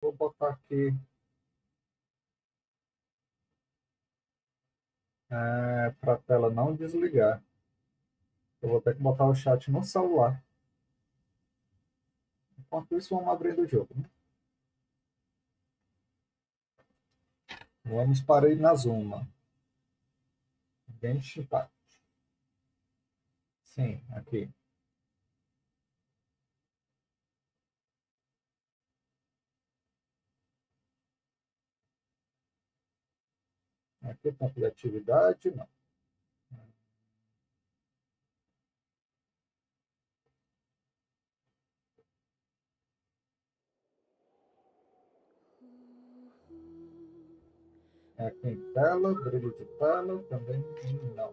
Vou botar aqui para a tela não desligar. Eu vou ter que botar o chat no celular. Enquanto isso, vamos abrindo o jogo, né? Vamos para Inazuma. Genshin Impact. Sim, aqui. Aqui, ponto de atividade, não. Aqui em tela, brilho de tela, também não.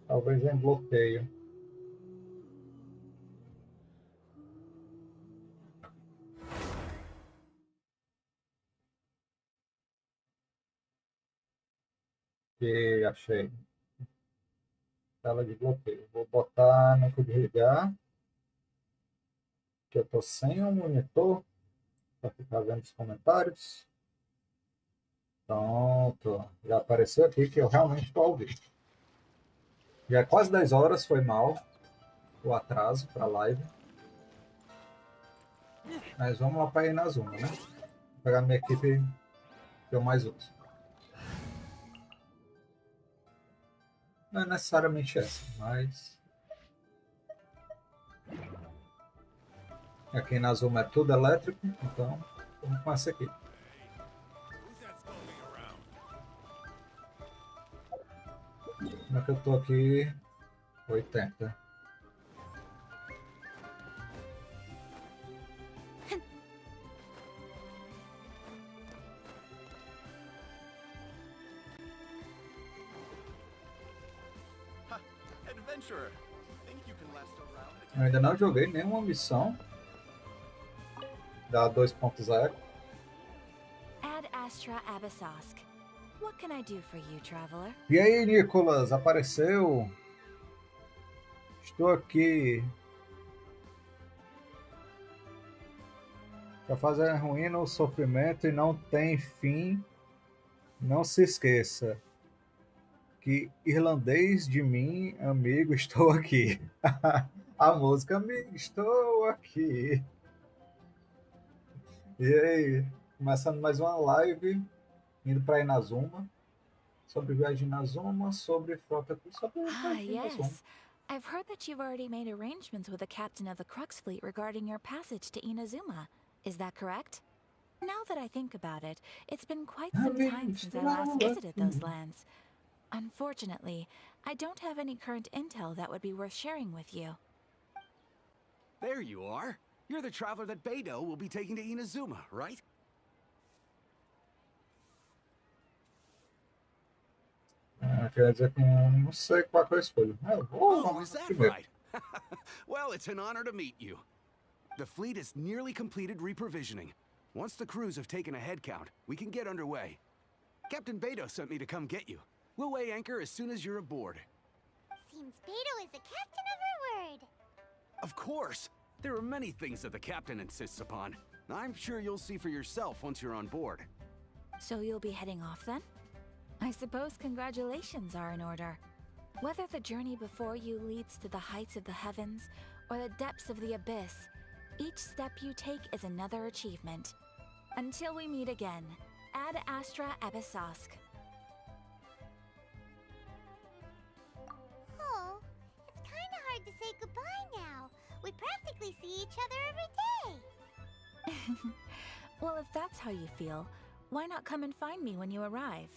Talvez em bloqueio. Que achei. Tela de bloqueio. Vou botar no desligar, que eu estou sem o monitor para ficar vendo os comentários. Pronto. Já apareceu aqui que eu realmente estou ao vivo. Já é quase 10 horas, foi mal o atraso para a live. Mas vamos lá para ir na Zuma, né? Vou pegar minha equipe que eu mais uso. Não é necessariamente essa, mas aqui na Zuma é tudo elétrico, então vamos com essa aqui. Como é que eu tô aqui? 80. Eu ainda não joguei nenhuma missão da 2.0. Ad Astra Abyssosk. What can I do for you, traveler? E aí, Nicolas, apareceu? Estou aqui. Para fazer ruína o sofrimento e não tem fim. Não se esqueça que irlandês de mim, amigo, estou aqui. A música, amigo, estou aqui. E aí, começando mais uma live, indo para Inazuma, sobre viagem na Inazuma, sobre frota, sobre Ah, viagem na Inazuma. yes. I've heard that you've already made arrangements with the captain of the Crux fleet regarding your passage to Inazuma. Is that correct? Now that I think about it, it's been quite some Amigo, time since I last estou visited those aqui. lands. Unfortunately, I don't have any current intel that would be worth sharing with you. There you are. You're the traveler that Beidou will be taking to Inazuma, right? Quer dizer que não sei qual que eu escolho. Eu vou Oh, lá is that primeiro. right? Well, it's an honor to meet you. The fleet has nearly completed reprovisioning. Once the crews have taken a head count, we can get underway. Captain Beidou sent me to come get you. We'll weigh anchor as soon as you're aboard. Seems Beidou is the captain of her word. Of course! There are many things that the captain insists upon. I'm sure you'll see for yourself once you're on board. So you'll be heading off then? I suppose congratulations are in order. Whether the journey before you leads to the heights of the heavens or the depths of the abyss, each step you take is another achievement. Until we meet again, Ad Astra Abyssosk. Oh, it's kinda hard to say goodbye now. We practically see each other every day. Well, if that's how you feel, why not come and find me when you arrive?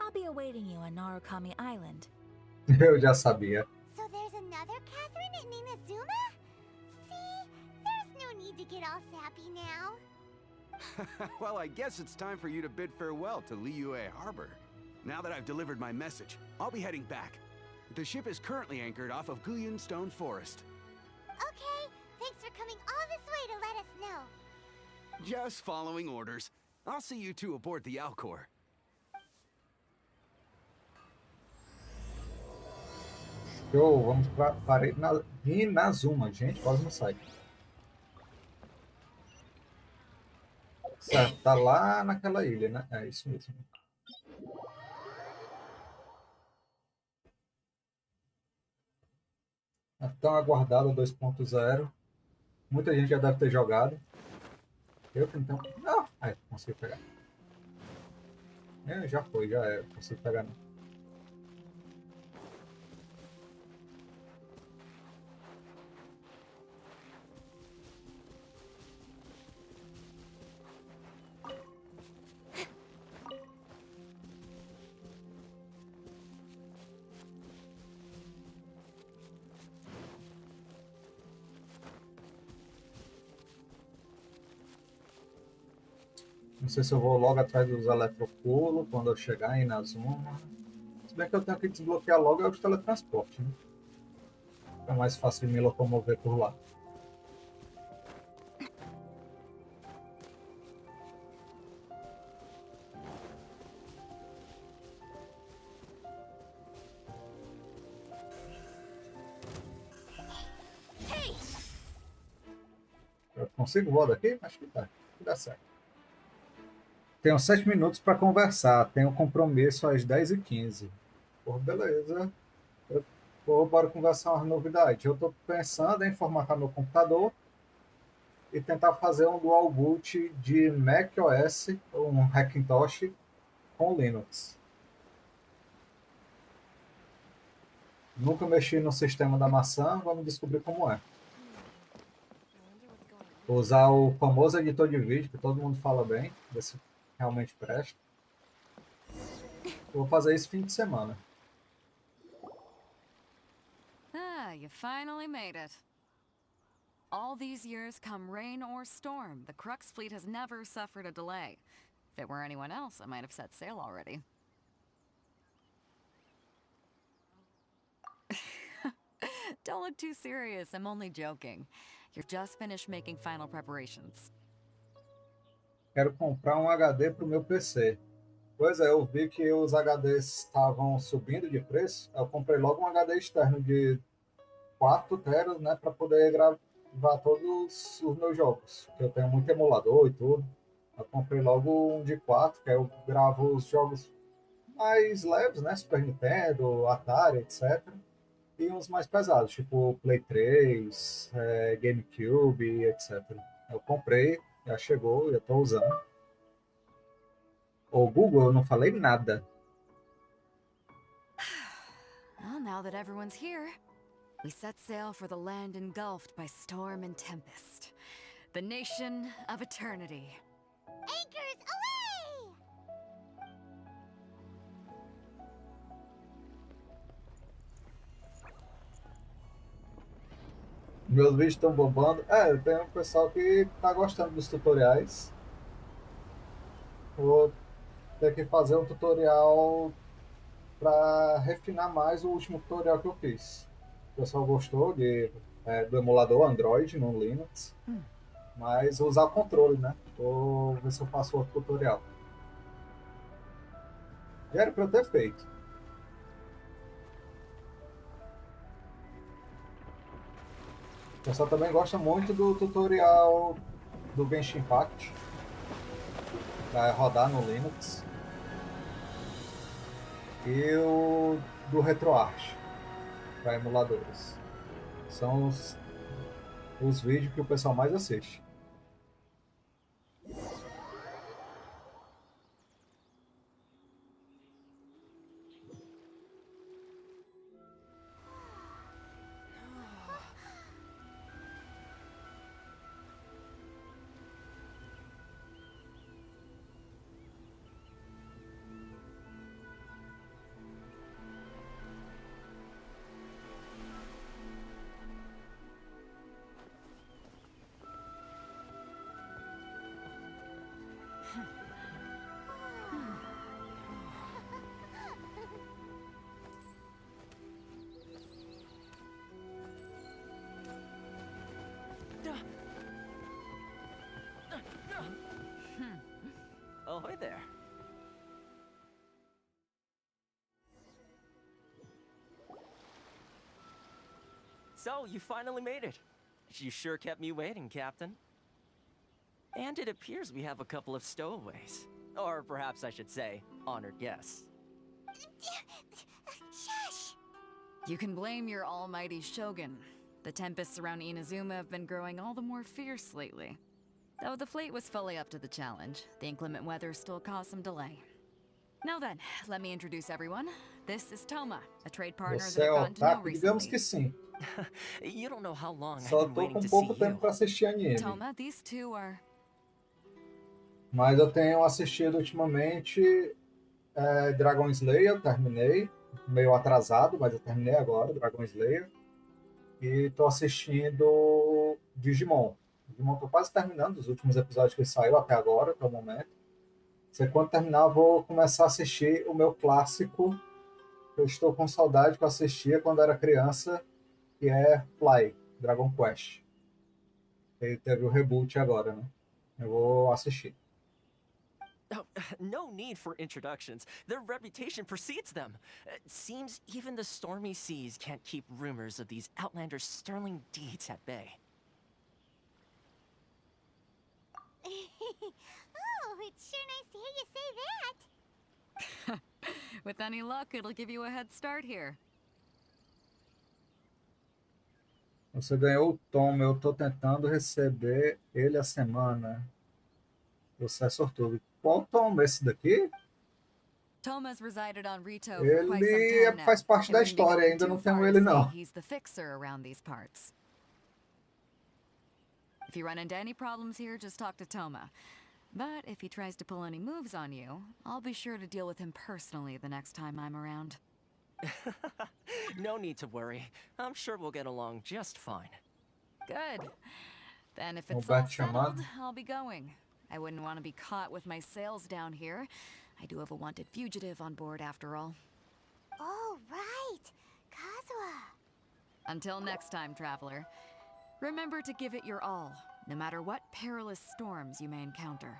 I'll be awaiting you on Narukami Island. Eu já sabia. So there's another Catherine in Inazuma? See, there's no need to get all sappy now. Well, I guess it's time for you to bid farewell to Liyue Harbor. Now that I've delivered my message, I'll be heading back. The ship is currently anchored off of Guyan Stone Forest. Okay, thanks for coming all this way to let us know. Just following orders. I'll see you two aboard the Alcor. Show, vamos para Inazuma. Gente, quase não sai. Certo, tá lá naquela ilha, né? É isso mesmo. A tão aguardada 2.0. Muita gente já deve ter jogado. Eu que então. Não! Aí, consegui pegar. É, já foi, já é. Consegui pegar não. Não sei se eu vou logo atrás dos eletropulos quando eu chegar em Inazuma. Se bem que eu tenho que desbloquear logo é os teletransportes, né? É mais fácil de me locomover por lá. Eu consigo voar daqui? Acho que dá. Que dá certo. Tenho 7 minutos para conversar. Tenho compromisso às 10h15. Pô, beleza. Bora conversar uma novidade. Eu estou pensando em formatar meu computador e tentar fazer um dual boot de macOS, um Hackintosh com Linux. Nunca mexi no sistema da maçã, vamos descobrir como é. Vou usar o famoso editor de vídeo, que todo mundo fala bem, ver se realmente presta. Vou fazer isso fim de semana. Ah, you finally made it. All these years, come rain or storm, the Crux fleet has never suffered a delay. If it were anyone else, I might have set sail already. Don't look too serious, I'm only joking. You've just finished making final preparations. Quero comprar um HD para o meu PC. Pois é, eu vi que os HDs estavam subindo de preço. Eu comprei logo um HD externo de 4 teras, né, para poder gravar todos os meus jogos. Eu tenho muito emulador e tudo. Eu comprei logo um de 4, que aí eu gravo os jogos mais leves, né, Super Nintendo, Atari, etc. E uns mais pesados, tipo Play 3, GameCube, etc. Eu comprei, já chegou, já estou usando. O Google, eu não falei nada. Well, now that everyone's here, we set sail for the land engulfed by storm and tempest. The nation of eternity. Anchors away! Meus vídeos estão bombando. Tem um pessoal que tá gostando dos tutoriais. Vou ter que fazer um tutorial para refinar mais o último tutorial que eu fiz. O pessoal gostou do emulador Android no Linux, mas usar o controle, né? Vou ver se eu faço outro tutorial. Já era para eu ter feito. O pessoal também gosta muito do tutorial do Genshin Impact. Vai rodar no Linux. E o do RetroArch para emuladores. São os vídeos que o pessoal mais assiste. Ahoy there. So, you finally made it. You sure kept me waiting, Captain. And it appears we have a couple of stowaways. Or perhaps I should say, honored guests. Shush! You can blame your almighty shogun. The tempests around Inazuma have been growing all the more fierce lately. Though the fleet was fully up to the challenge, the inclement weather still caused some delay. Now then, let me introduce everyone. This is Toma, a trade partner Você that é I've gotten to know otaku? Digamos recently. que sim. You don't know how long I've Só been tô waiting com to see pouco tempo you. para assistir anime. Toma, these two are... Mas eu tenho assistido ultimamente Dragon Slayer, terminei. Meio atrasado, mas eu terminei agora, Dragon Slayer. E tô assistindo Digimon. Digimon tô quase terminando os últimos episódios que saiu até agora, até o momento. Se quando terminar, eu vou começar a assistir o meu clássico. Eu estou com saudade que eu assistia quando era criança, que é Fly, Dragon Quest. Ele teve o reboot agora, né? Eu vou assistir. Oh, no need for introductions. Their reputation precedes them. It seems even the stormy seas can't keep rumors of these outlanders' sterling deeds at bay. Oh, it's sure nice to hear you say that. With any luck, it'll give you a head start here. Você ganhou o tom, eu tô tentando receber ele a semana. Você é sortudo. Qual tom? Esse daqui? Toma's resided on Rito for quite some Ele time now. faz parte It da wouldn't be história, going ainda too não tenho far ele to say não. he's the fixer around these parts. If you run into any problems here, just talk to Toma. But if he tries to pull any moves on you, I'll be sure to deal with him personally the next time I'm around. No need to worry. I'm sure we'll get along just fine. Good. Then if it's Roberto all settled, chamado. I'll be going. I wouldn't want to be caught with my sails down here. I do have a wanted fugitive on board after all. Oh, right. Kazuha. Until next time, traveler. Remember to give it your all, no matter what perilous storms you may encounter.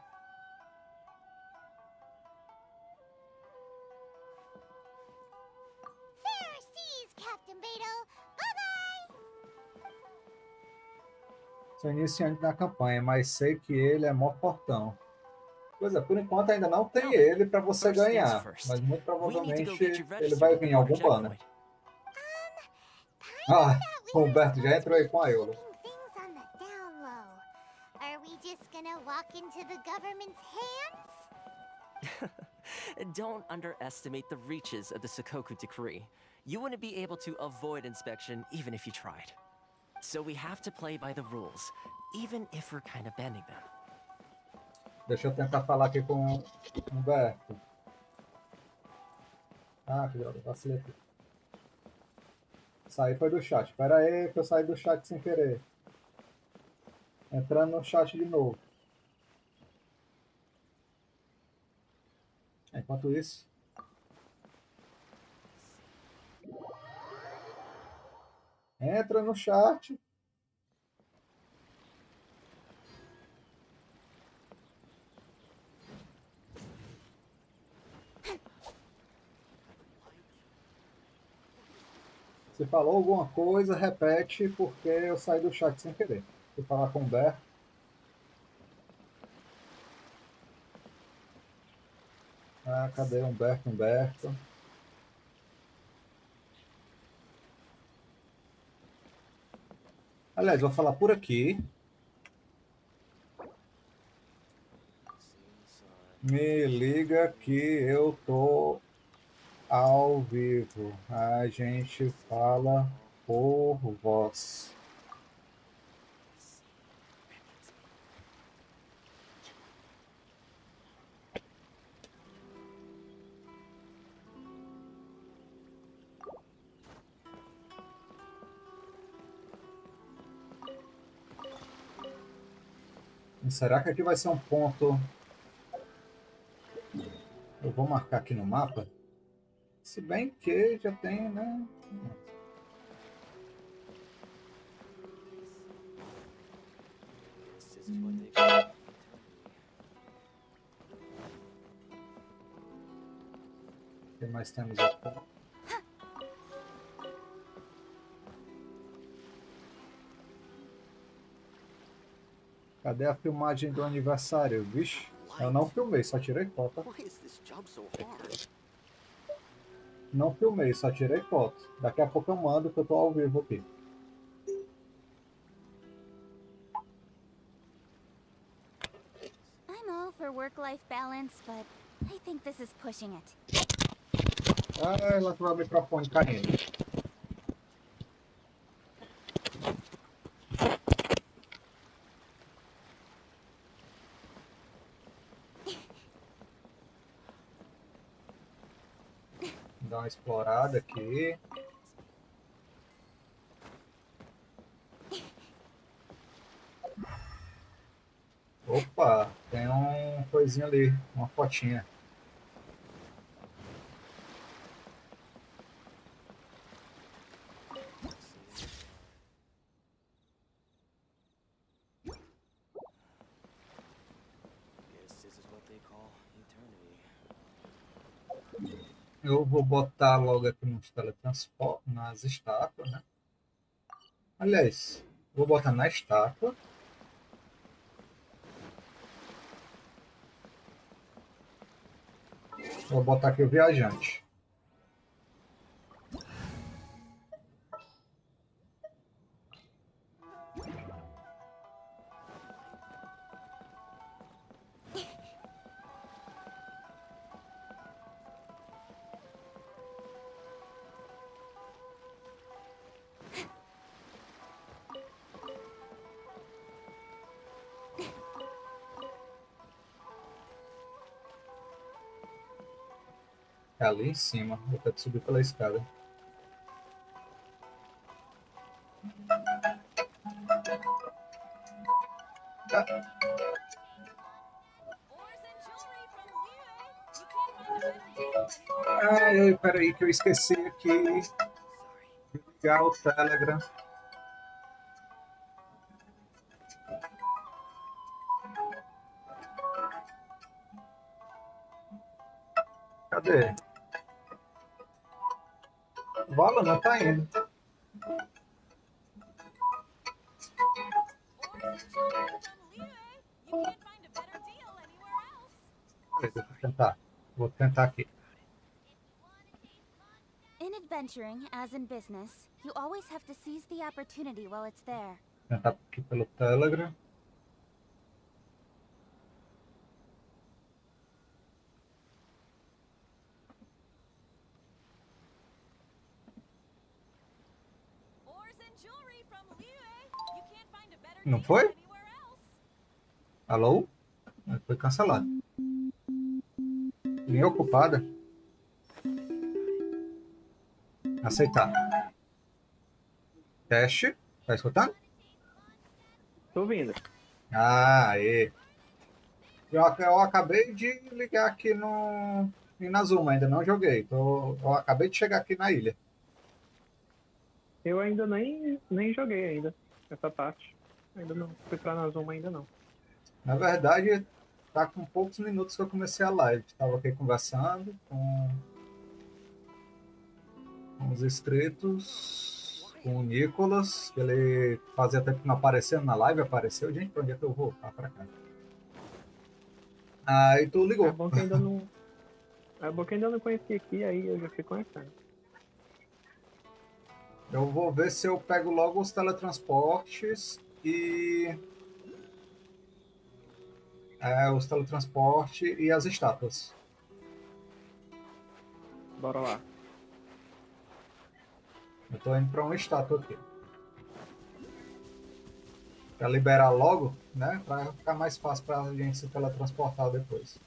Fair seas, Captain Beto. Bye-bye! Sou iniciante na campanha, mas sei que ele é mó fortão. Pois é, por enquanto ainda não tem ele para você First things ganhar, first. mas muito We need to go get provavelmente you ele vai registered vir em at the algum checkpoint. banner. Kinda Ah, thought o we were Humberto já supposed entrou aí to com a be Iola. keeping things on the down low. Are we just gonna walk into the government's hands? Don't underestimate the reaches of the Sakoku Decree. You wouldn't be able to avoid inspection even if you tried. So we have to play by the rules, even if we're kind of bending them. Deixa eu tentar falar aqui com o Humberto. Ah, que droga, vacilei aqui. Saí foi do chat. Espera aí que eu saí do chat sem querer. Entrando no chat de novo. Enquanto isso... Entra no chat. Se falou alguma coisa, repete, porque eu saí do chat sem querer. Vou falar com o Humberto. Ah, cadê o Humberto? Humberto. Aliás, vou falar por aqui. Me liga que eu tô ao vivo. A gente fala por voz. Será que aqui vai ser um ponto? Eu vou marcar aqui no mapa. Se bem que já tem, né? que mais temos aqui? Cadê a filmagem do aniversário? Vixe, eu não filmei, só tirei foto. Why is this job so hard? Não filmei, só tirei foto. Daqui a pouco eu mando que eu tô ao vivo aqui. I'm all for work-life balance, but I think this is pushing it. Ah, ela tem o microfone caindo. Dar uma explorada aqui. Opa, tem um coisinho ali, uma fotinha. Guess this is what they call eternity. Eu vou botar logo aqui nos teletransportes, nas estátuas, né? Aliás, vou botar na estátua. Vou botar aqui o viajante. É ali em cima. Vou ter que subir pela escada. Ai, peraí que eu esqueci aqui de ligar o Telegram. Cadê? Vala não tá indo. Deixa eu tentar. Vou tentar aqui. In adventuring, as in business, you always have to seize the opportunity while it's there. Tentar aqui pelo Telegram. Não foi? Alô? Foi cancelado. Linha ocupada. Aceitar. Teste. Tá escutando? Tô ouvindo. Ah, aí. Eu acabei de ligar aqui no Inazuma, ainda não joguei. Eu acabei de chegar aqui na ilha. Eu ainda nem joguei ainda essa parte. Ainda não. Fui pra Inazuma ainda não. Na verdade, tá com poucos minutos que eu comecei a live. Estava aqui conversando com os inscritos, com o Nicolas, que ele fazia tempo que não aparecia na live, apareceu. Gente, pra onde é que eu vou? Ah, pra cá. Aí tu ligou. É bom que ainda não. É bom que ainda não conheci aqui, aí eu já fui conhecendo. Eu vou ver se eu pego logo os teletransportes e... os teletransportes e as estátuas. Bora lá. Eu tô indo pra uma estátua aqui. Pra liberar logo, né? Pra ficar mais fácil pra gente se teletransportar depois.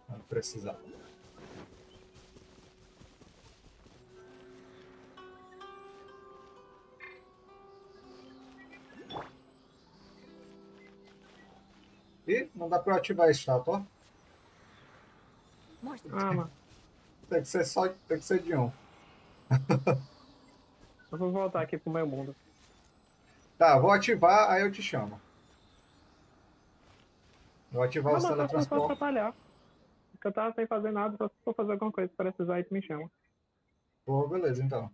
Quando precisar. E não dá pra eu ativar a estátua, ó. Ah, mano. Tem que ser de um. Eu vou voltar aqui pro meu mundo. Tá, vou ativar, aí eu te chamo. Vou ativar Não, os mas eu vou teletransportes. atrapalhar. que eu tava sem fazer nada, só se for fazer alguma coisa, se precisar aí tu me chama. Pô, beleza, então.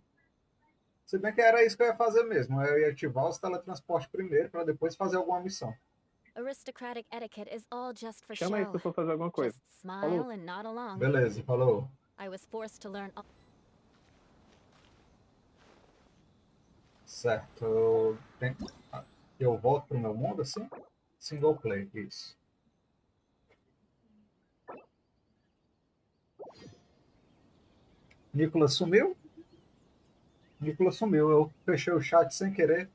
Se bem que era isso que eu ia fazer mesmo. Eu ia ativar os teletransportes primeiro para depois fazer alguma missão. Aristocratic etiquette is all just for Chama aí se show. tu for fazer alguma coisa. Just Falou. smile and nod along. Beleza, falou. I was forced to learn all. Certo. Eu volto pro meu mundo assim? Single play, isso. Nicolas sumiu? Nicolas sumiu. Eu fechei o chat sem querer.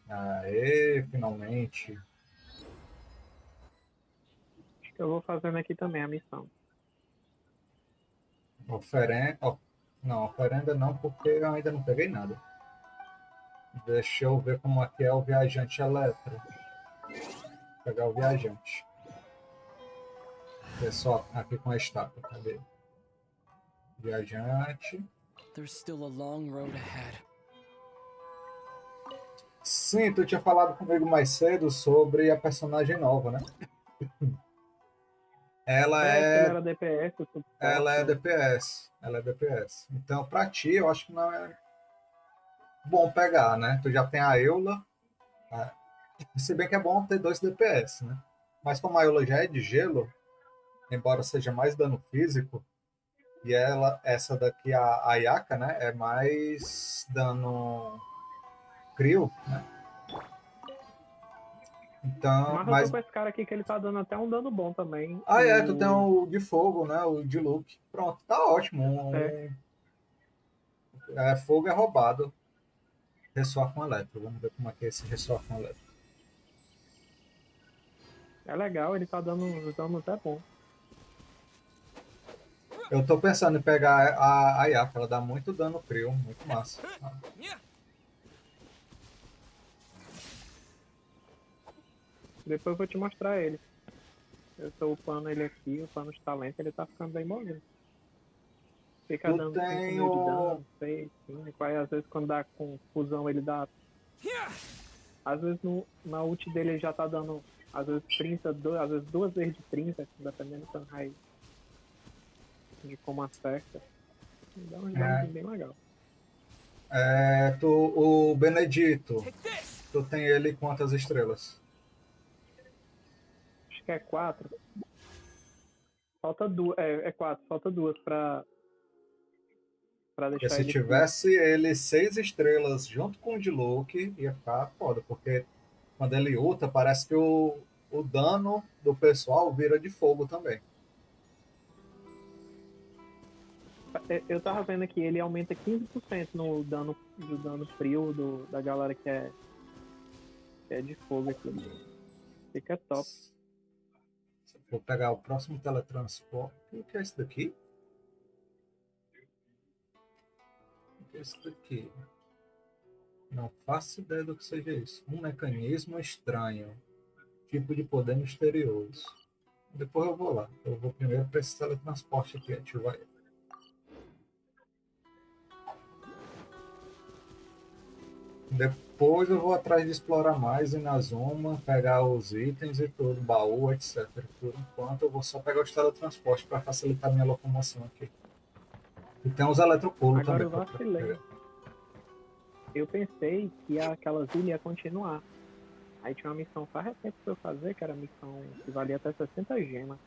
Aê, finalmente. Acho que eu vou fazendo aqui também a missão. Oferenda. Não, oferenda não, porque eu ainda não peguei nada. Deixa eu ver como é que é o viajante eletro. Vou pegar o viajante. É só aqui com a estátua, cadê? Viajante. There's still a long road ahead. Sim, tu tinha falado comigo mais cedo sobre a personagem nova, né? Ela Que ele é, era DPS, suporte. ela é DPS. Ela é DPS. Então, pra ti, eu acho que não é bom pegar, né? Tu já tem a Eula. Se bem que é bom ter dois DPS, né? Mas como a Eula já é de gelo, embora seja mais dano físico, e essa daqui, a Ayaka, né? É mais dano crio, né? Então, Mas eu tô mas com esse cara aqui que ele tá dando até um dano bom também. tu tem o de fogo, né? O de Luke. Pronto, tá ótimo. Fogo é roubado. Ressoar com eletro. Vamos ver como é que é esse ressoar com eletro. É legal, ele tá dando até bom. Eu tô pensando em pegar a Ayaka, ela dá muito dano crio, muito massa. Depois eu vou te mostrar ele. Eu tô upando ele aqui, upando os talentos, ele tá ficando bem bonito. Fica Tu dando tem 5 mil de dano, 6, 5. Aí às vezes quando dá confusão ele dá. Às vezes na ult dele ele já tá dando. Às vezes 30, às vezes 2 vezes de 30, dependendo do raio. De como acerta. Dá uns danos bem legal. O Benedito, tu tem ele quantas estrelas? Acho que é 4. Falta 2. É 4, falta 2 pra Porque deixar se ele. tivesse ele 6 estrelas junto com o de Luke, ia ficar foda, porque quando ele ulta, parece que o dano do pessoal vira de fogo também. Eu tava vendo aqui, ele aumenta 15% no dano frio da galera que é de fogo aqui. Fica top. Vou pegar o próximo teletransporte. O que é esse daqui? O que é esse daqui? Não faço ideia do que seja isso. Um mecanismo estranho. Tipo de poder misterioso. Depois eu vou lá. Eu vou primeiro para esse teletransporte aqui, ativar ele. Depois eu vou atrás de explorar mais Inazuma, pegar os itens e tudo, baú, etc. Por enquanto eu vou só pegar os teletransportes para facilitar minha locomoção aqui. E tem os eletropulos Agora também. eu vacilei. Eu pensei que aquela ilha ia continuar. Aí tinha uma missão faz tempo pra eu fazer, que era a missão que valia até 60 gemas.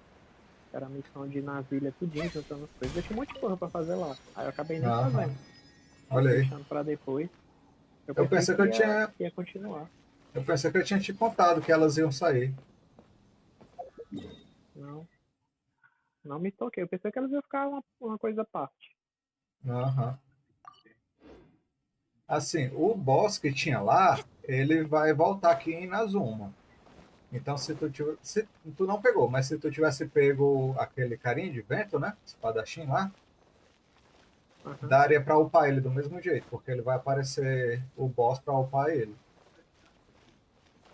Era a missão de ir nas ilhas tudinho, juntando as coisas. Deixa um monte de porra pra fazer lá. Aí eu acabei nem fazendo. Olha aí. Deixando pra depois. Eu pensei que ia continuar. Eu pensei que eu tinha te contado que elas iam sair. Não me toquei. Eu pensei que elas iam ficar uma coisa à parte. Assim, o boss que tinha lá, ele vai voltar aqui em Inazuma. Então, se tu não pegou, mas se tu tivesse pego aquele carinha de vento, né? Espadachim lá, daria pra upar ele do mesmo jeito, porque ele vai aparecer o boss pra upar ele.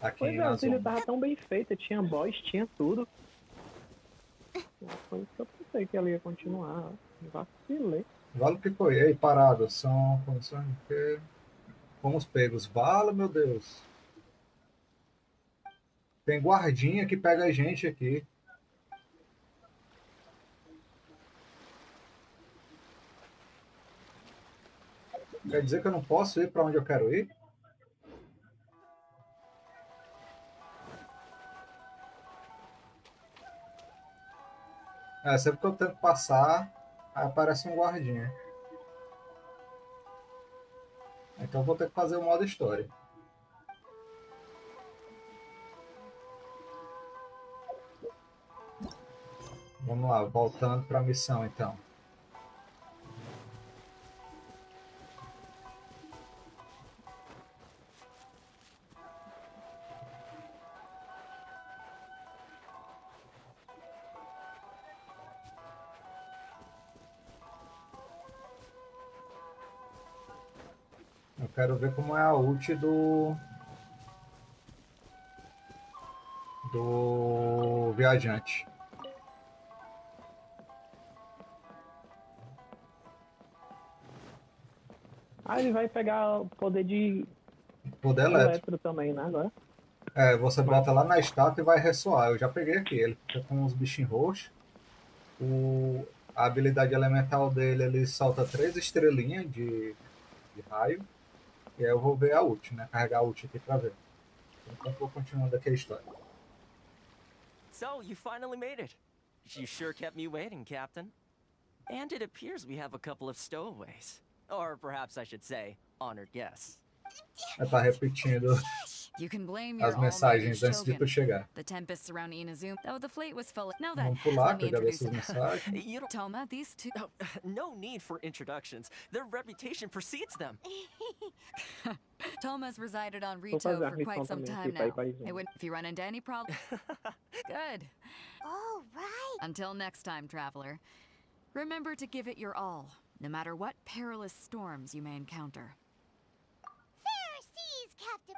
Aqui em Inazuma. Ele tava tão bem feito, tinha boss, tinha tudo. Foi isso que eu pensei que ela ia continuar. Vacilei. Vale o que foi. Ei, parado. São condições que fomos pegos. Vala, meu Deus. Tem guardinha que pega a gente aqui. Quer dizer que eu não posso ir para onde eu quero ir? É, sempre que eu tento passar, aí aparece um guardinha. Então eu vou ter que fazer o modo história. Vamos lá, voltando para a missão então. Eu quero ver como é a ult do viajante. Ah, ele vai pegar o poder de Poder elétrico. eletro também, né, agora? É, você Mas- bota lá na estátua e vai ressoar. Eu já peguei aqui. Ele fica com os bichinhos roxos. A habilidade elemental dele, ele solta 3 estrelinhas de raio. E aí eu vou ver a ult, né? Carregar a ult aqui pra ver. Enquanto eu vou continuando aqui a história. So, you finally made it. You sure kept me waiting, Captain. And it appears we have a couple of stowaways. Or perhaps I should say, honored guests. Ela tá repetindo You can blame as your almighty mensagens antes de tu Shogun. chegar. The tempests around Inazuma, though the fleet was full. Now then, Vamos pular, let que me eu já vi introduce essas mensagens. You don't... Toma, these two. Oh, no need for introductions. Their reputation precedes them. Toma's resided on Vou Rito fazer a for quite missão some também time aqui pra ir now. pra It Izuma. would if you run into any problem. Good. Oh, right. Until next time, traveler. Remember to give it your all, no matter what perilous storms you may encounter. Fair seas, Captain.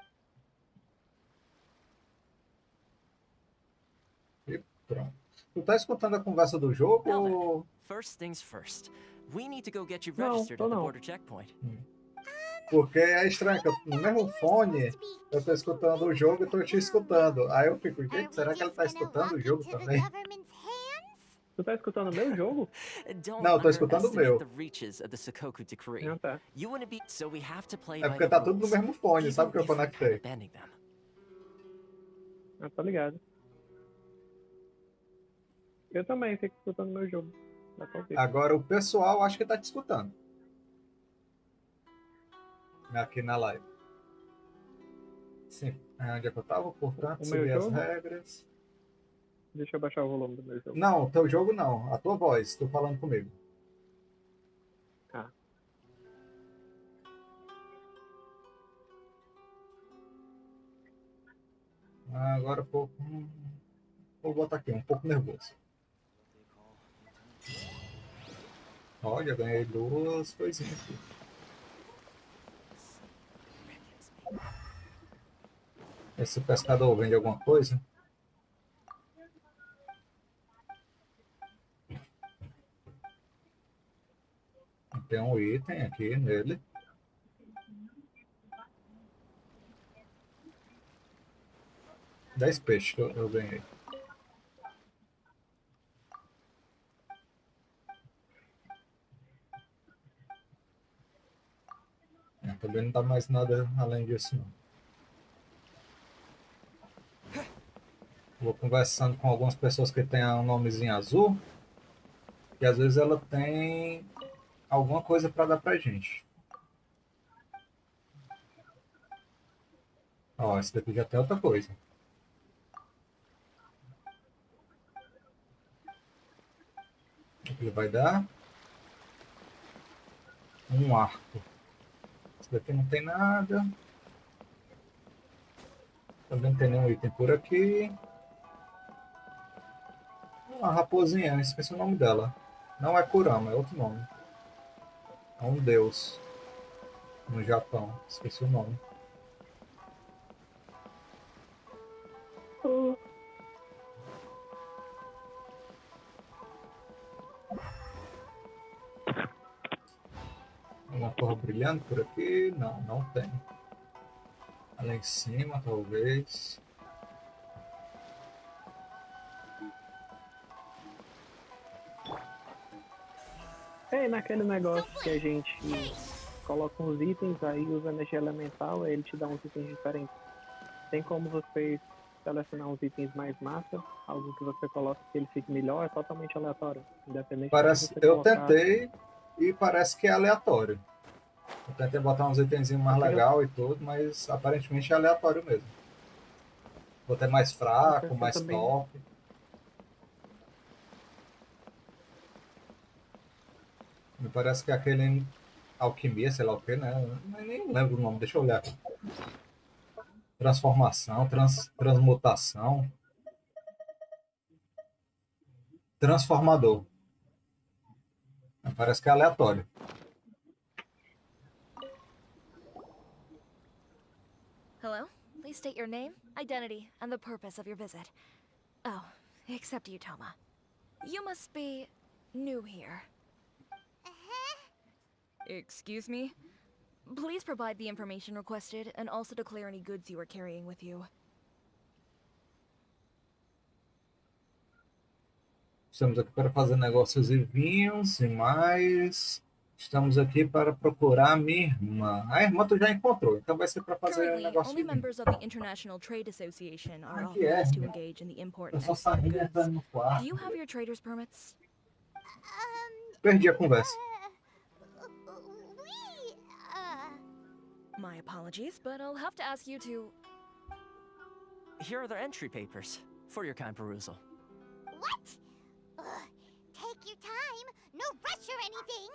E pronto. Tu tá escutando a conversa do jogo Now ou... then, first things first. We need to go get you No, registered no, at the no. border checkpoint. Porque é estranho, que no mesmo fone eu tô escutando o jogo e tô te escutando. Aí eu fico, Are gente, we será que ele just tá gonna escutando o lock jogo into the também? government's hands? Tu tá escutando o meu jogo? Don't Não, eu tô escutando o underestimate meu. the reaches of the Sokoku Decree. Ah, tá. You want to be... So we have to play É by porque the tá tudo no rules, mesmo fone, even sabe que eu if we're kind conectei. of bending them. Ah, tá ligado. Eu também fico escutando o meu jogo. Dá pra ouvir. Agora o pessoal acho que tá te escutando. Aqui na live. Sim, é onde é que eu tava? Portanto, O meu seguir as jogo? regras. Deixa eu baixar o volume do meu jogo. Não, o teu jogo não. A tua voz, tô falando comigo. Ah. Agora um pouco. Vou botar aqui, um pouco nervoso. Olha, ganhei 2 coisinhas aqui. Esse pescador vende alguma coisa? Tem um item aqui nele. Dez peixes que eu ganhei. Também não dá mais nada além disso, não. Vou conversando com algumas pessoas que têm um nomezinho azul. E às vezes ela tem alguma coisa para dar pra gente. Ó, esse daqui já tem outra coisa. O que ele vai dar? Um arco. Esse daqui não tem nada. Também não tem nenhum item por aqui. Uma raposinha, esqueci o nome dela. Não é Kurama, é outro nome. É um deus no Japão, esqueci o nome. Uma cor brilhando por aqui? Não, não tem. Lá em cima, talvez. É naquele negócio que a gente coloca uns itens, aí usa energia elemental, aí ele te dá uns itens diferentes. Tem como você selecionar uns itens mais massa, algo que você coloca que ele fique melhor, é totalmente aleatório. Independente do que Parece, você eu colocar. tentei e parece que é aleatório. Eu tentei botar uns itenzinhos mais Porque legal e tudo, mas aparentemente é aleatório mesmo. Botar mais fraco, eu mais também. top. Me parece que é aquele alquimia, sei lá o que, né? Eu nem lembro o nome, deixa eu olhar aqui. Transformação, transmutação, transformador. Parece que é aleatório. Hello? Please state your name, identity, and the purpose of your visit. Oh, except you, Toma. You must be new here. Excuse me? Please provide the information requested and also declare any goods you are carrying with you. Estamos aqui para fazer negócios e vinhos e mais. Estamos aqui para procurar a minha irmã. A irmã tu já encontrou, então vai ser para fazer Currently, negócio only de vinho. members of the International Trade Association are Aqui é, authorized to irmã. engage in the import Eu and só export saí of goods. entrando no Do quarto. you have your trader's permits? Perdi a conversa. We, My apologies, but I'll have to ask you to... Here are their entry papers for your kind perusal. what? Take your time. No rush or anything.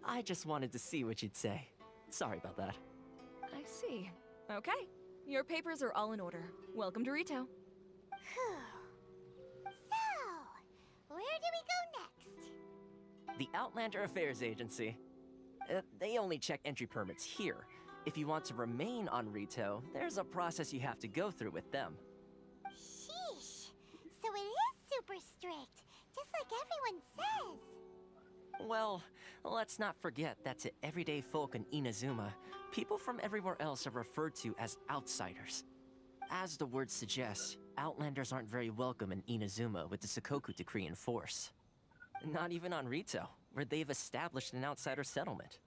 I just wanted to see what you'd say. Sorry about that. I see. Okay. Your papers are all in order. Welcome to Rito. So, where do we go next? The Outlander Affairs Agency. They only check entry permits here. If you want to remain on Rito, there's a process you have to go through with them. Sheesh. So it is super strict, just like everyone says. Well, let's not forget that to everyday folk in Inazuma, people from everywhere else are referred to as outsiders. As the word suggests, Outlanders aren't very welcome in Inazuma with the Sakoku Decree in force. Not even on Rito, where they've established an outsider settlement.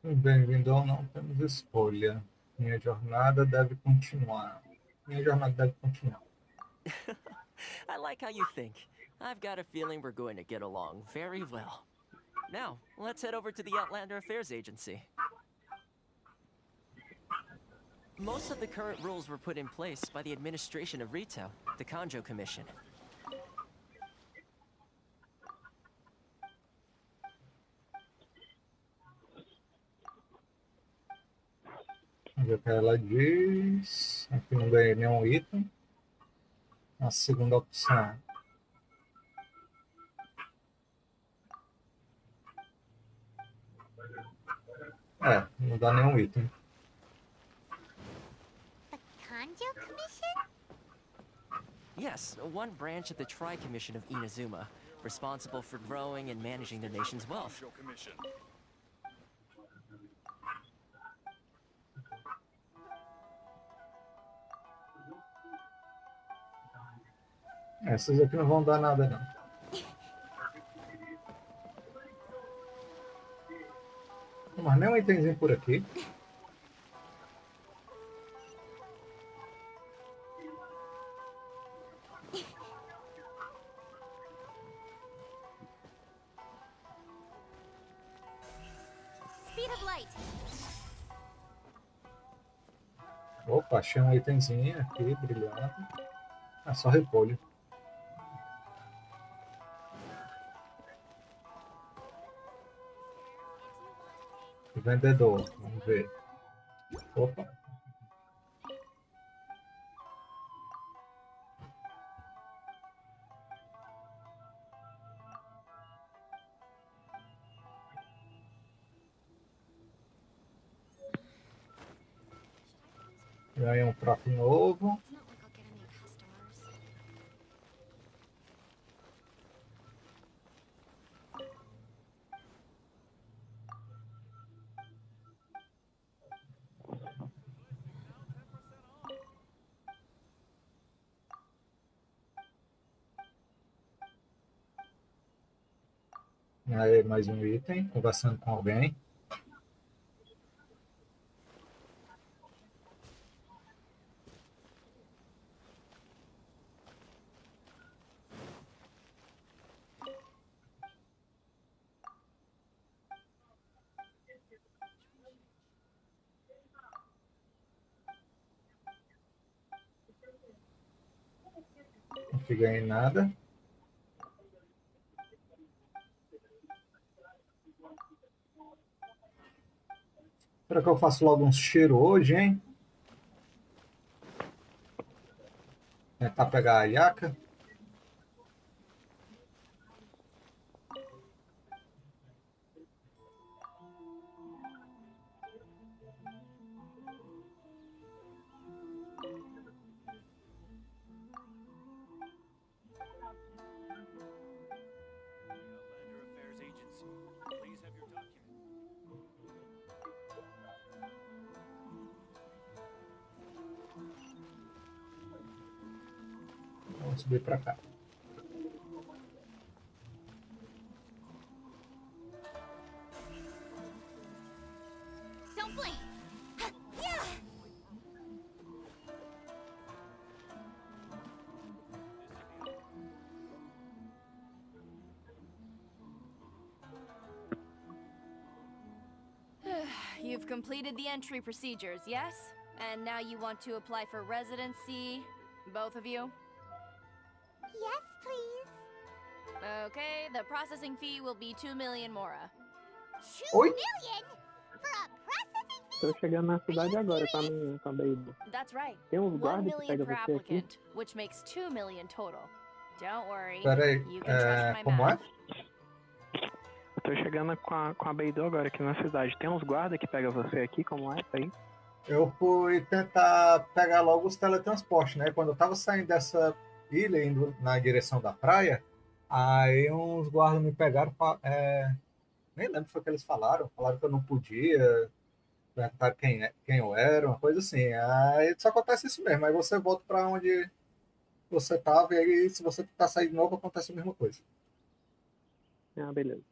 Bem-vindo ao Não Temos Escolha. Minha jornada deve continuar. Minha jornada deve continuar. I like how you think. I've got a feeling we're going to get along very well. Now, let's head over to the Outlander Affairs Agency. Most of the current rules were put in place by the administration of Rito, the Kanjo Commission. Vamos ver o que ela diz. Aqui não ganhei nenhum item. A segunda opção. É, não dá nenhum item. The Kanjo Commission? Yes, one branch of the Tri-Commission of Inazuma, responsible for growing and managing the nation's wealth. Essas aqui não vão dar nada, não. Mas nem um itemzinho por aqui. Speed of light. Opa, achei um itemzinho aqui, brilhante. É só repolho. Vendedor, vamos ver. Opa. Ganhei um prato novo. It's not like I'll get any customers. Aí, mais um item, conversando com alguém. Não fica em nada. Será que eu faço logo uns cheiros hoje, hein? Tentar pegar a iaca. Outlander Affairs Agency. Please have your document. Vamos subir para cá. Don't blink! Yeah! You've completed the entry procedures, yes? And now you want to apply for residency, both of you? Yes, please. Okay, the processing fee will be 2 million mora. 2 Oi? million? For a processing fee? Tô chegando na cidade agora, tá no Beidou. That's right. Tem uns 1 guardas que million pegam per você aqui. applicant, which makes 2 million total. Don't worry, Espera aí. you can trust my Como é? math. Eu tô chegando com a Beidou agora aqui na cidade. Tem uns guardas que pegam você aqui, como é? Tá aí? Eu fui tentar pegar logo os teletransportes, né? Quando eu tava saindo dessa ilha, indo na direção da praia, aí uns guardas me pegaram, nem lembro o que foi que eles falaram. Falaram que eu não podia, perguntaram quem eu era, uma coisa assim. Aí só acontece isso mesmo. Aí você volta para onde você tava, e aí se você tentar sair de novo, acontece a mesma coisa. Ah, beleza.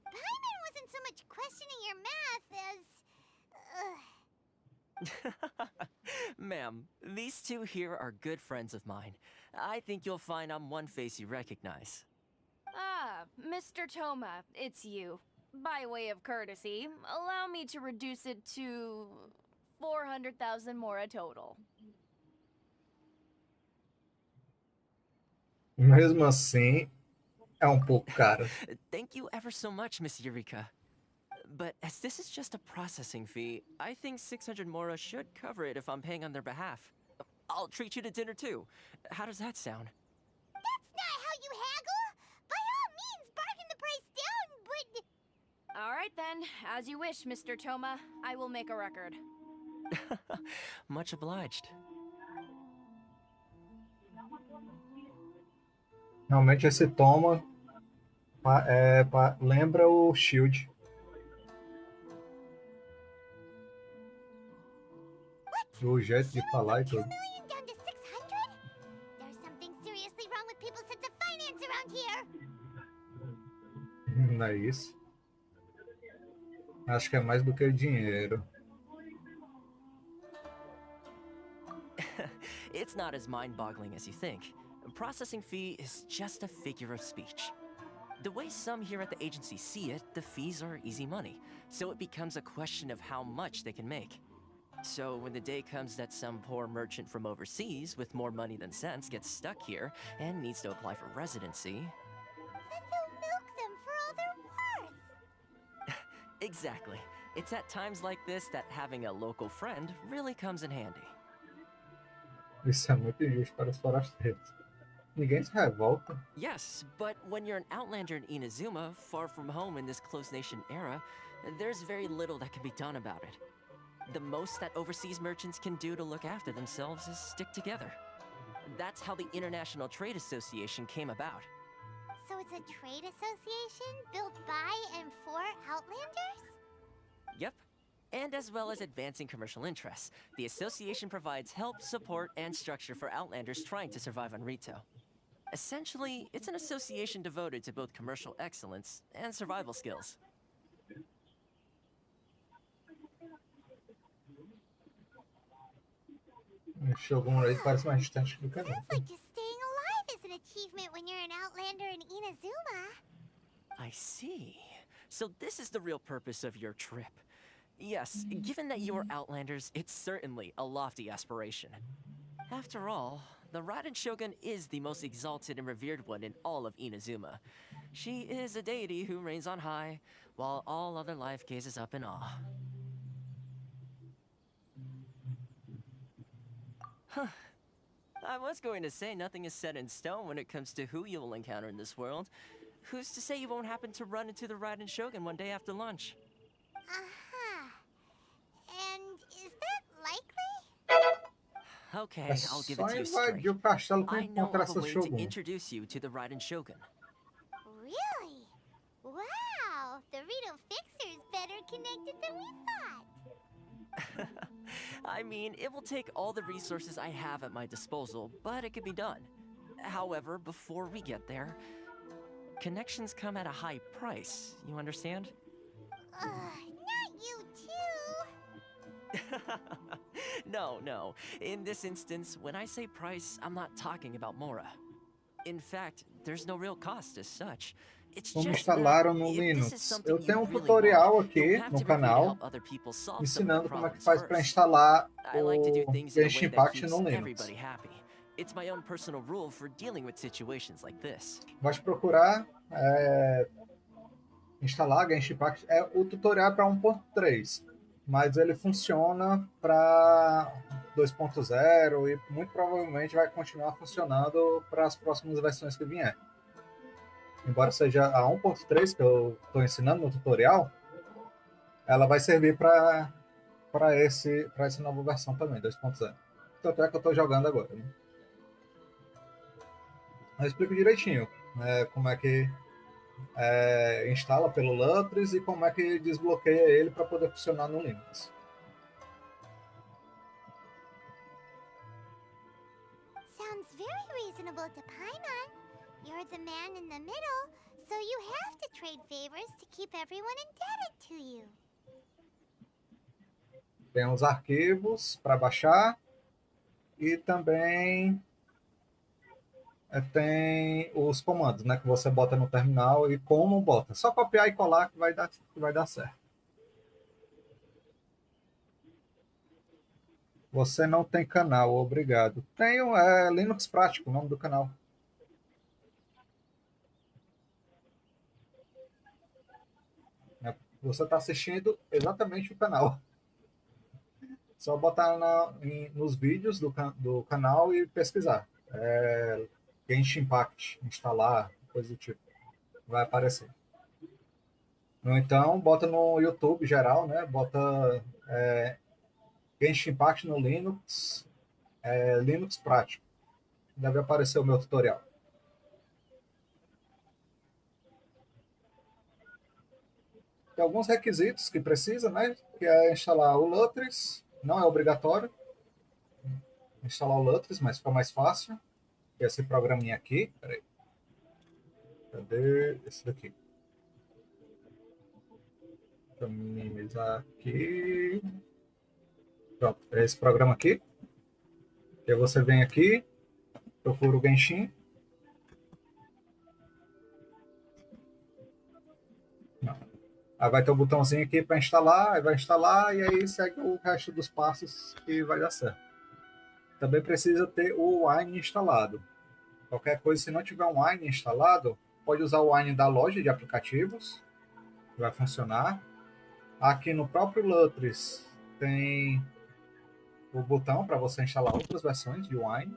Paimon wasn't so much questioning your math as... Ma'am, these two here are good friends of mine. I think you'll find I'm one face you recognize. Ah, Mr. Toma, it's you. By way of courtesy, allow me to reduce it to 400,000 mora total. Mesmo assim, é um pouco caro. Thank you ever so much, Miss Eureka. But as this is just a processing fee, I think 600 mora should cover it if I'm paying on their behalf. I'll treat you to dinner too. How does that sound? That's not how you haggle! By all means, bargain the price down, but... All right then, as you wish, Mr. Toma. I will make a record. Much obliged. Realmente esse toma lembra o Shield. O jeito de falar e 2 tudo. million down to 600? There's something seriously wrong with people's sense of finance around here. Não é isso. Acho que é mais do que dinheiro. It's not as mind-boggling as you think. A processing fee is just a figure of speech. The way some here at the agency see it, the fees are easy money, so it becomes a question of how much they can make. So when the day comes that some poor merchant from overseas with more money than sense gets stuck here and needs to apply for residency... Then they'll milk them for all they're worth. Exactly. It's at times like this that having a local friend really comes in handy. Isso é muito injusto para os forasteiros. Ninguém se revolta. Yes, but when you're an outlander in Inazuma, far from home in this closed nation era, there's very little that can be done about it. The most that overseas merchants can do to look after themselves is stick together. That's how the International Trade Association came about. So it's a trade association built by and for Outlanders? Yep. And as well as advancing commercial interests, the association provides help, support, and structure for Outlanders trying to survive on Rito. Essentially, it's an association devoted to both commercial excellence and survival skills. O Shogun aí parece mais distante do que Sounds like just staying alive is an achievement when you're an Outlander in Inazuma. I see. So this is the real purpose of your trip. Yes, given that you are Outlanders, it's certainly a lofty aspiration. After all, the Raiden Shogun is the most exalted and revered one in all of Inazuma. She is a deity who reigns on high, while all other life gazes up in awe. Huh. I was going to say nothing is set in stone when it comes to who you will encounter in this world. Who's to say you won't happen to run into the Raiden Shogun one day after lunch? Uh-huh. And is that likely? Okay, I'll give it to you Só straight. invadir o castelo pra I know encontrar of a essa way to Shogun. introduce you to the Raiden Shogun. Really? Wow, the Rito Fixer is better connected than we thought. I mean, it will take all the resources I have at my disposal, but it can be done. However, before we get there, connections come at a high price, you understand? Not you too. No. In this instance, when I say price, I'm not talking about Mora. In fact, there's no real cost as such. It's Como just instalaram that no if this is Linux. something Eu you tenho really tutorial want, aqui you'll have no to agree to canal help other people solve some of ensinando the como é que problems faz para first. instalar I like to do o things in a way Genshin that Impact keeps no Linux. everybody happy. It's my own personal rule for dealing with situations like this. Vai procurar instalar Genshin Impact. O tutorial é para 1.3, mas ele funciona para 2.0 e muito provavelmente vai continuar funcionando para as próximas versões que vier. Embora seja a 1.3 que eu estou ensinando no tutorial, ela vai servir para essa nova versão também, 2.0. Tanto é que eu estou jogando agora. Né? Eu explico direitinho como é que instala pelo Lutris e como é que desbloqueia ele para poder funcionar no Linux. Sounds very reasonable to Paimon. You're the man in the middle, so you have to trade favors to keep everyone indebted to you. Tem os arquivos para baixar e também tem os comandos, né, que você bota no terminal e como bota. Só copiar e colar que vai dar certo. Você não tem canal, obrigado. Tenho Linux Prático, o nome do canal. Você está assistindo exatamente o canal. Só botar nos vídeos do canal e pesquisar. Genshin Impact, instalar, coisa do tipo. Vai aparecer. Ou então, bota no YouTube geral, né? Bota Genshin Impact no Linux, Linux Prático. Deve aparecer o meu tutorial. Tem alguns requisitos que precisa, né? Que é instalar o Lutris, não é obrigatório instalar o Lutris, mas fica mais fácil. Esse programinha aqui, peraí. Cadê esse daqui? Deixa eu minimizar aqui. Pronto, é esse programa aqui. E aí você vem aqui, procura o Genshin. Não. Aí vai ter um botãozinho aqui para instalar, aí vai instalar e aí segue o resto dos passos e vai dar certo. Também precisa ter o Wine instalado. Qualquer coisa, se não tiver um Wine instalado, pode usar o Wine da loja de aplicativos, que vai funcionar. Aqui no próprio Lutris tem o botão para você instalar outras versões de Wine.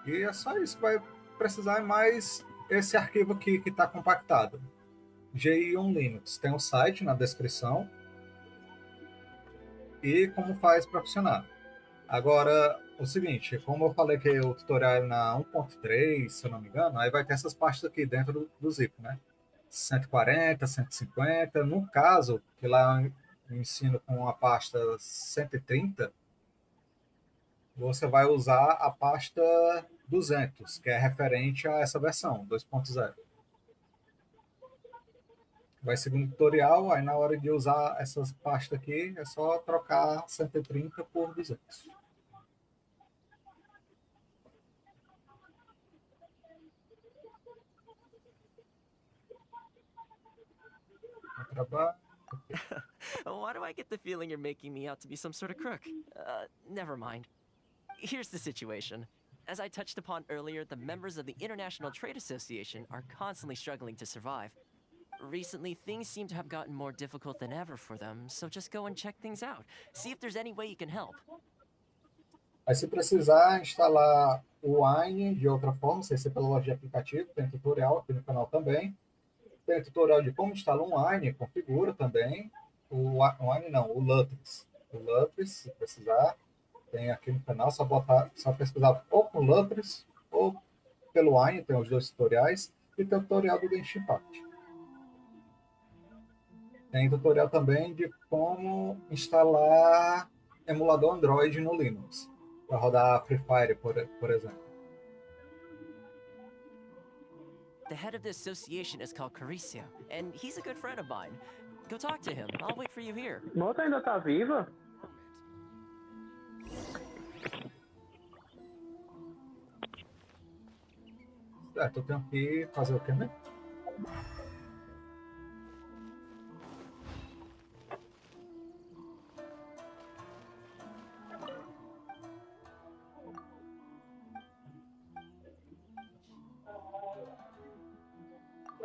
E é só isso que vai precisar, mais esse arquivo aqui que está compactado. GI1 Linux. Tem um site na descrição e como faz para funcionar. Agora, o seguinte, como eu falei que o tutorial é na 1.3, se eu não me engano, aí vai ter essas pastas aqui dentro do zip, né? 140, 150. No caso, que lá eu ensino com a pasta 130, você vai usar a pasta 200, que é referente a essa versão 2.0. Vai seguir um tutorial, aí na hora de usar essas pastas aqui, é só trocar 130 por 200. Trabalho. Why do I get the feeling you're making me out to be some sort of crook? Never mind. Here's the situation. As I touched upon earlier, the members of the International Trade Association are constantly struggling to survive. Recently, things seem to have gotten more difficult than ever for them, so just go and check things out. See if there's any way you can help. Aí, se precisar instalar o Wine de outra forma, sem ser pela loja de aplicativo, tem tutorial aqui no canal também. Tem tutorial de como instalar um Wine, configura também. O Wine não, o Lutris. O Lutris, se precisar, tem aqui no canal, só pesquisar ou com Lutris ou pelo Wine, tem os dois tutoriais. E tem o tutorial do Genshin Impact. Tem tutorial também de como instalar emulador Android no Linux, para rodar Free Fire, por exemplo. The head of the association is called Caricio, and he's a good friend of mine. Go talk to him. I'll wait for you here. Mota ainda tá viva? Certo, eu tenho que fazer o quê mesmo?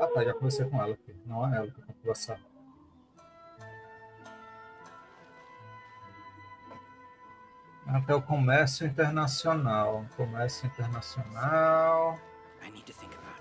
Ah, tá, já conversei com ela aqui. Não é ela que eu tenho que conversar. Até o comércio internacional. Comércio internacional. I need to think about it.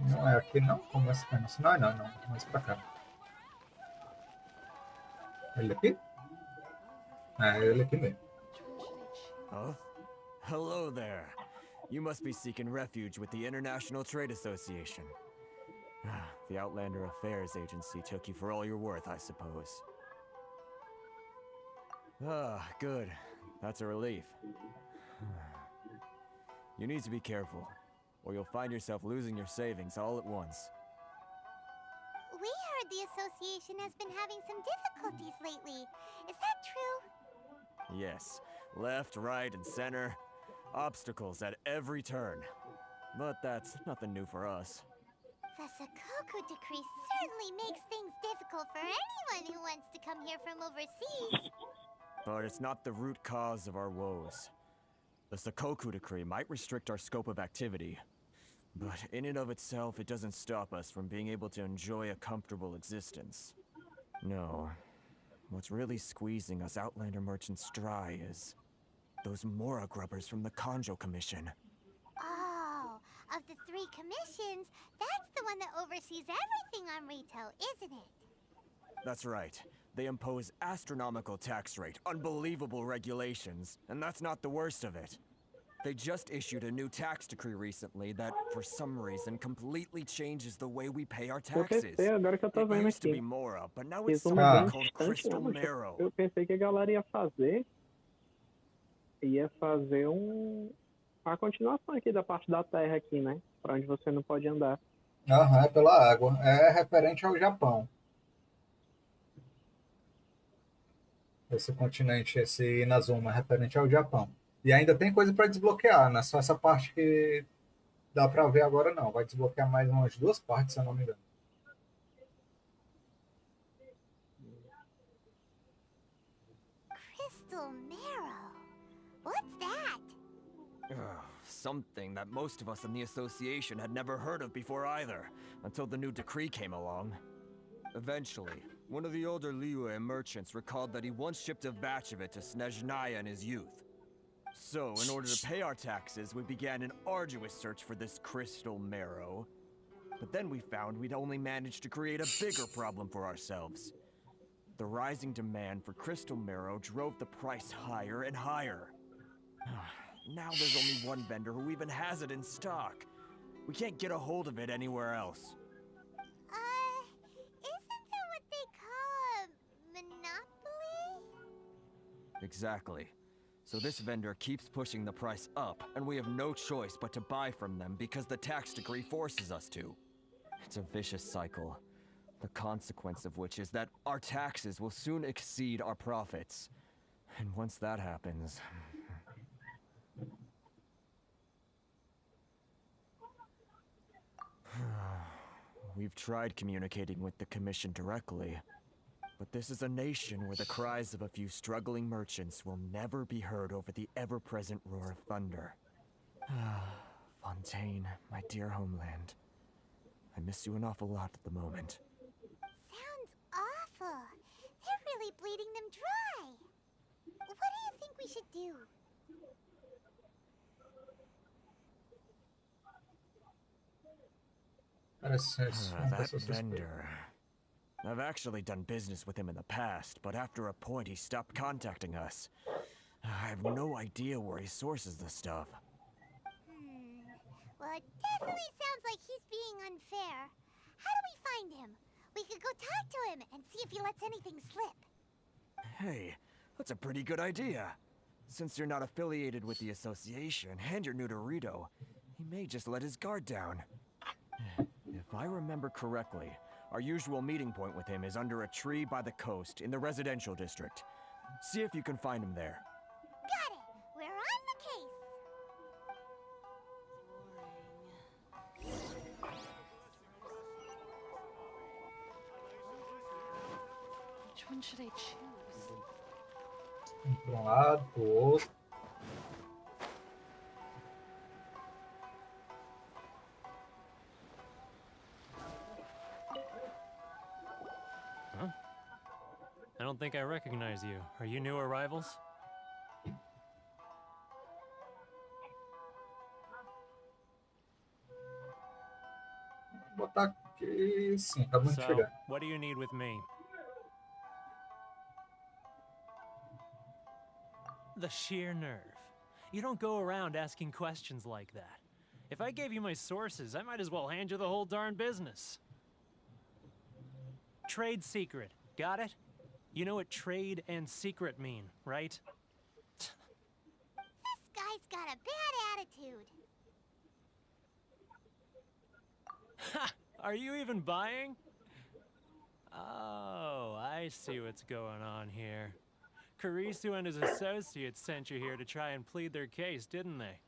Não é aqui não? Comércio internacional? Não. Mais pra cá. Ele aqui? É, ele aqui mesmo. Huh? Hello there. You must be seeking refuge with the International Trade Association. The Outlander Affairs Agency took you for all you're worth, I suppose. Good. That's a relief. You need to be careful, or you'll find yourself losing your savings all at once. We heard the association has been having some difficulties lately. Is that true? Yes. Left, right, and center. Obstacles at every turn. But that's nothing new for us. The Sakoku Decree certainly makes things difficult for anyone who wants to come here from overseas. But it's not the root cause of our woes. The Sakoku Decree might restrict our scope of activity, but in and of itself, it doesn't stop us from being able to enjoy a comfortable existence. No. What's really squeezing us Outlander merchants dry is those Mora grubbers from the Kanjo Commission. Oh, of the 3 commissions, that's the one that oversees everything on retail, isn't it? That's right. They impose astronomical tax rate, unbelievable regulations, and that's not the worst of it. They just issued a new tax decree recently that, for some reason, completely changes the way we pay our taxes. Agora que eu tô It vendo used to aqui. be Mora, but now it's Resumo something bem called distante, Crystal né, mas Marrow. eu pensei que a galera ia fazer a continuação aqui da parte da terra aqui, né? Pra onde você não pode andar. Aham, é pela água. É referente ao Japão. Esse continente, esse Inazuma, é referente ao Japão. E ainda tem coisa para desbloquear, não é só essa parte que dá para ver agora, não. Vai desbloquear mais umas 2 partes, se eu não me engano. Crystal marrow. What's that? Something that most of us in the association had never heard of before either, until the new decree came along. Eventually, one of the older Liyue merchants recalled that he once shipped a batch of it to Snezhnaya in his youth. So, in order to pay our taxes, we began an arduous search for this crystal marrow. But then we found we'd only managed to create a bigger problem for ourselves. The rising demand for crystal marrow drove the price higher and higher. Now there's only one vendor who even has it in stock. We can't get a hold of it anywhere else. Isn't that what they call a monopoly? Exactly. So this vendor keeps pushing the price up, and we have no choice but to buy from them because the tax decree forces us to. It's a vicious cycle, the consequence of which is that our taxes will soon exceed our profits. And once that happens... We've tried communicating with the Commission directly, but this is a nation where the cries of a few struggling merchants will never be heard over the ever-present roar of thunder. Fontaine, my dear homeland. I miss you an awful lot at the moment. Sounds awful. They're really bleeding them dry. What do you think we should do? That vendor. I've actually done business with him in the past, but after a point he stopped contacting us. I have no idea where he sources the stuff. Well, it definitely sounds like he's being unfair. How do we find him? We could go talk to him and see if he lets anything slip. Hey, that's a pretty good idea. Since you're not affiliated with the association and you're new to Rito, he may just let his guard down. If I remember correctly, our usual meeting point with him is under a tree by the coast in the residential district. See if you can find him there. Got it! We're on the case! Which one should I choose? Para um lado, pro outro. I don't think I recognize you. Are you new arrivals? Vou botar aqui. Sim, acabamos de So, chegar. what do you need with me? The sheer nerve. You don't go around asking questions like that. If I gave you my sources, I might as well hand you the whole darn business. Trade secret. Got it? You know what trade and secret mean, right? This guy's got a bad attitude. Ha! Are you even buying? Oh, I see what's going on here. Karisu and his associates sent you here to try and plead their case, didn't they?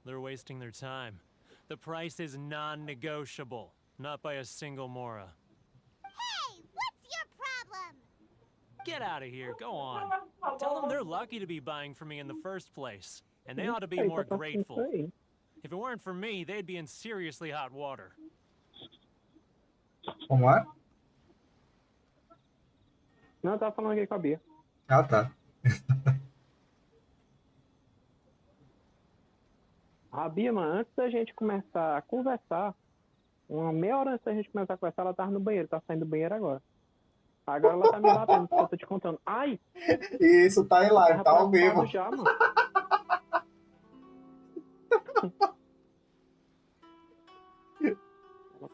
They're wasting their time. The price is non-negotiable, not by a single Mora. Hey, what's your problem? Get out of here, go on. Tell them they're lucky to be buying from me in the first place, and they ought to be more grateful. If it weren't for me, they'd be in seriously hot water. Como é? Não, eu tava falando aqui com a Bia. Ah, tá. A Bia, mano, antes da gente começar a conversar, uma meia hora antes da gente começar a conversar, ela tava no banheiro, tá saindo do banheiro agora. Agora ela tá me batendo, porque eu tô te contando. Ai! Isso tá em live, tá ao vivo. Já, mano.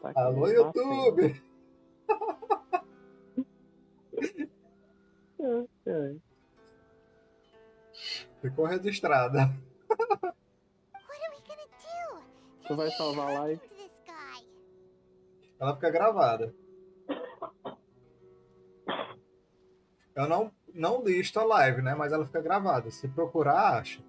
Tá Alô, YouTube! Ficou registrada. Tu vai salvar a live? Ela fica gravada. Eu não listo a live, né? Mas ela fica gravada. Se procurar, acha.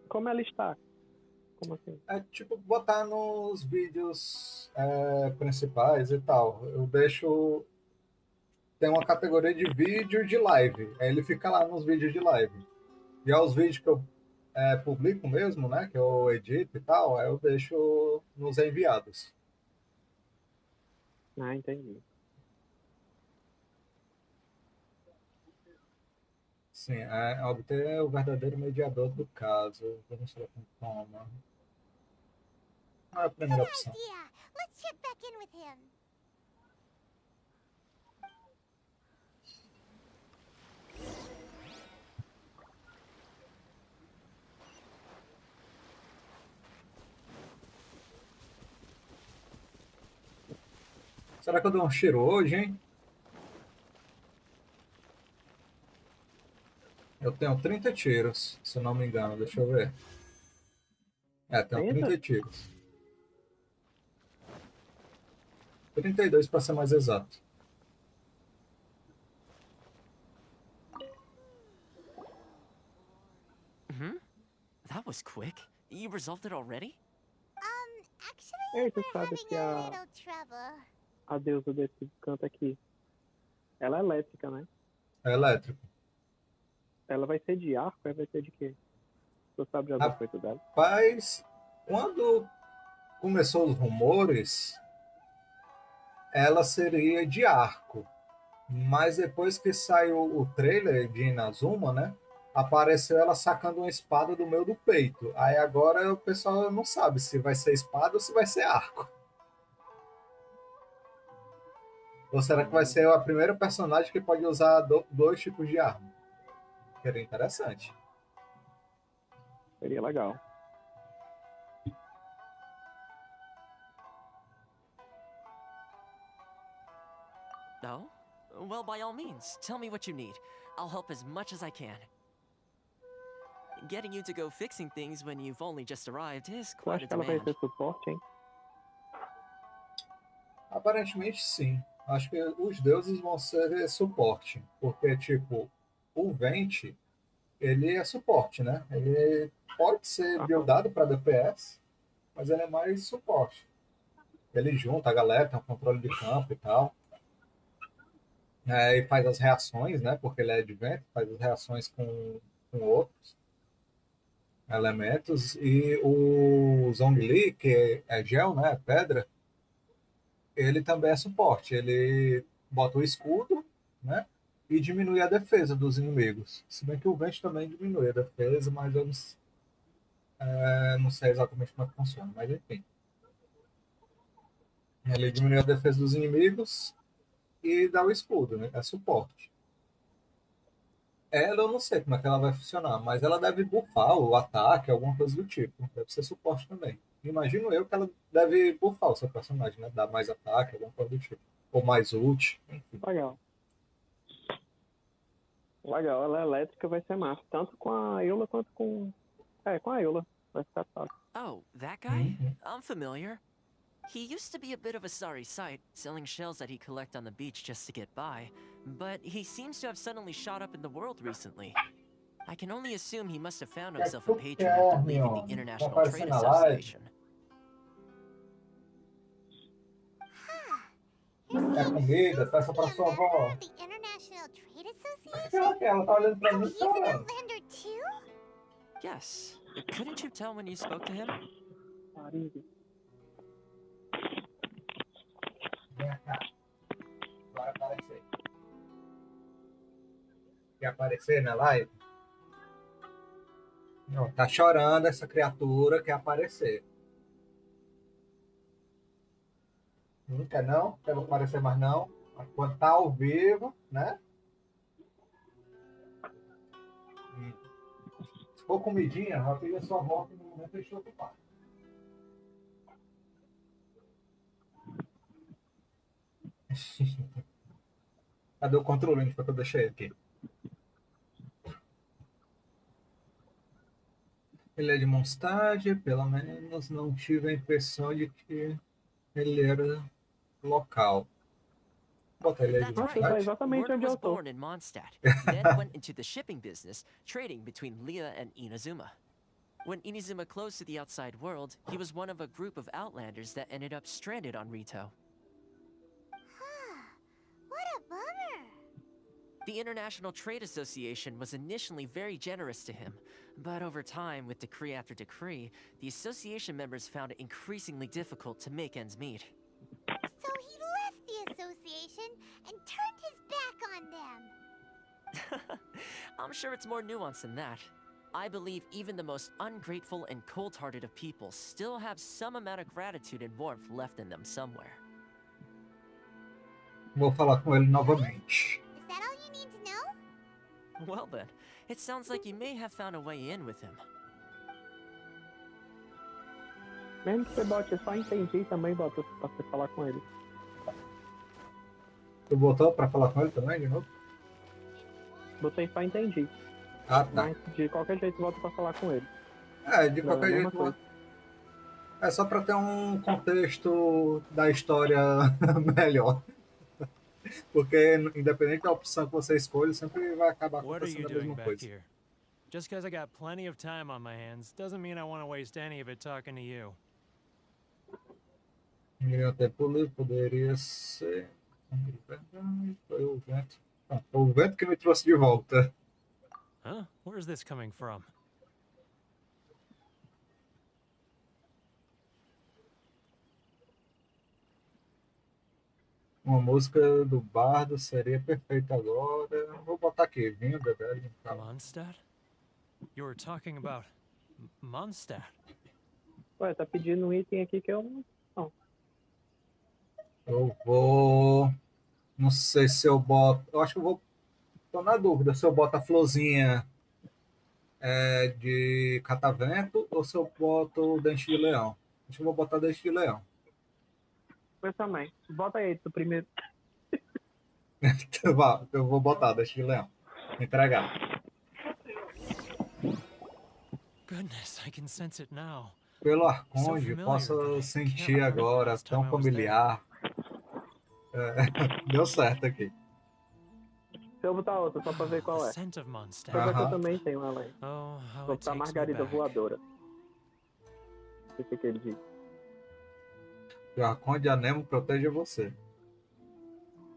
Como ela está? Como assim? É tipo botar nos vídeos principais e tal. Eu deixo. Tem uma categoria de vídeo de live. Aí ele fica lá nos vídeos de live. E aos vídeos que eu publico mesmo, né? Que eu edito e tal, aí eu deixo nos enviados. Ah, entendi. Sim, obter o verdadeiro mediador do caso. Vamos ver como toma. Não é a primeira opção. Idea! Let's check back in with him. Será que eu dou um tiro hoje, hein? Eu tenho 30 tiros, se não me engano. Deixa eu ver. Tenho 30 30? tiros. 32 para ser mais exato. That was quick. You resolved it already? Ei, Actually, você we're sabe having que a little trouble. a deusa desse canto aqui, ela é elétrica, né? É elétrico. Ela vai ser de arco, vai ser de quê? Você sabe já das coisas dela? Rapaz, quando começou os rumores, ela seria de arco. Mas depois que saiu o trailer de Inazuma, né? Apareceu ela sacando uma espada do meio do peito. Aí agora o pessoal não sabe se vai ser espada ou se vai ser arco. Ou será que vai ser a primeira personagem que pode usar dois tipos de arma? Seria interessante. Seria legal. No? Well, by all means, tell me what you need. I'll help as much as I can. Getting you to go fixing things when you've only just arrived is Você quite acha a que ela vai demand. ter suporte, hein? Aparentemente sim. Acho que os deuses vão ser suporte. Porque, tipo, o Vente, ele é suporte, né? Ele pode ser buildado para DPS, mas ele é mais suporte. Ele junta a galera, tem um controle de campo e tal. E faz as reações, né? Porque ele é de vento, faz as reações com outros elementos. E o Zhongli, que é gel, né? Pedra, ele também é suporte. Ele bota o escudo, né? E diminui a defesa dos inimigos. Se bem que o vento também diminui a defesa, mas eu não sei exatamente como é que funciona. Mas enfim. Ele diminui a defesa dos inimigos e dá o escudo, né? É suporte. Ela eu não sei como é que ela vai funcionar, mas ela deve buffar o ataque, alguma coisa do tipo. Deve ser suporte também. Imagino eu que ela deve buffar o seu personagem, né? Dar mais ataque, alguma coisa do tipo. Ou mais ult, enfim. Legal. Legal, ela é elétrica, vai ser massa. Tanto com a Eula quanto com... com a Eula. Vai ficar fácil. Oh, that guy? I'm familiar. He used to be a bit of a sorry sight, selling shells that he collect on the beach just to get by, but he seems to have suddenly shot up in the world recently. I can only assume he must have found himself a patron after leaving the International Trade Association. É comida, peça pra sua avó. The International Trade Ela Association? tá olhando pra mim He's an chorando. Outlander too? Yes. Couldn't you tell when you spoke to him? Vem cá. Vai aparecer. Quer aparecer na live? Não, tá chorando essa criatura, quer aparecer. Não quer não? Quer aparecer mais não? Quando tá ao vivo, né? Se for comidinha, vai pedir a sua avó que no momento deixa eu ocupar. Cadê o controle? Onde foi que eu deixei aqui? Ele é de Mondstadt, pelo menos não tive a impressão de que ele era local. Bota ele aí de That's Mondstadt. right. Exatamente Murder onde was eu tô. born in Mondstadt, then went into the shipping business, trading between Leah and Inazuma. When Inazuma closed to the outside world, he was one of a group of outlanders that ended up stranded on Rito. What a bummer. The International Trade Association was initially very generous to him, but over time, with decree after decree, the association members found it increasingly difficult to make ends meet. So he left the association and turned his back on them. I'm sure it's more nuanced than that. I believe even the most ungrateful and cold-hearted of people still have some amount of gratitude and warmth left in them somewhere. Vou falar com ele novamente. Is that all you need to know? Well then, it sounds like you may have found a way in with him. Mesmo que você bote só entendi também, bota pra você falar com ele. Tu botou pra falar com ele também, de novo? Botei só entendi. Ah, tá. Mas de qualquer jeito volta pra falar com ele. É, de qualquer Mesma jeito. coisa. É só pra ter um contexto da história melhor. Porque, independente da opção que você escolhe, sempre vai acabar What are you acontecendo a doing mesma back coisa. here? Just because I got plenty of time on my hands doesn't mean I want to waste any of it talking to you. Meu tempo livre poderia ser. Foi o vento. Ah, foi o vento que me trouxe de volta. Huh? Where's this coming from? Uma música do Bardo seria perfeita agora. Vou botar aqui, vinda, velho. Mondstadt? You were talking about Mondstadt. Ué, tá pedindo um item aqui que eu não. Eu vou. Não sei se eu boto. Eu acho que eu vou. Tô na dúvida se eu boto a florzinha de catavento ou se eu boto o dente de leão. Acho que eu vou botar dente de leão. Eu também. Bota aí do primeiro. Eu vou botar dente de leão. Entregar. Goodness, I can sense it now. Pelo arconde, posso sentir agora, tão familiar. Deu certo aqui. Se eu botar outra, só pra ver qual é. Scent of Mondstadt. Apesar que eu também tenho ela aí. Oh, how Vou it botar takes me Margarida back. Voadora. Esse que ele diz. O arconde anemo proteja você.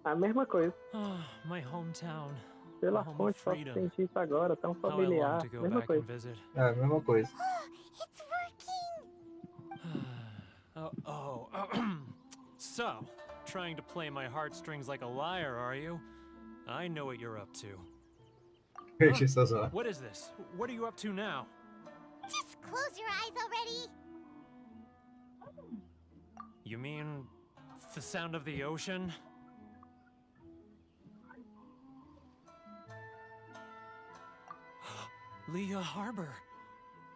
A mesma coisa. Oh, my hometown. Pelo a home arconde, of só freedom. sentir isso agora, tão How I long familiar. to go Mesma back coisa. and visit. É a mesma coisa. It's working! So, trying to play my heartstrings like a liar, are you? I know what you're up to. Feche seus olhos. What is this? What are you up to now? Just close your eyes already! You mean the sound of the ocean? Leah Harbor.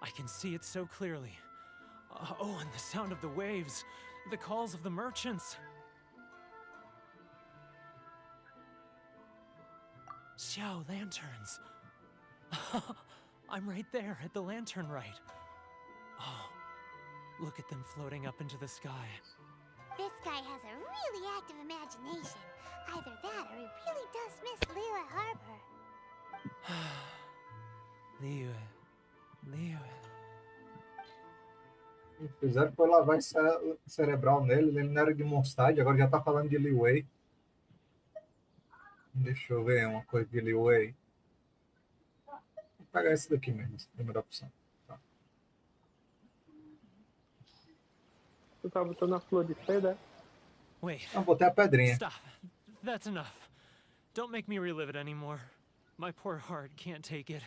I can see it so clearly. Oh, and the sound of the waves. The calls of the merchants. Xiao lanterns. I'm right there at the lantern right. Oh, look at them floating up into the sky. This guy has a really active imagination. Either that or he really does miss Liyue Harbor. Liyue. Fizeram foi lavagem cerebral nele. Ele não era de Mondstadt, agora já tá falando de Liyue. Deixa eu ver uma coisa de Liyue. Vou pegar esse daqui mesmo, essa primeira opção. Tá. Tu tá botando a flor de seda? Wait. Não, botei a pedrinha. Stop. That's enough. Don't make me relive it anymore. My poor heart can't take it.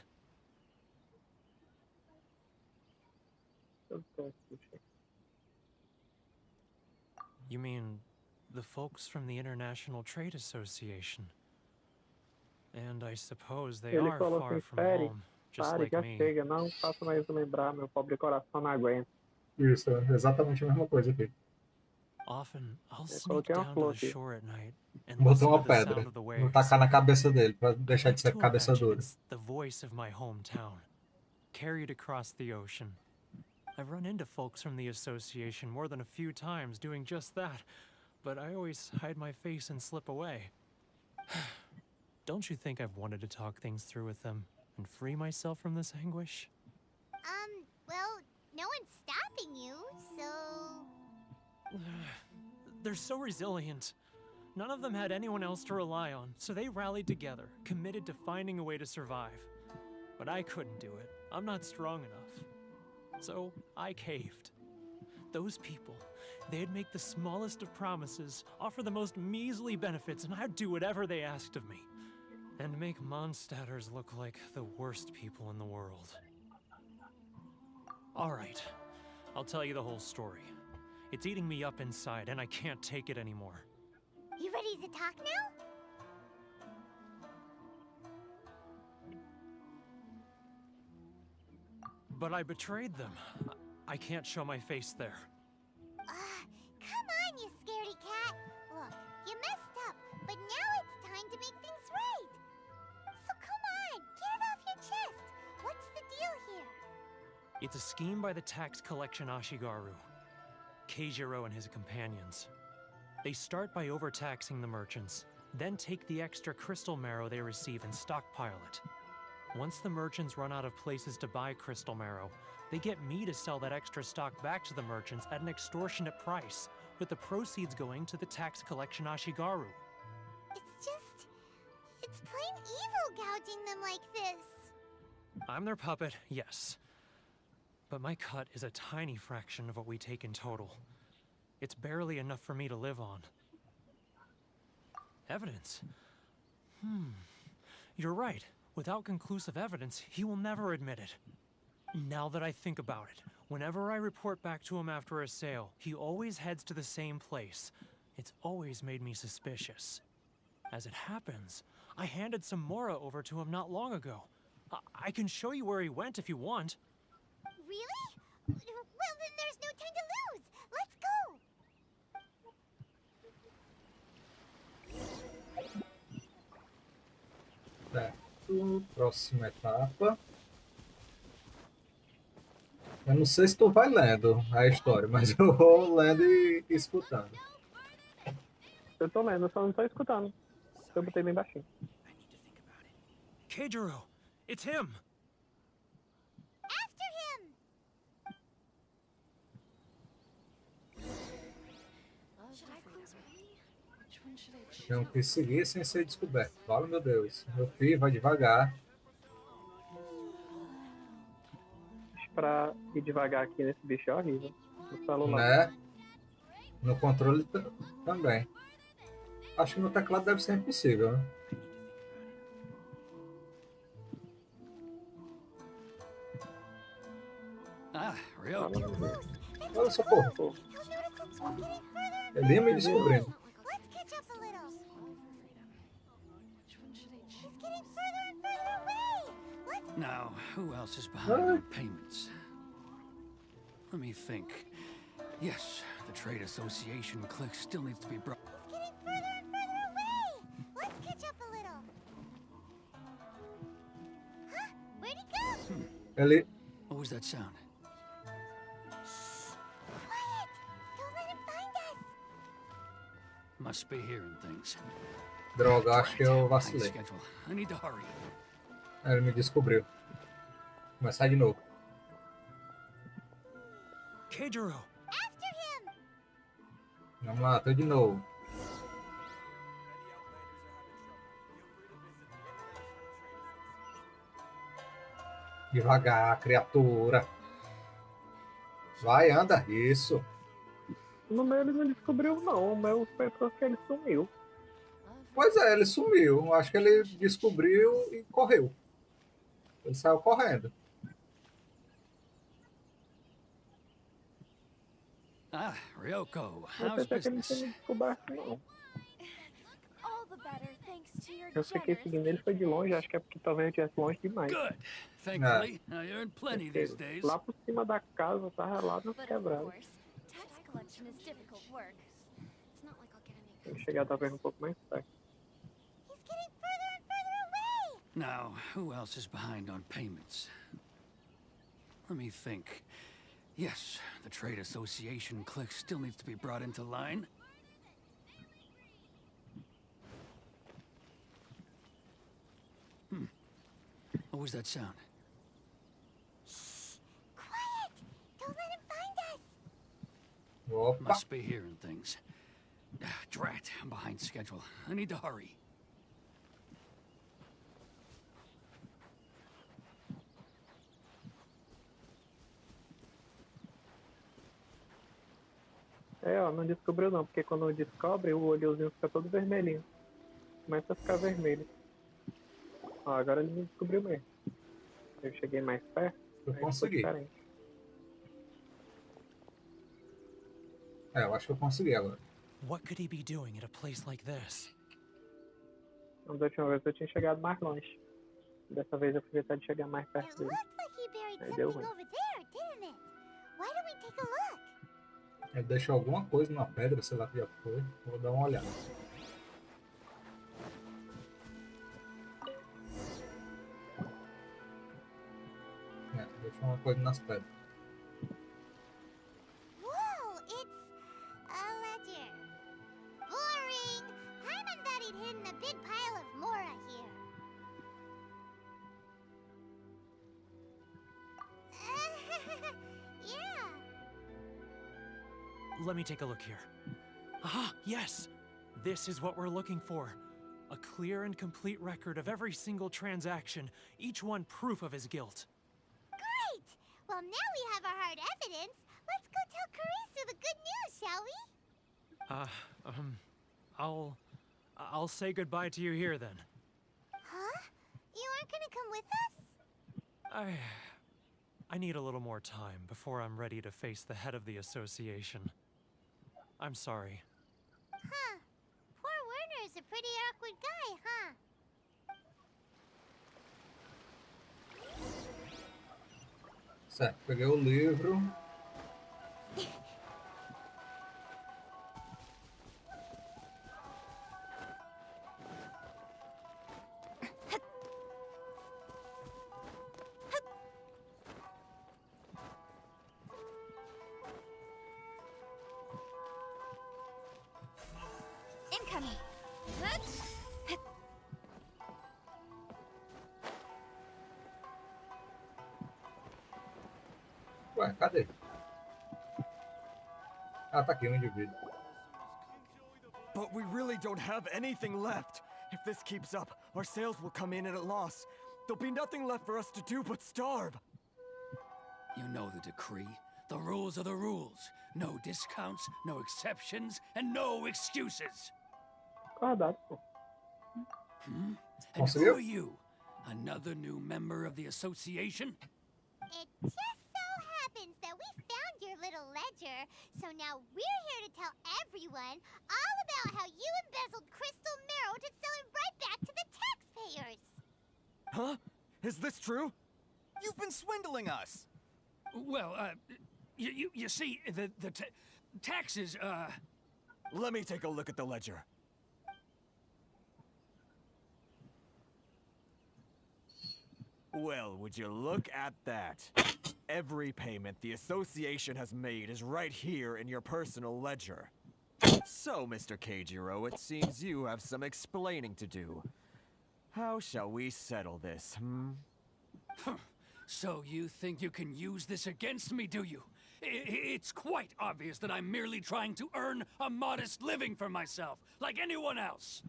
You mean the folks from the International Trade Association? And I suppose they Ele are falou far assim, from espere, home, just pare, like já me. chega, não faça mais lembrar, meu pobre coração não aguenta. Isso, é exatamente a mesma coisa aqui. Often I'll Eu sneak coloquei uma down to flor the aqui. shore at night and Botou listen uma to the pedra. sound of the Vou waves. tacar na cabeça dele, pra deixar Like de ser to cabeça imagine dura. it's the voice of my hometown, carried across the ocean. I've run into folks from the association more than a few times doing just that, but I always hide my face and slip away. Don't you think I've wanted to talk things through with them and free myself from this anguish? Well, They're so resilient. None of them had anyone else to rely on, so they rallied together, committed to finding a way to survive. But I couldn't do it. I'm not strong enough. So I caved. Those people, they'd make the smallest of promises, offer the most measly benefits, and I'd do whatever they asked of me. And make Mondstadters look like the worst people in the world. Alright, I'll tell you the whole story. It's eating me up inside, and I can't take it anymore. You ready to talk now? But I betrayed them. I can't show my face there. Come on, you scaredy cat. Look, you messed up, but now it's time to make things right. So come on, get it off your chest. What's the deal here? It's a scheme by the tax collection Ashigaru, Keijiro and his companions. They start by overtaxing the merchants, then take the extra crystal marrow they receive and stockpile it. Once the merchants run out of places to buy crystal marrow, they get me to sell that extra stock back to the merchants at an extortionate price, with the proceeds going to the tax collection Ashigaru. It's plain evil gouging them like this. I'm their puppet, yes. But my cut is a tiny fraction of what we take in total. It's barely enough for me to live on. Evidence? You're right. Without conclusive evidence, he will never admit it. Now that I think about it, whenever I report back to him after a sale, he always heads to the same place. It's always made me suspicious. As it happens, I handed some Mora over to him not long ago. I can show you where he went if you want. Really? Well, then there's no time to lose. Let's go. Certo, próxima etapa. Eu não sei se tu vai lendo a história, mas eu vou lendo e escutando. Eu tô lendo, só não tô escutando. Eu botei bem baixinho. Keijiro, it's him! After him! Tenho que seguir sem ser descoberto. Fala, meu Deus. Meu filho, vai devagar. Pra ir devagar aqui nesse bicho é horrível. No celular. Né? No controle também. Acho que no teclado deve ser impossível, né? Olha só, porra. Ele ia me descobrindo. Now, who else is behind on payments? Let me think. Yes, the Trade Association clique still needs to be brought. He's getting further and further away! Let's catch up a little. Huh? Where'd he go? Ele... What was that sound? Quiet! Don't let him find us! Must be hearing things. Droga, acho que eu vacilei. I need to hurry. Ele me descobriu. Começar de novo. Keijiro! After him! Vamos lá, tô de novo. Devagar, criatura. Vai, anda. Isso. No meu ele não descobriu, não. O meu foi porque ele sumiu. Pois é, ele sumiu. Acho que ele descobriu e correu. Ele saiu correndo. Ah, Ryoko, Eu how's pensei que ele não business? tinha me descoberto, não. All the better thanks to your Eu fiquei generous seguindo ele, foi de longe. Acho que é porque talvez ele estivesse longe demais. Good. Thankfully, I earned plenty these days. Lá por cima da casa, tava lá no But of quebrado. course, tax collection is difficult work. It's not like I'll get any. Eu chegar talvez um pouco mais perto. He's getting further and further away! Now, who else is behind on payments? Let me think. Yes, the Trade Association clique still needs to be brought into line. What was that sound? Quiet! Don't let him find us! Opa. Must be hearing things. Drat, I'm behind schedule. I need to hurry. É, ó, não descobriu não, porque quando descobre, o olhozinho fica todo vermelhinho. Começa a ficar vermelho. Ó, agora ele me descobriu mesmo. Eu cheguei mais perto, Eu aí ficou consegui. diferente. É, eu acho que eu consegui agora. What could he be doing at a place like this? Então, da última vez eu tinha chegado mais longe. Dessa vez eu fui tentar de chegar mais perto It dele. looked like he buried Aí deu something ruim. over there, didn't it? Why don't we take a look? Ele deixou alguma coisa na pedra, sei lá que já foi. Vou dar uma olhada. É, deixou uma coisa nas pedras. Whoa, it's a ledger. Boring. Paimon thought he'd hidden a big pile of Mora here. Yeah. Let me take a look here. Ah, yes! This is what we're looking for. A clear and complete record of every single transaction, each one proof of his guilt. Great! Well, now we have our hard evidence. Let's go tell Karisu the good news, shall we? I'll say goodbye to you here then. Huh? You aren't gonna come with us? I need a little more time before I'm ready to face the head of the association. I'm sorry. Huh. Poor Werner's a pretty awkward guy, huh? Certo, peguei o livro. Incoming. Ué, cadê? Ah, tá aqui o indivíduo. But we really don't have anything left. If this keeps up, our sales will come in at a loss. There'll be nothing left for us to do but starve. You know the decree. The rules are the rules. No discounts, no exceptions, and no excuses. Acordado, pô. And Conseguiu? who are you? Another new member of the association? It just so happens that we found your little ledger, so now we're here to tell everyone all about how you embezzled crystal marrow to sell it right back to the taxpayers. Huh? Is this true? You've been swindling us! Well, you see, the taxes, Let me take a look at the ledger. Well, would you look at that? Every payment the association has made is right here in your personal ledger. So, Mr. Keijiro, it seems you have some explaining to do. How shall we settle this, So you think you can use this against me, do you? It's quite obvious that I'm merely trying to earn a modest living for myself, like anyone else.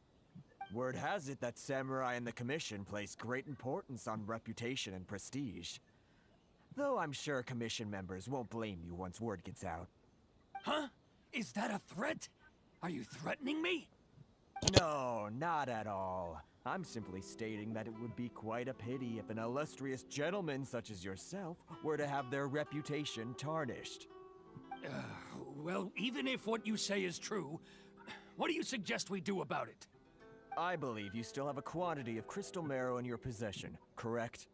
Word has it that Samurai and the Commission place great importance on reputation and prestige. Though I'm sure Commission members won't blame you once word gets out. Huh? Is that a threat? Are you threatening me? No, not at all. I'm simply stating that it would be quite a pity if an illustrious gentleman such as yourself were to have their reputation tarnished. Well, even if what you say is true, what do you suggest we do about it? I believe you still have a quantity of crystal marrow in your possession, correct?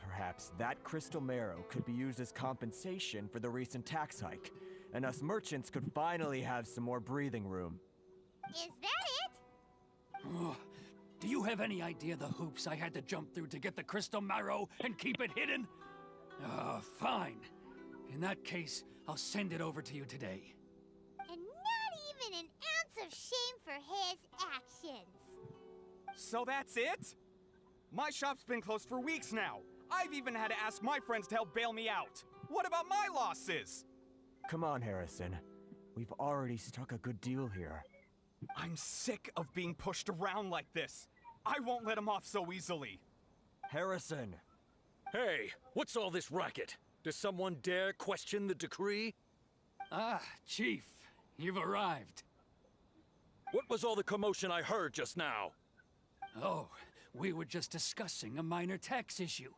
Perhaps that crystal marrow could be used as compensation for the recent tax hike, and us merchants could finally have some more breathing room. Is that it? Do you have any idea the hoops I had to jump through to get the crystal marrow and keep it hidden? Fine. In that case, I'll send it over to you today. And not even an ounce of shame for his actions. So that's it? My shop's been closed for weeks now. I've even had to ask my friends to help bail me out. What about my losses? Come on, Harrison. We've already struck a good deal here. I'm sick of being pushed around like this. I won't let him off so easily. Harrison! Hey, what's all this racket? Does someone dare question the decree? Ah, Chief, you've arrived. What was all the commotion I heard just now? Oh, we were just discussing a minor tax issue.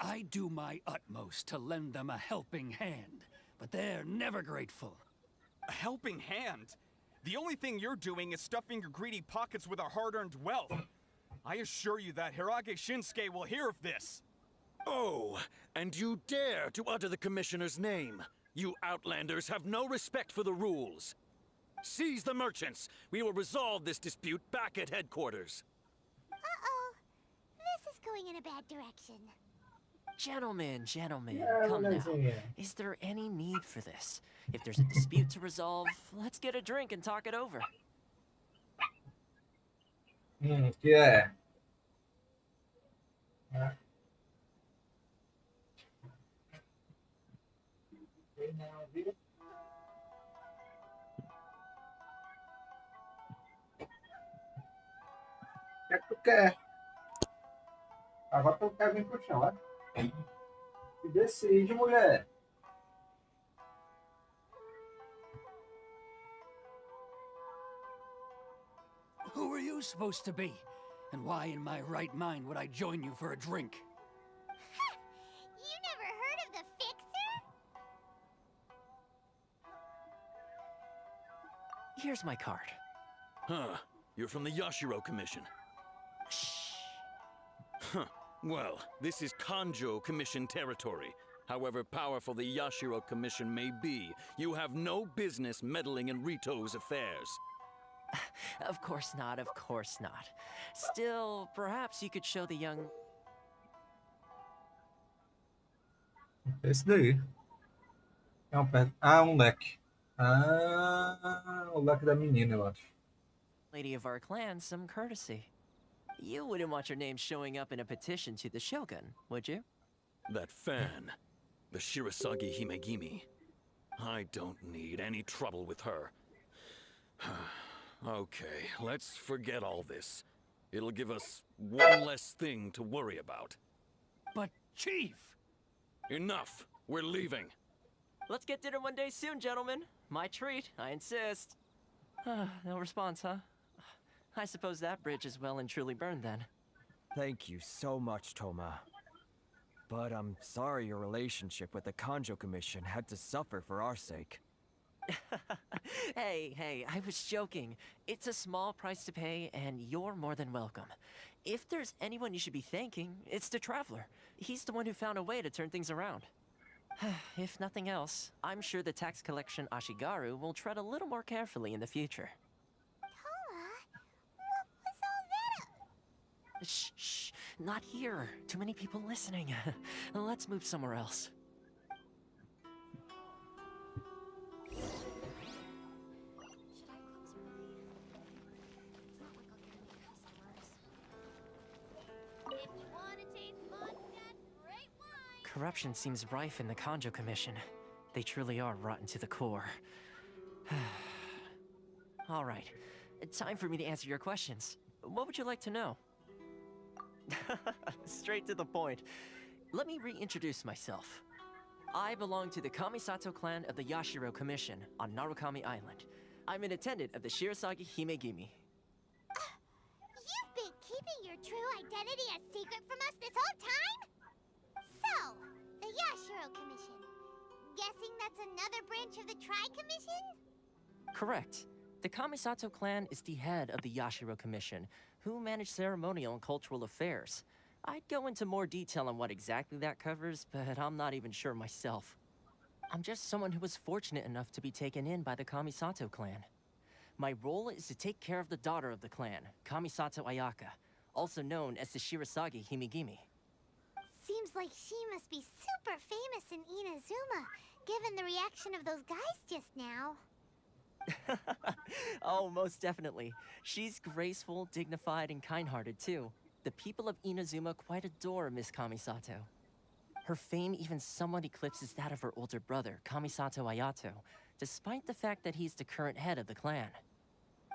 I do my utmost to lend them a helping hand, but they're never grateful. A helping hand? The only thing you're doing is stuffing your greedy pockets with our hard-earned wealth. I assure you that Hirage Shinsuke will hear of this. Oh, and you dare to utter the Commissioner's name. You Outlanders have no respect for the rules. Seize the merchants. We will resolve this dispute back at headquarters. Uh-oh. This is going in a bad direction. Gentlemen, come now. Is there any need for this? If there's a dispute to resolve, let's get a drink and talk it over. Que é? O que é que tu quer? Agora tu quer vir pro chão, é? Se decide, mulher. Who are you supposed to be? And why in my right mind would I join you for a drink? You never heard of the Fixer? Here's my card. Huh. You're from the Yashiro Commission. Shh. Huh. Well, this is Kanjo Commission territory. However powerful the Yashiro Commission may be, you have no business meddling in Rito's affairs. Of course not, of course not. Still, perhaps you could show the young... Esse daí. É um leque. O leque da menina, eu acho. lady of our clan some courtesy. You wouldn't want your name showing up in a petition to the Shogun, would you? That fan. The Shirasagi Himegimi. I don't need any trouble with her. Okay, let's forget all this. It'll give us one less thing to worry about. But, Chief! Enough! We're leaving. Let's get dinner one day soon, gentlemen. My treat, I insist. No response, huh? I suppose that bridge is well and truly burned then. Thank you so much, Toma. But I'm sorry your relationship with the Kanjo Commission had to suffer for our sake. Hey, I was joking. It's a small price to pay, and you're more than welcome. If there's anyone you should be thanking, it's the Traveler. He's the one who found a way to turn things around. If nothing else, I'm sure the tax collection Ashigaru will tread a little more carefully in the future. Toma, what was all that? Shh, not here. Too many people listening. Let's move somewhere else. Corruption seems rife in the Kanjo Commission. They truly are rotten to the core. All right, time for me to answer your questions. What would you like to know? Straight to the point. Let me reintroduce myself. I belong to the Kamisato clan of the Yashiro Commission on Narukami Island. I'm an attendant of the Shirasagi Himegimi. You've been keeping your true identity a secret from us this whole time? So, the Yashiro Commission. Guessing that's another branch of the Tri-Commission? Correct. The Kamisato clan is the head of the Yashiro Commission, who manage ceremonial and cultural affairs. I'd go into more detail on what exactly that covers, but I'm not even sure myself. I'm just someone who was fortunate enough to be taken in by the Kamisato clan. My role is to take care of the daughter of the clan, Kamisato Ayaka, also known as the Shirasagi Himegimi. Seems like she must be super famous in Inazuma, given the reaction of those guys just now. Oh, most definitely. She's graceful, dignified, and kind-hearted, too. The people of Inazuma quite adore Miss Kamisato. Her fame even somewhat eclipses that of her older brother, Kamisato Ayato, despite the fact that he's the current head of the clan.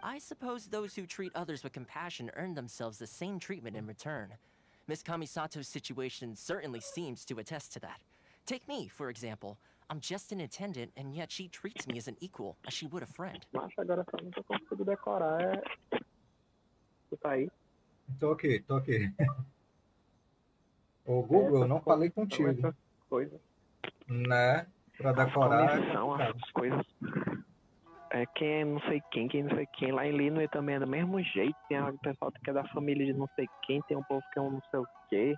I suppose those who treat others with compassion earn themselves the same treatment in return. Miss Kamisato's situation certainly seems to attest to that. Take me, for example. I'm just an attendant, and yet she treats me as an equal, as she would a friend. Mas agora só não consigo decorar. Tu tá aí? Tô aqui. Ô, Google, eu não falei contigo. Essas coisas. Né? Pra decorar é complicado. As coisas. É quem é não sei quem. Lá em Lino também é do mesmo jeito. Tem o pessoal que é da família de não sei quem, tem um povo que é um não sei o quê.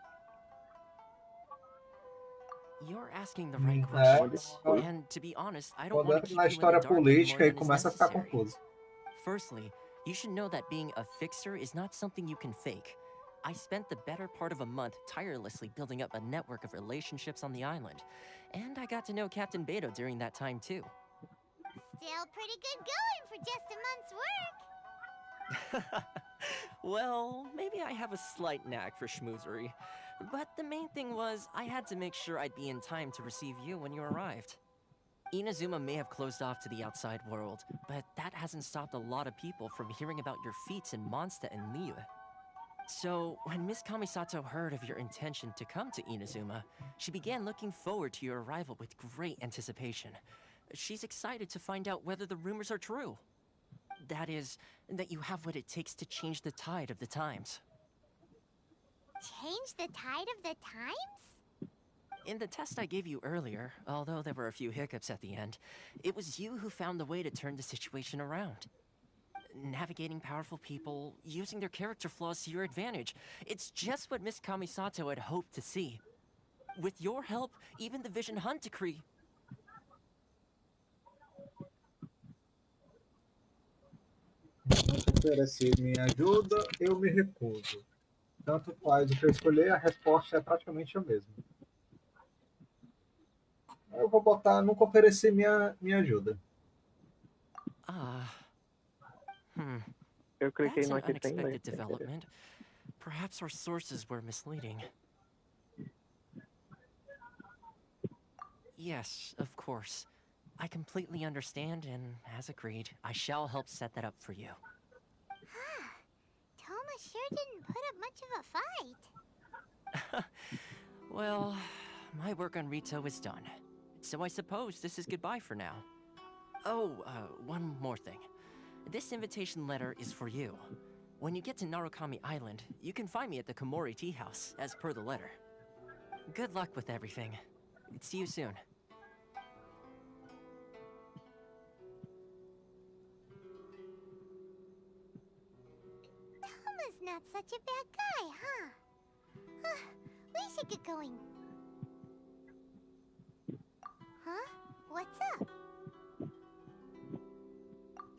You're asking the right questions, and to be honest, I don't want to keep na you in the história dark any política more e than is começa a ficar necessary. confuso. Firstly, you should know that being a fixer is not something you can fake. I spent the better part of a month tirelessly building up a network of relationships on the island, and I got to know Captain Beto during that time too. Still pretty good going for just a month's work. Well, maybe I have a slight knack for schmoozery. But the main thing was, I had to make sure I'd be in time to receive you when you arrived. Inazuma may have closed off to the outside world, but that hasn't stopped a lot of people from hearing about your feats in Mondstadt and Liyue. So, when Miss Kamisato heard of your intention to come to Inazuma, she began looking forward to your arrival with great anticipation. She's excited to find out whether the rumors are true. That is, that you have what it takes to change the tide of the times. Change the tide of the times? In the test I gave you earlier, although there were a few hiccups at the end, it was you who found the way to turn the situation around. Navigating powerful people, using their character flaws to your advantage. It's just what Miss Kamisato had hoped to see. With your help, even the Vision Hunt decree... Oferecer minha ajuda, eu me recuso. Tanto faz o que eu escolher, a resposta é praticamente a mesma. Eu vou botar, nunca oferecer minha ajuda. Eu cliquei That's no an que tem, unexpected development. Perhaps our sources were misleading. Yes, of course. I completely understand, and as agreed, I shall help set that up for you. Toma sure didn't put up much of a fight. Well, my work on Rito is done. So I suppose this is goodbye for now. Oh, one more thing. This invitation letter is for you. When you get to Narukami Island, you can find me at the Komori Tea House, as per the letter. Good luck with everything. See you soon. Toma's not such a bad guy, huh? We should get going. Huh? What's up?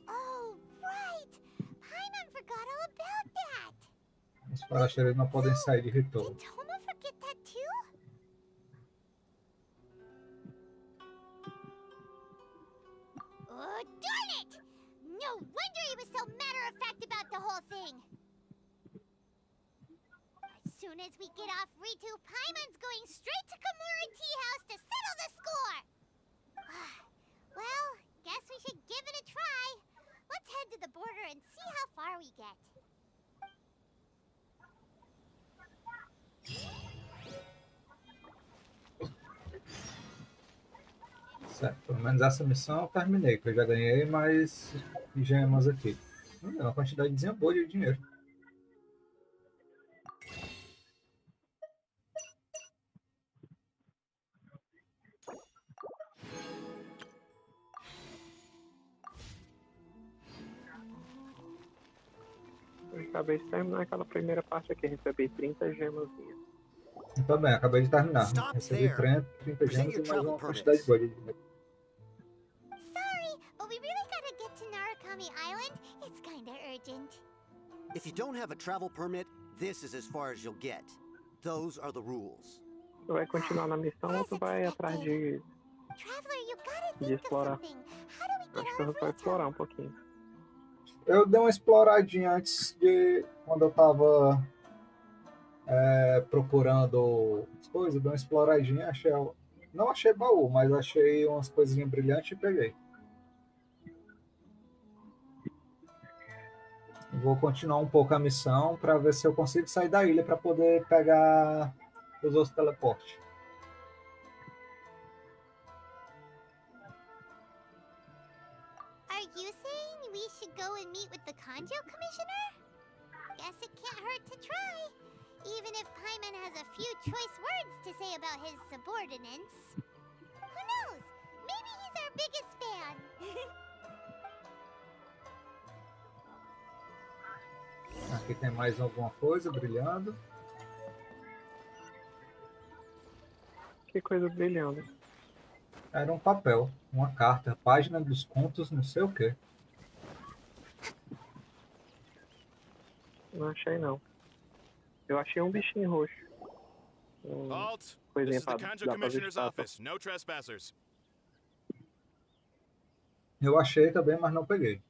Oh, right! Paimon forgot all about that! Os paracheiros não podem sair de Rito. Did Toma forget that too? Oh, darn it! No wonder he was so matter-of-fact about the whole thing! As soon as we get off Ritu, Paimon's going straight to Komori Tea House to settle the score! Well, guess we should give it a try. Let's head to the border and see how far we get. Certo, pelo menos essa missão eu terminei, que eu já ganhei mais gemas aqui. É uma quantidadezinha boa de dinheiro. Eu acabei de terminar aquela primeira parte aqui, recebi 30 gemazinhas. Eu também, acabei de terminar. Recebi 30 gemas e mais uma quantidade boa de dinheiro. Sorry, but we really gotta get to Narukami Island. It's kinda urgent. If you don't have a travel permit, this is as far as you'll get. Those are the rules. Tu vai continuar na missão ou tu vai atrás de Traveler, you gotta think of explorar? something. How do we get Acho que out eu of vou Rito? explorar um pouquinho. Eu dei uma exploradinha antes de... Quando eu tava procurando as coisas, dei uma exploradinha, achei... Não achei baú, mas achei umas coisinhas brilhantes e peguei. Vou continuar um pouco a missão para ver se eu consigo sair da ilha para poder pegar os outros teleportes. Are you saying we should go and meet with the Kanjo Commissioner? Guess it can't hurt to try. Even if Paimon has a few choice words to say about his subordinates. Who knows? Maybe he's our biggest fan. Aqui tem mais alguma coisa brilhando. Que coisa brilhando. Era um papel, uma carta, página dos contos, não sei o quê. Não achei, não. Eu achei um bichinho roxo. Halt! Coisinha This is the pra Kanjo dar pra Commissioner's visitar. office. No trespassers. Eu achei também, mas não peguei.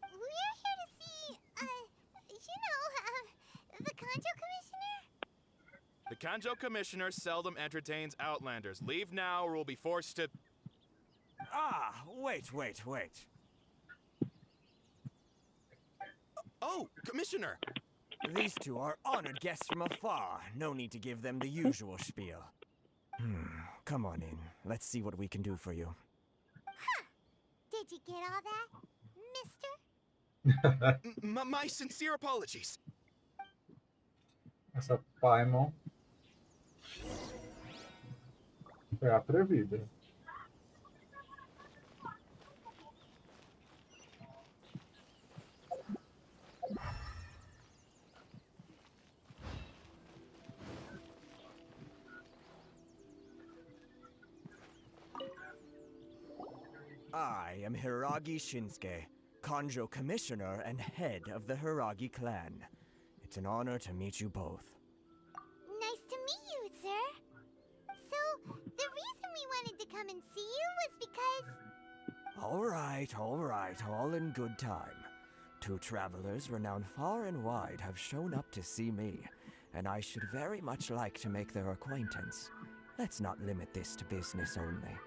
We're here to see, the Kanjo Commissioner? The Kanjo Commissioner seldom entertains Outlanders. Leave now or we'll be forced to... Ah, wait. Oh, Commissioner! These two are honored guests from afar. No need to give them the usual spiel. Come on in. Let's see what we can do for you. Huh. Did you get all that, mister? My sincere apologies. Essa Paimon foi atrevida. I am Hiragi Shinsuke, Kanjo Commissioner and head of the Hiragi clan. It's an honor to meet you both. Nice to meet you, sir. So, the reason we wanted to come and see you was because... All right, all in good time. Two travelers renowned far and wide have shown up to see me, and I should very much like to make their acquaintance. Let's not limit this to business only.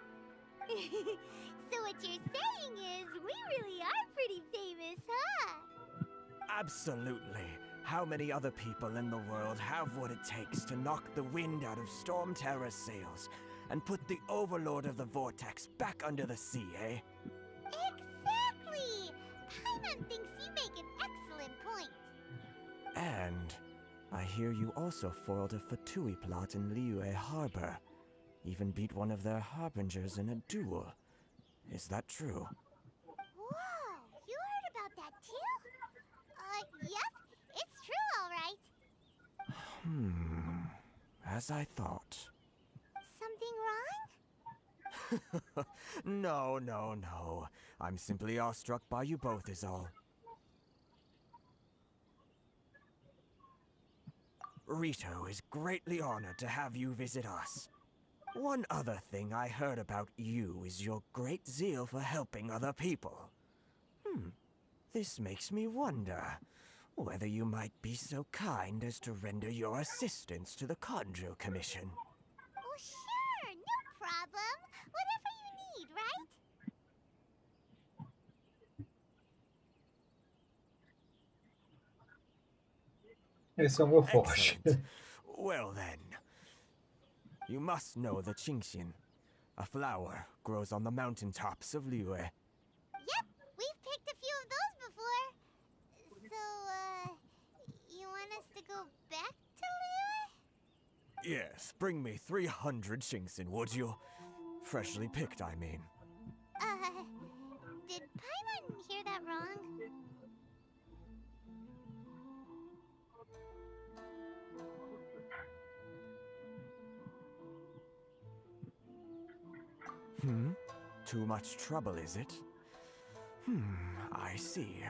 So what you're saying is, we really are pretty famous, huh? Absolutely. How many other people in the world have what it takes to knock the wind out of Storm Terror's sails and put the Overlord of the Vortex back under the sea, eh? Exactly! Paimon thinks you make an excellent point. And I hear you also foiled a Fatui plot in Liyue Harbor. Even beat one of their harbingers in a duel. Is that true? Whoa! You heard about that too? Yep. It's true, all right. As I thought. Something wrong? No. I'm simply awestruck by you both is all. Rito is greatly honored to have you visit us. One other thing I heard about you is your great zeal for helping other people. This makes me wonder whether you might be so kind as to render your assistance to the Kanjo Commission. Oh, sure, no problem. Whatever you need, right? Esse é o meu forte. Excellent. Well then, you must know the Qingxian. A flower grows on the mountaintops of Liyue. Yep, we've picked a few of those before. So, you want us to go back to Liyue? Yes, bring me 300 Qingxian, would you? Freshly picked, I mean. Did Paimon hear that wrong? Too much trouble, is it? I see.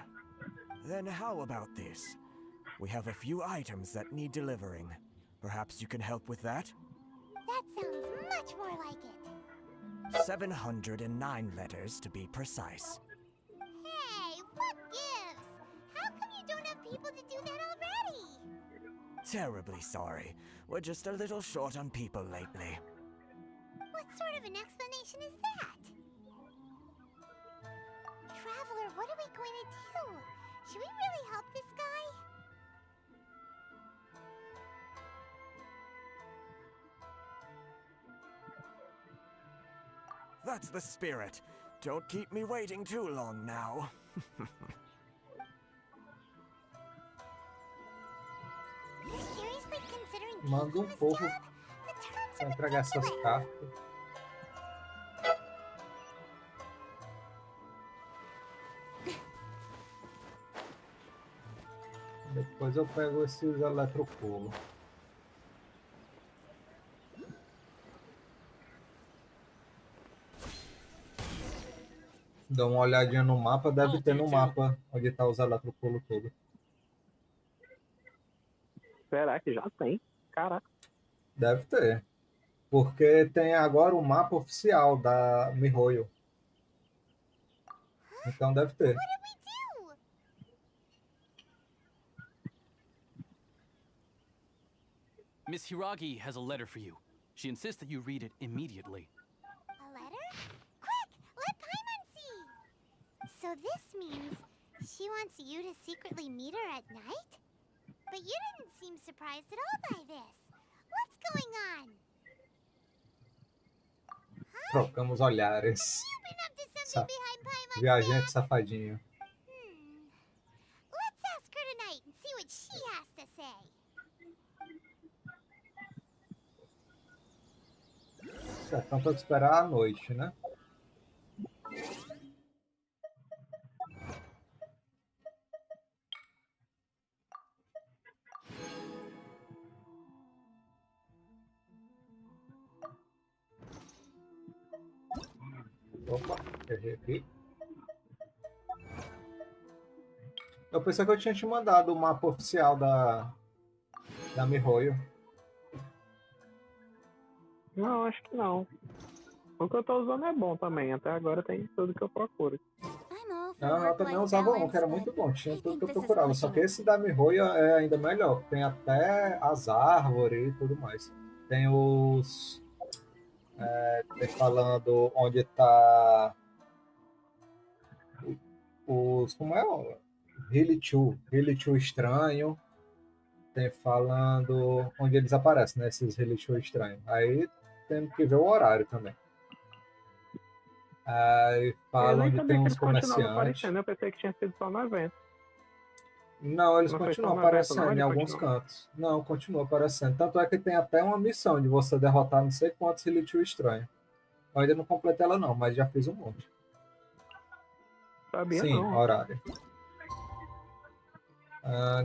Then how about this? We have a few items that need delivering. Perhaps you can help with that? That sounds much more like it. 709 letters to be precise. Hey, what gives? How come you don't have people to do that already? Terribly sorry. We're just a little short on people lately. What sort of an explanation is that? Traveler what are we going to do? Should we really help this guy? That's the spirit. Don't keep me waiting too long now. You're seriously considering Manda taking this povo job? The terms pra are entregar essas ridiculous. cartas. Depois eu pego esses eletropulos. Dá uma olhadinha no mapa, deve ter no mapa onde tá os eletropulos tudo. Será que já tem? Caraca. Deve ter. Porque tem agora o mapa oficial da Mihoyo. Então deve ter. What did we do? Miss Hiragi has a letter for you. She insists that you read it immediately. A letter? Quick, let Paimon see. So this means she wants you to secretly meet her at night? But you didn't seem surprised at all by this. What's going on? Trocamos olhares. You've been up to something behind Paimon's Viajante back. safadinho. Let's ask her tonight and see what she has to say. Certo, então tem que esperar a noite, né? Opa, errei aqui. Eu pensei que eu tinha te mandado o mapa oficial da Mihoyo. Não, acho que não. O que eu tô usando é bom também. Até agora tem tudo que eu procuro. Não, eu também usava um, que era muito bom. Tinha tudo que eu procurava. Só que esse da Mihoyo é ainda melhor. Tem até as árvores e tudo mais. Tem os... tem falando onde tá... Os... Como é? Hilichu estranho. Tem falando onde eles aparecem, né? Esses Hilichu estranhos. Aí temos que ver o horário também. Aí fala onde tem uns comerciantes. Aparecendo. Eu pensei que tinha sido só no evento. Não, eles Não continuam foi só no evento, aparecendo não? em Ele alguns continua? cantos. Não, continua aparecendo. Tanto é que tem até uma missão de você derrotar não sei quantos Hilichu estranhos. Eu ainda não completei ela não, mas já fiz um monte. Sabia Sim, não. horário.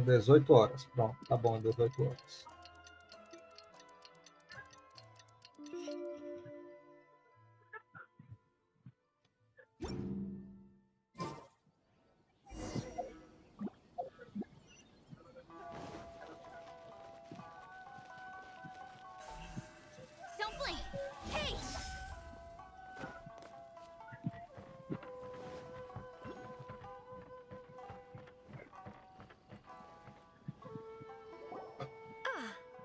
18 horas. Pronto, tá bom, 18 horas. Don't blink! Hey!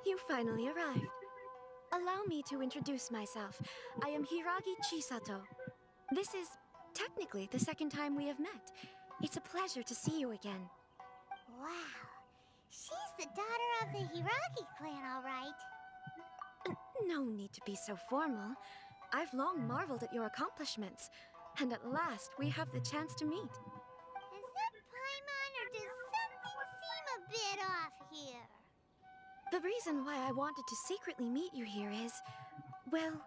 You finally arrived. Allow me to introduce myself. I am Hiragi Chisato. This is technically the second time we have met. It's a pleasure to see you again. Wow. She's the daughter of the Hiragi clan, all right. No need to be so formal. I've long marveled at your accomplishments, and at last we have the chance to meet. Is that Paimon, or does something seem a bit off here? The reason why I wanted to secretly meet you here is, well,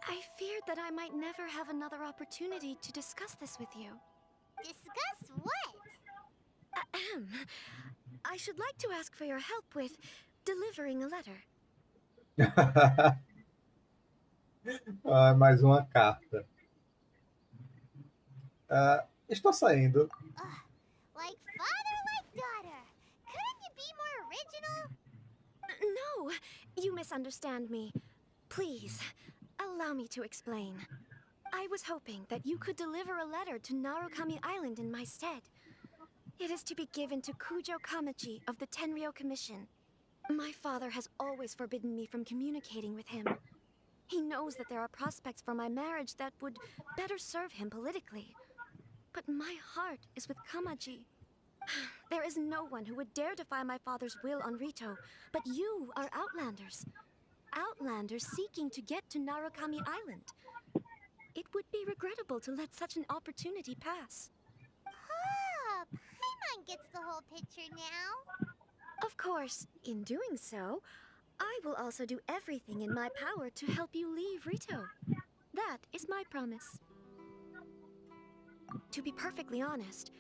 I feared that I might never have another opportunity to discuss this with you. Discuss what? Ahem. I should like to ask for your help with delivering a letter. Mais uma carta. Estou saindo. Like father, like daughter. Couldn't you be more original? No, you misunderstand me. Please, allow me to explain. I was hoping that you could deliver a letter to Narukami Island in my stead. It is to be given to Kujo Kamachi of the Tenryou Commission. My father has always forbidden me from communicating with him. He knows that there are prospects for my marriage that would better serve him politically. But my heart is with Kamaji. There is no one who would dare defy my father's will on Rito, but you are Outlanders. Outlanders seeking to get to Narukami Island. It would be regrettable to let such an opportunity pass. Oh, Paimon gets the whole picture now. Of course, in doing so, I will also do everything in my power to help you leave Rito. That is my promise. To be perfectly honest,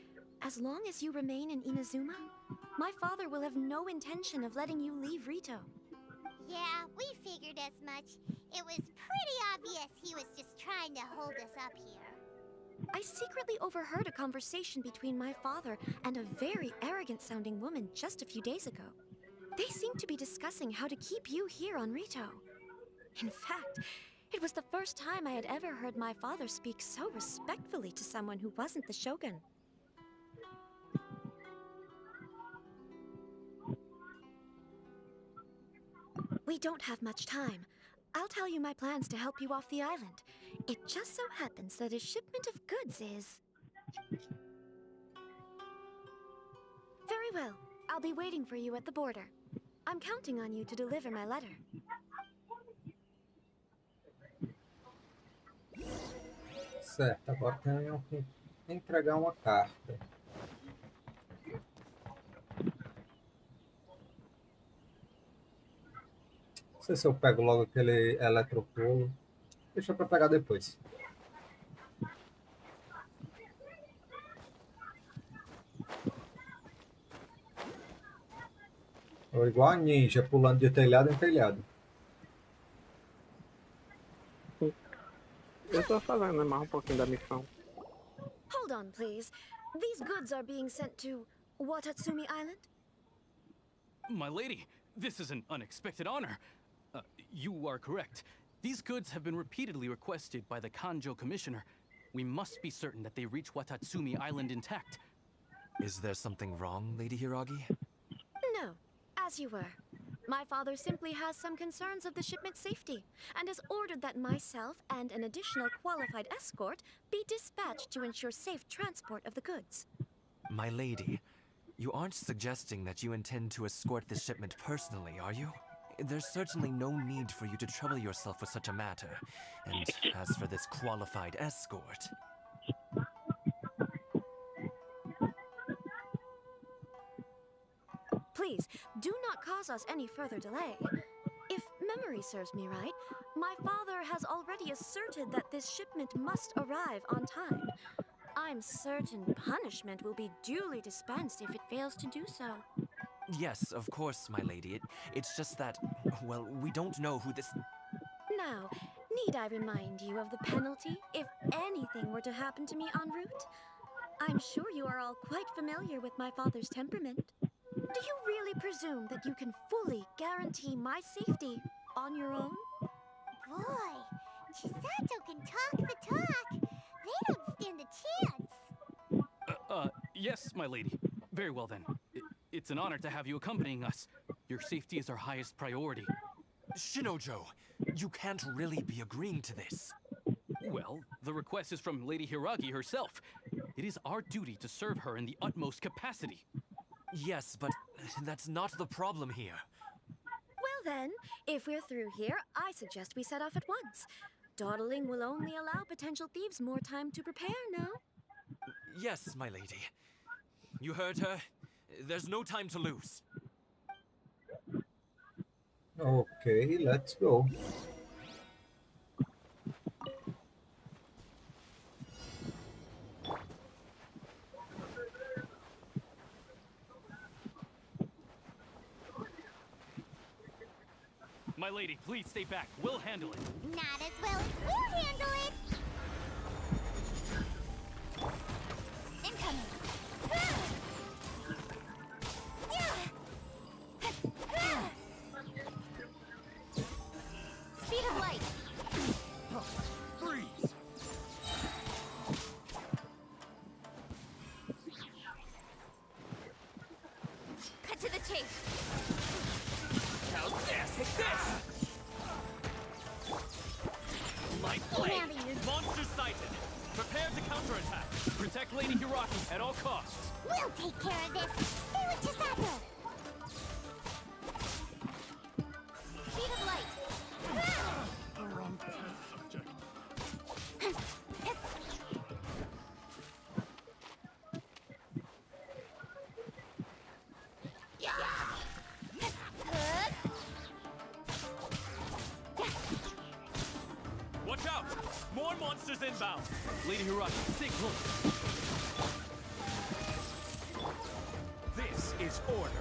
as long as you remain in Inazuma, my father will have no intention of letting you leave Rito. Yeah, we figured as much. It was pretty obvious he was just trying to hold us up here. I secretly overheard a conversation between my father and a very arrogant-sounding woman just a few days ago. They seemed to be discussing how to keep you here on Rito. In fact, it was the first time I had ever heard my father speak so respectfully to someone who wasn't the Shogun. We don't have much time. I'll tell you my plans to help you off the island. It just so happens that a shipment of goods is... Very well. I'll be waiting for you at the border. I'm counting on you to deliver my letter. Certo, agora tenho que entregar uma carta. Não sei se eu pego logo aquele eletropolo. Deixa para pegar depois. Ou igual a ninja, pulando de telhado em telhado. Eu tô fazendo mais pouquinho da missão. Hold on, please. These goods are being sent to Watatsumi Island? My lady, this is an unexpected honor. You are correct. These goods have been repeatedly requested by the Kanjo Commissioner. We must be certain that they reach Watatsumi Island intact. Is there something wrong, Lady Hiragi? No, as you were. My father simply has some concerns of the shipment's safety, and has ordered that myself and an additional qualified escort be dispatched to ensure safe transport of the goods. My lady, you aren't suggesting that you intend to escort this shipment personally, are you? There's certainly no need for you to trouble yourself with such a matter. And as for this qualified escort... Please, do not cause us any further delay. If memory serves me right, my father has already asserted that this shipment must arrive on time. I'm certain punishment will be duly dispensed if it fails to do so. Yes, of course, my lady. It's just that, well, we don't know who this... Now, need I remind you of the penalty if anything were to happen to me en route? I'm sure you are all quite familiar with my father's temperament. Do you really presume that you can fully guarantee my safety on your own? Boy, Chisato can talk the talk. They don't stand a chance. Yes, my lady. Very well then. It's an honor to have you accompanying us. Your safety is our highest priority. Shinojo, you can't really be agreeing to this. Well, the request is from Lady Hiragi herself. It is our duty to serve her in the utmost capacity. Yes, but that's not the problem here. Well then, if we're through here, I suggest we set off at once. Dawdling will only allow potential thieves more time to prepare, no? Yes, my lady. You heard her. There's no time to lose. Okay, let's go. My lady, please stay back. We'll handle it. Not as well as we'll handle it. Incoming. Speed of light. Freeze! Cut to the chase. How's this? Take this! My blade! Monster sighted! Prepare to counterattack. Protect Lady Hiraki at all costs. We'll take care of this. Stay with Chisato. Speed of light. Watch out! More monsters inbound! Lady Hiraki, stay close. This is order.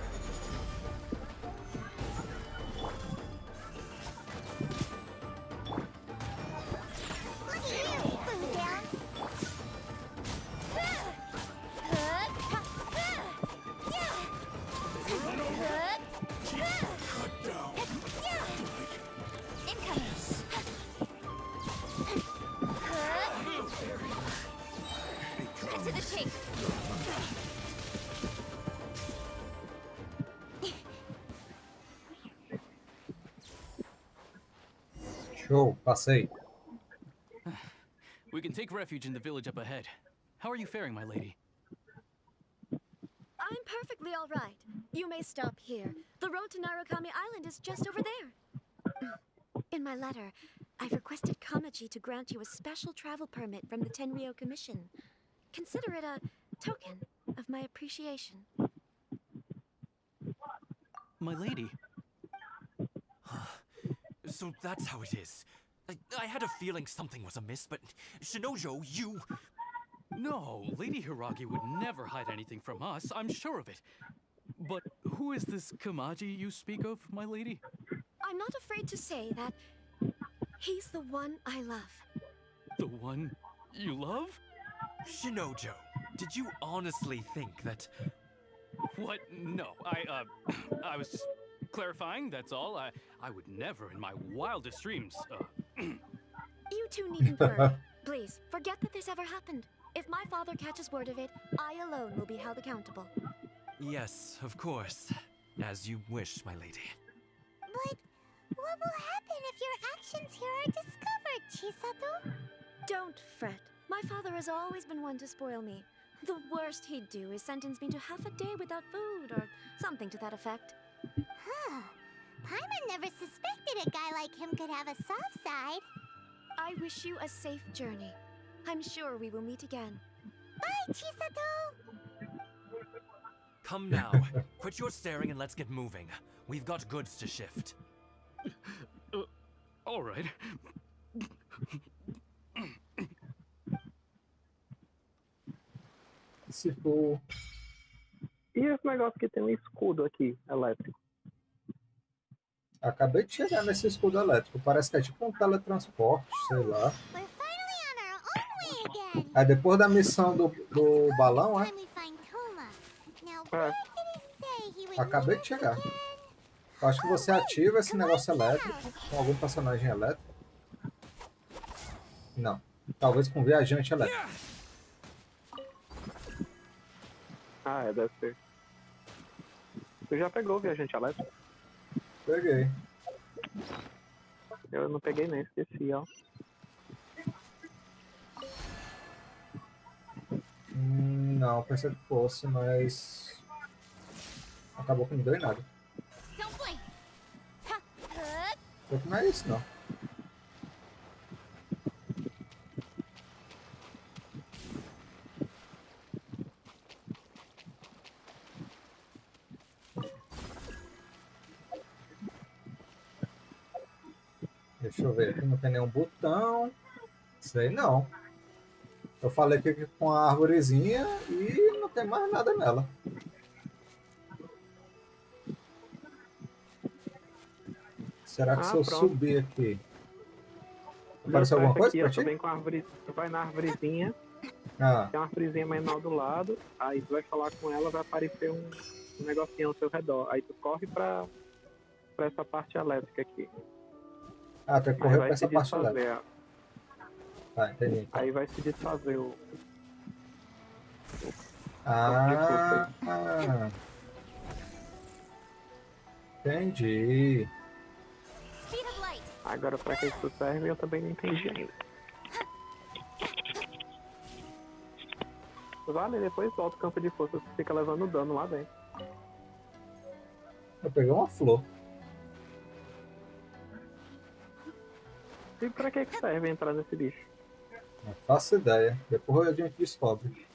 Show, passei. We can take refuge in the village up ahead. How are you faring, my lady? I'm perfectly all right. You may stop here. The road to Narukami Island is just over there. In my letter, I've requested Kamaji to grant you a special travel permit from the Tenryou Commission. Consider it a token of my appreciation. My lady. So that's how it is. I had a feeling something was amiss, but Shinojo, you... No, Lady Hiragi would never hide anything from us, I'm sure of it. But who is this Kamaji you speak of, my lady? I'm not afraid to say that he's the one I love. The one you love? Shinojo, did you honestly think that... What? No, I was just clarifying, that's all. I would never in my wildest dreams, You two needn't worry. Please, forget that this ever happened. If my father catches word of it, I alone will be held accountable. Yes, of course. As you wish, my lady. But what will happen if your actions here are discovered, Chisato? Don't fret. My father has always been one to spoil me. The worst he'd do is sentence me to half a day without food, or something to that effect. Huh. Paimon never suspected a guy like him could have a soft side. I wish you a safe journey. I'm sure we will meet again. Bye, Chisato! Come now. Quit your staring and let's get moving. We've got goods to shift. All right. Se for... E esse negócio que tem um escudo aqui, elétrico? Acabei de chegar nesse escudo elétrico. Parece que é tipo um teletransporte, sei lá. É depois da missão do balão, é? Acabei de chegar. Eu acho que você ativa esse negócio elétrico com algum personagem elétrico. Não. Talvez com viajante elétrico. Ah, deve ser. Tu já pegou o viajante elétrico? Peguei. Eu não peguei nem, esqueci, ó. Não, pensei que fosse, mas... acabou que não deu em nada. Eu que não é isso, não. Deixa eu ver, aqui não tem nenhum botão. Isso aí não. Eu falei aqui com a árvorezinha e não tem mais nada nela. Será que se eu subir aqui... apareceu alguma coisa pra ti? Tu vem com a árvore, tu vai na árvorezinha, tem uma árvorezinha menor do lado, aí tu vai falar com ela, vai aparecer um negocinho ao seu redor. Aí tu corre pra essa parte elétrica aqui. Ah, tem que correr pra essa parte elétrica. Tá, entendi. Então. Aí vai se desfazer o... Entendi. Agora pra que isso serve eu também não entendi ainda. Vale, depois volta o campo de força, você fica levando dano lá dentro. Eu peguei uma flor. E pra que serve entrar nesse bicho? Não faço ideia. Depois a gente descobre.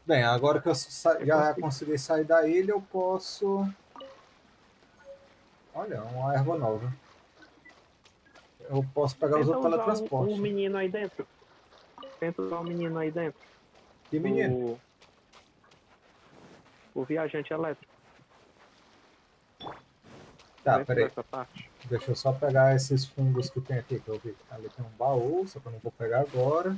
Bem, agora que eu já consegui sair da ilha, eu posso... Olha, uma erva nova. Eu posso pegar os Tenta outros usar teletransportes. um menino aí dentro. Tenta usar um menino aí dentro. Que menino? O viajante elétrico. Tá, peraí. Essa parte. Deixa eu só pegar esses fungos que tem aqui, que eu vi. Ali tem um baú, só que eu não vou pegar agora.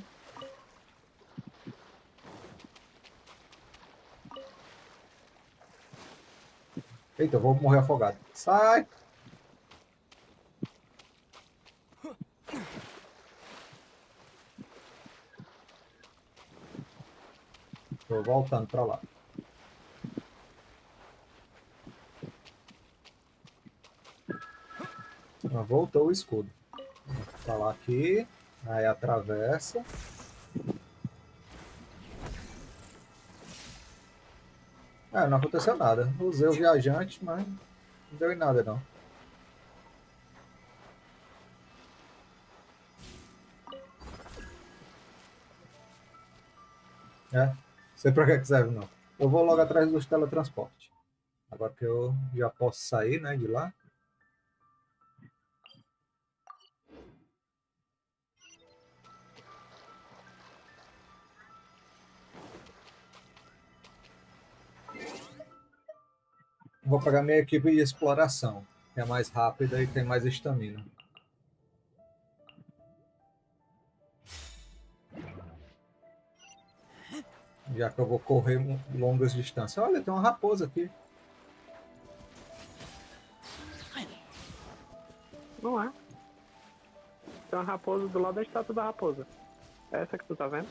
Eita, eu vou morrer afogado. Sai! Tô voltando pra lá. Voltou o escudo. Vou falar aqui. Aí atravessa. Não aconteceu nada. Usei o viajante, mas não deu em nada não. Sei pra que serve não. Eu vou logo atrás dos teletransportes. Agora que eu já posso sair, né, de lá. Vou pegar minha equipe de exploração, que é mais rápida e tem mais estamina. Já que eu vou correr longas distâncias. Olha, tem uma raposa aqui. Não é. Tem uma raposa do lado da estátua da raposa. É essa que tu tá vendo?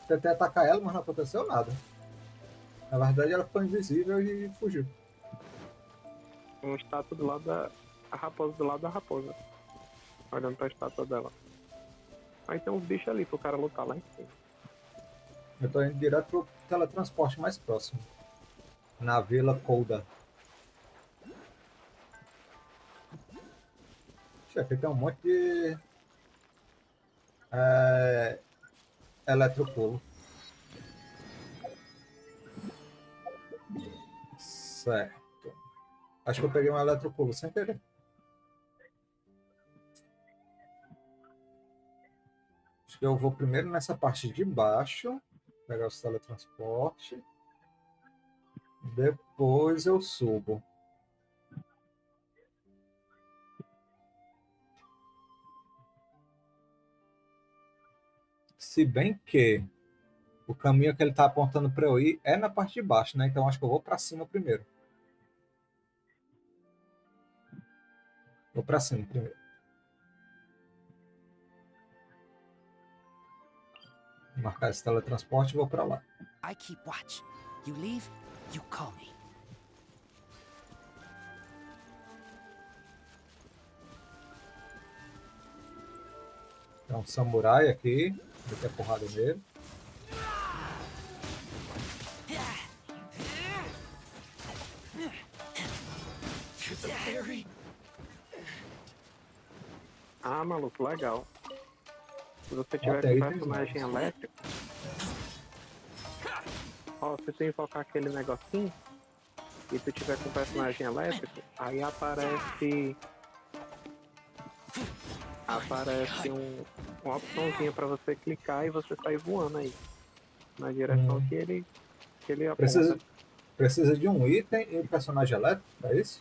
Tentei atacar ela, mas não aconteceu nada. Na verdade, ela ficou invisível e fugiu. Uma estátua do lado da... A raposa do lado da raposa. Olhando pra estátua dela. Aí tem uns bichos ali pro cara lutar lá em cima. Eu tô indo direto pro teletransporte mais próximo. Na Vila Colda. Aqui tem um monte de... eletropulo. Certo. Acho que eu peguei um eletropulo sem querer. Acho que eu vou primeiro nessa parte de baixo. Pegar o teletransporte. Depois eu subo. Se bem que o caminho que ele está apontando para eu ir é na parte de baixo, né? Então acho que eu vou para cima primeiro. Vou para cima primeiro. Vou marcar esse teletransporte e vou para lá. I keep watch. You leave, you call me. Tem um samurai aqui. Vou ter porrada nele. Ah, maluco, legal. Se você tiver com um personagem elétrico... Ó, se tu invocar aquele negocinho e tu tiver com um personagem elétrico, aí aparece uma opçãozinha pra você clicar e você sair voando aí. Na direção que ele aponta. Precisa de um item e um personagem elétrico, é isso?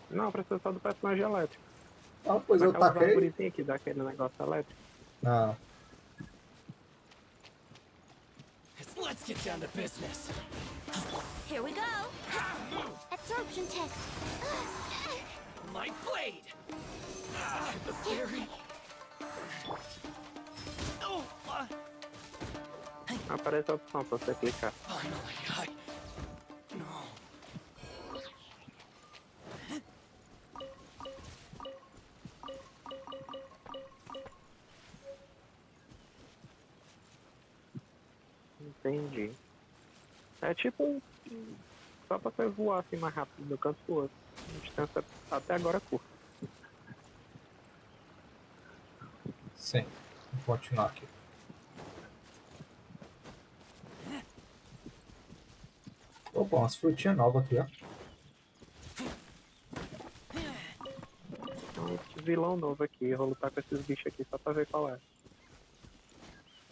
Não, precisa só do personagem elétrico. Ah, pois eu taquei. Bonitinho aqui daquele negócio elétrico. Ah. Let's get down to business. Here we go. Absorption test. My blade. The theory. Aparece a opção pra você clicar. Finally, No. Entendi. É tipo só pra você voar assim mais rápido do canto pro outro. A distância até agora é curta. Sim, vou continuar aqui. Opa, umas frutinhas novas aqui, ó. Um vilão novo aqui. Eu vou lutar com esses bichos aqui só pra ver qual é.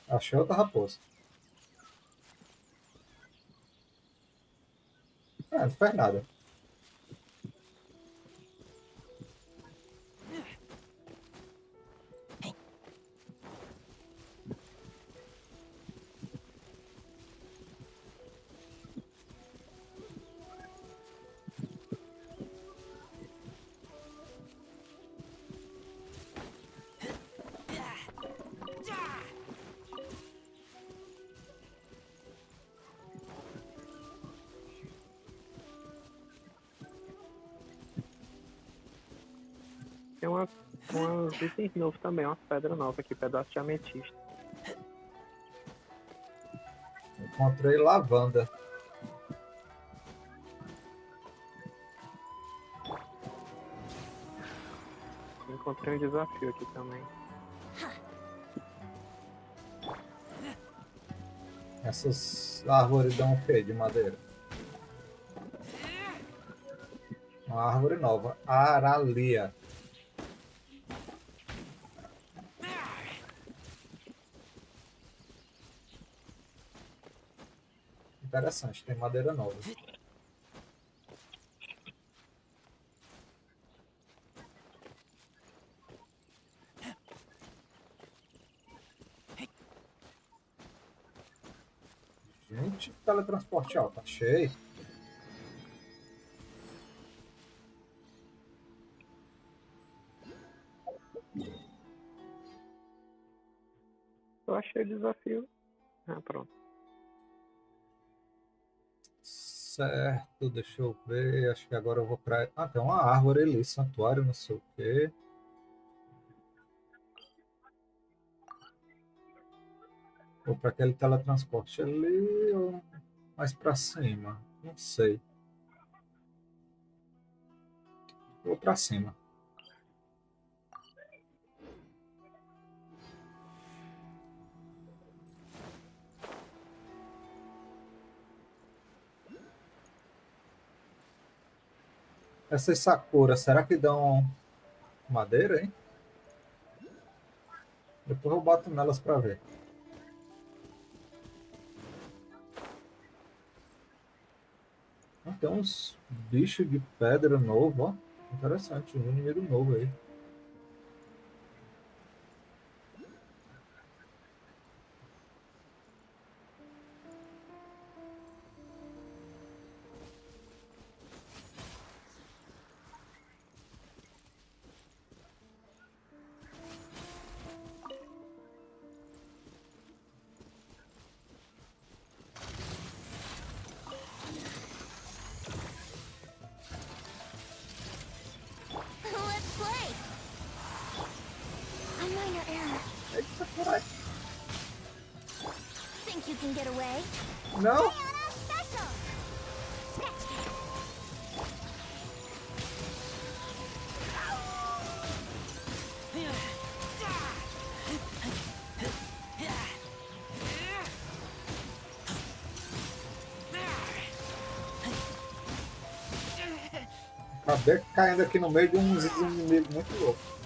Achei outra raposa. Não faz nada. Tem umas itens novos também, umas pedras novas aqui, pedaço de ametista. Encontrei lavanda. Encontrei um desafio aqui também. Essas árvores dão o quê de madeira? Uma árvore nova. Aralia. Interessante, tem madeira nova. Gente, teletransporte alto, achei. Eu achei o desafio. Ah, pronto. Certo, deixa eu ver. Acho que agora eu vou pra. Ah, tem uma árvore ali, santuário, não sei o quê. Vou para aquele teletransporte ali ou mais para cima? Não sei. Vou para cima. Essas sakuras, será que dão madeira, hein? Depois eu boto nelas para ver. Ah, tem uns bichos de pedra novo, ó. Interessante, um inimigo novo aí. Let's play! A minor error. Eita, caralho. Think you can get away? Não! Special! Acabei caindo aqui no meio de uns inimigos muito loucos.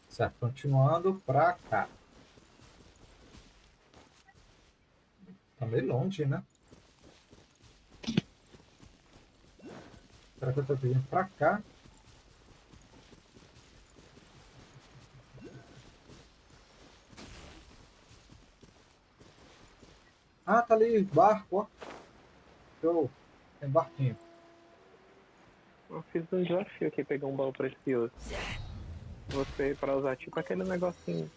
Certo, continuando pra cá. Tá meio longe, né? Será que eu tô vindo pra cá? Ah, tá ali, barco, ó. Show. Tem barquinho. fiz um desafio aqui, pegar um baú precioso. Você para usar tipo aquele negocinho.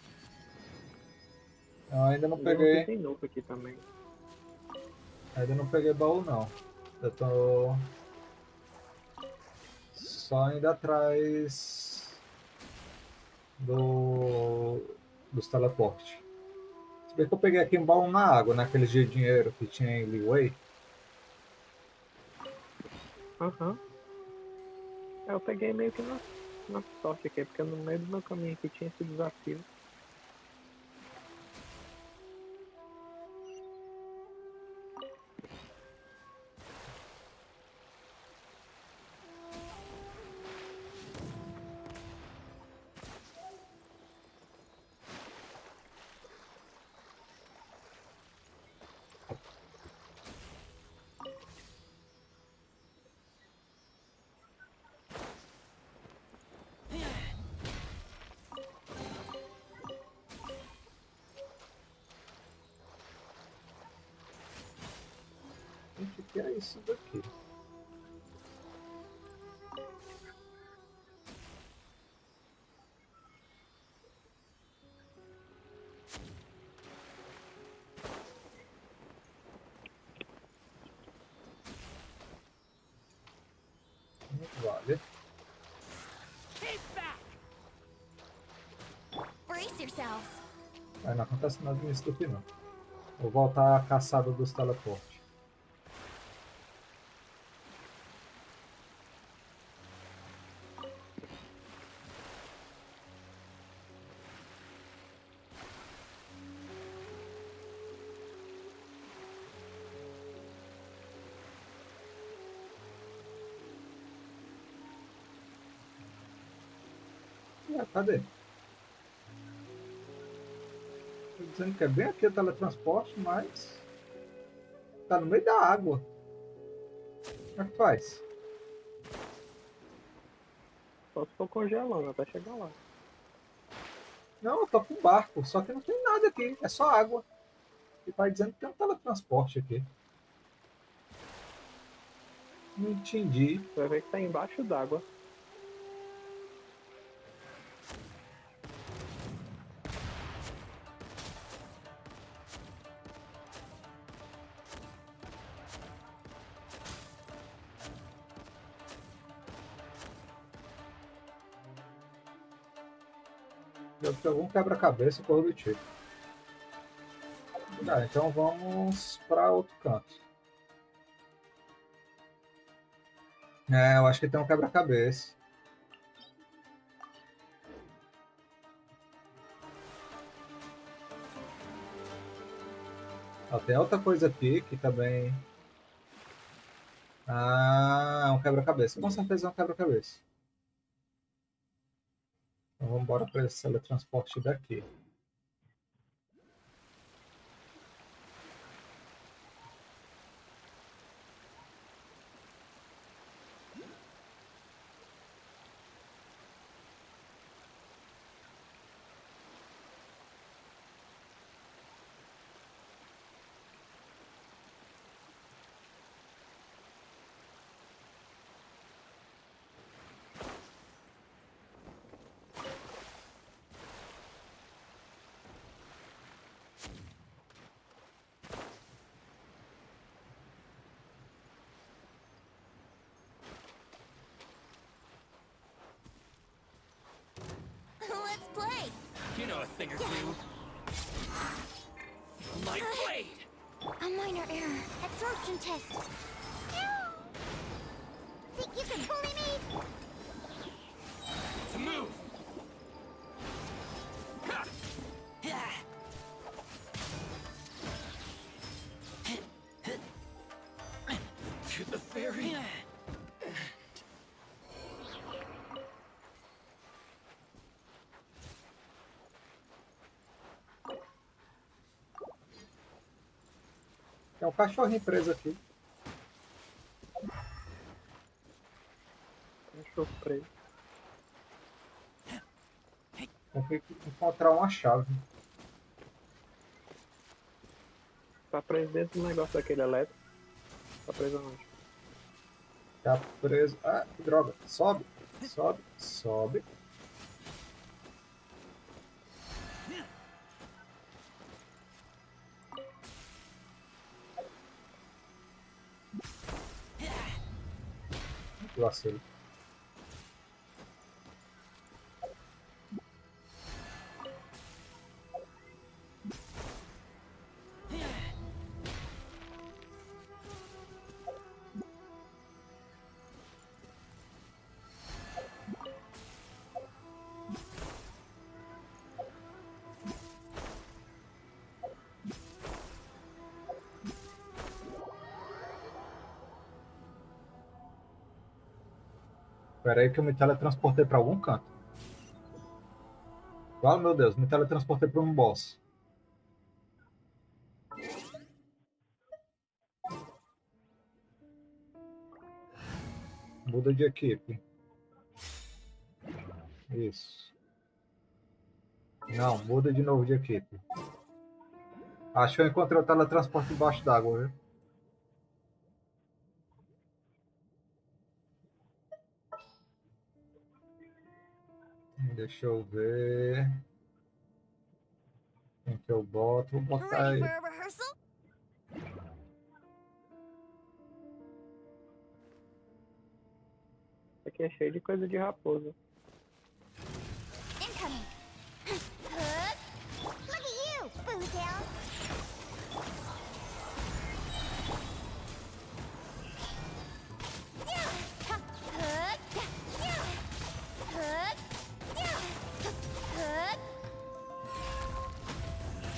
Eu ainda não Tem um peguei. item novo aqui também. Ainda não peguei baú não. Eu tô só indo atrás dos teleportes. Se bem que eu peguei aqui um baú na água, naqueles de dinheiro que tinha em Leeway. Aham. Eu peguei meio que na sorte aqui, porque no meio do meu caminho aqui tinha esse desafio. Gente, o que é isso daqui? Vale. Brace yourself. Aí não acontece nada nisso daqui não. Vou voltar à caçada dos teleportes. Cadê? Tô dizendo que é bem aqui o teletransporte, mas tá no meio da água. Como é que faz? Só se for congelando até chegar lá. Não, eu tô com barco, só que não tem nada aqui, é só água. E tá dizendo que tem um teletransporte aqui. Não entendi. Você vai ver que tá embaixo d'água. Deve ter algum quebra-cabeça por do tipo. Tá, então vamos para outro canto. É, eu acho que tem um quebra-cabeça. Ó, tem outra coisa aqui que também... Ah, é um quebra-cabeça. Com certeza é um quebra-cabeça. Então vamos embora para esse teletransporte daqui. Let's play. You know a thing or two. My blade! A minor error. Absorption test. Think you can bully me? To move! To the ferry. Tem um cachorrinho preso aqui. Cachorro preso. Tem que encontrar uma chave. Tá preso dentro do negócio daquele elétrico. Tá preso onde? Tá preso. Ah, que droga. Sobe, sobe, sobe. Vacilo. Espera aí que eu me teletransportei para algum canto. Oh, meu Deus, me teletransportei para um boss. Muda de equipe. Isso. Não, muda de novo de equipe. Acho que eu encontrei o teletransporte embaixo d'água, viu? Deixa eu ver. Quem que eu boto? Vou botar aí. Isso aqui é cheio de coisa de raposa. Incoming. Look at you, Bootail.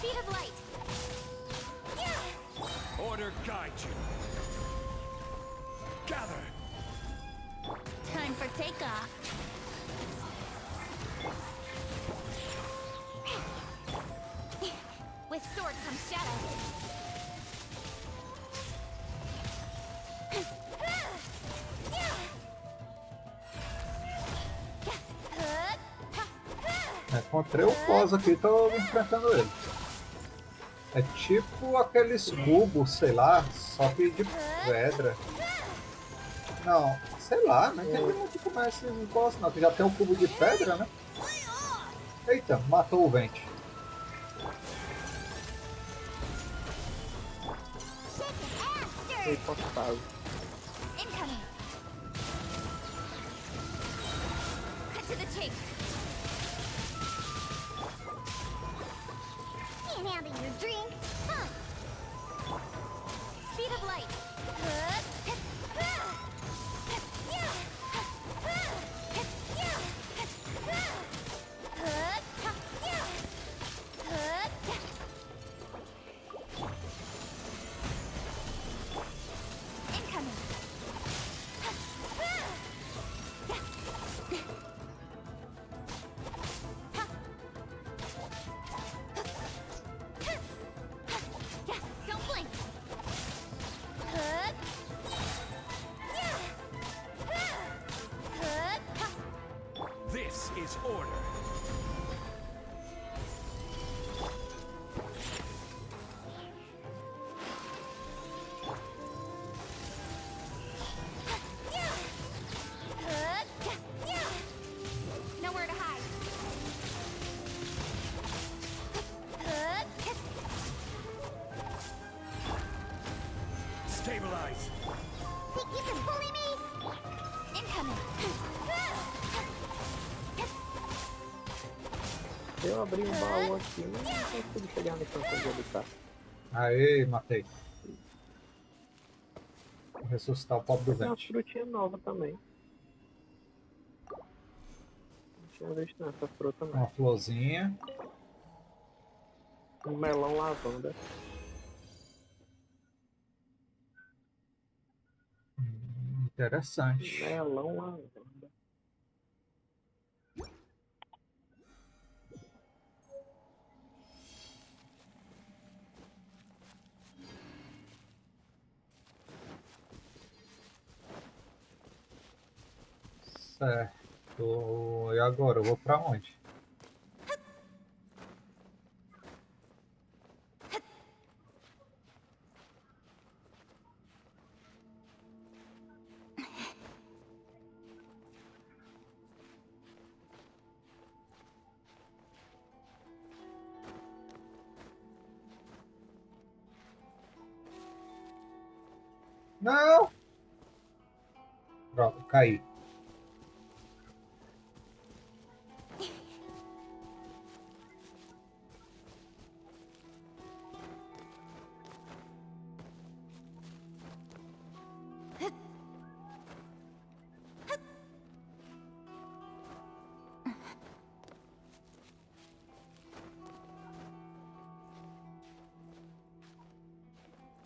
Speed of light. Order guide you. Gather. Time for takeoff. With sword comes shadow. Encontrei o boss aqui, tô enfrentando ele. É tipo aqueles cubos, sei lá, só que de pedra. Não, sei lá, não entendi muito como é esses boss, não. Que já tem um cubo de pedra, né? Eita, matou o vento. Foi postado. Incoming. Cut to the chase. Can't handle your drink, huh? Speed of light. Incoming. Don't blink. This is order. Nowhere to hide. Stabilize. Think you can bully me? Incoming. Eu abri um baú aqui, mas não consigo chegar no canto onde ele tá. Aê, matei. Vou ressuscitar o pobre do Tem uma vento. frutinha nova também. Não tinha visto nessa fruta não. Uma florzinha. Um melão lavanda. Interessante. Melão lavanda. Certo. E agora? Eu vou pra onde? Não! Pronto, caí.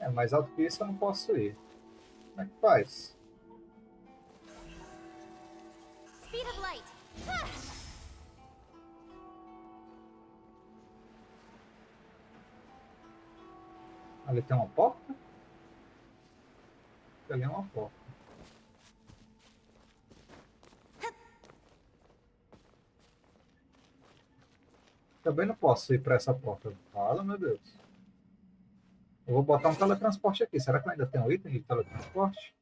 É, mais alto que isso eu não posso ir. Como é que faz? Speed of light. Ali tem uma porta? Ali é uma porta. Também não posso ir para essa porta. Fala, meu Deus. Eu vou botar um teletransporte aqui. Será que eu ainda tenho um item de teletransporte?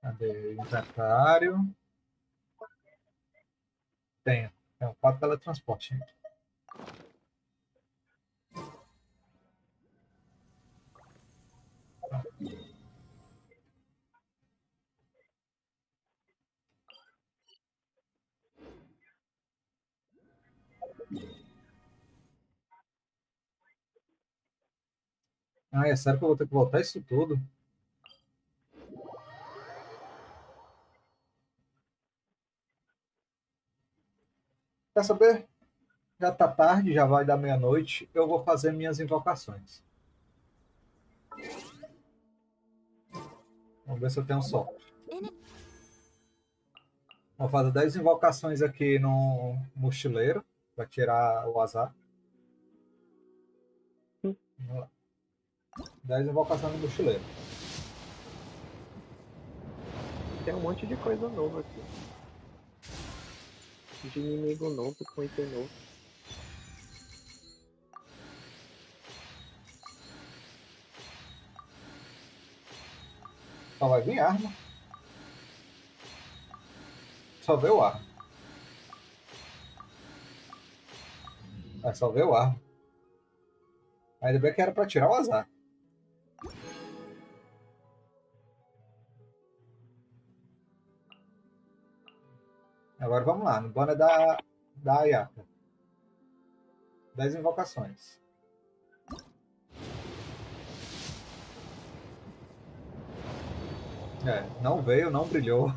Cadê? Inventário. Tenho. Tenho 4 teletransportes. Ah, é sério que eu vou ter que voltar isso tudo? Quer saber? Já tá tarde, já vai dar meia-noite. Eu vou fazer minhas invocações. Vamos ver se eu tenho sorte. Vou fazer 10 invocações aqui no mochileiro, para tirar o azar. Vamos lá. 10 invocações no mochileiro. Tem um monte de coisa nova aqui. De inimigo novo, com item novo. Só vai vir arma. Só veio arma. É só veio arma. Ainda bem que era para tirar o azar. Agora vamos lá, no banner da Ayaka. 10 invocações. É, não veio, não brilhou.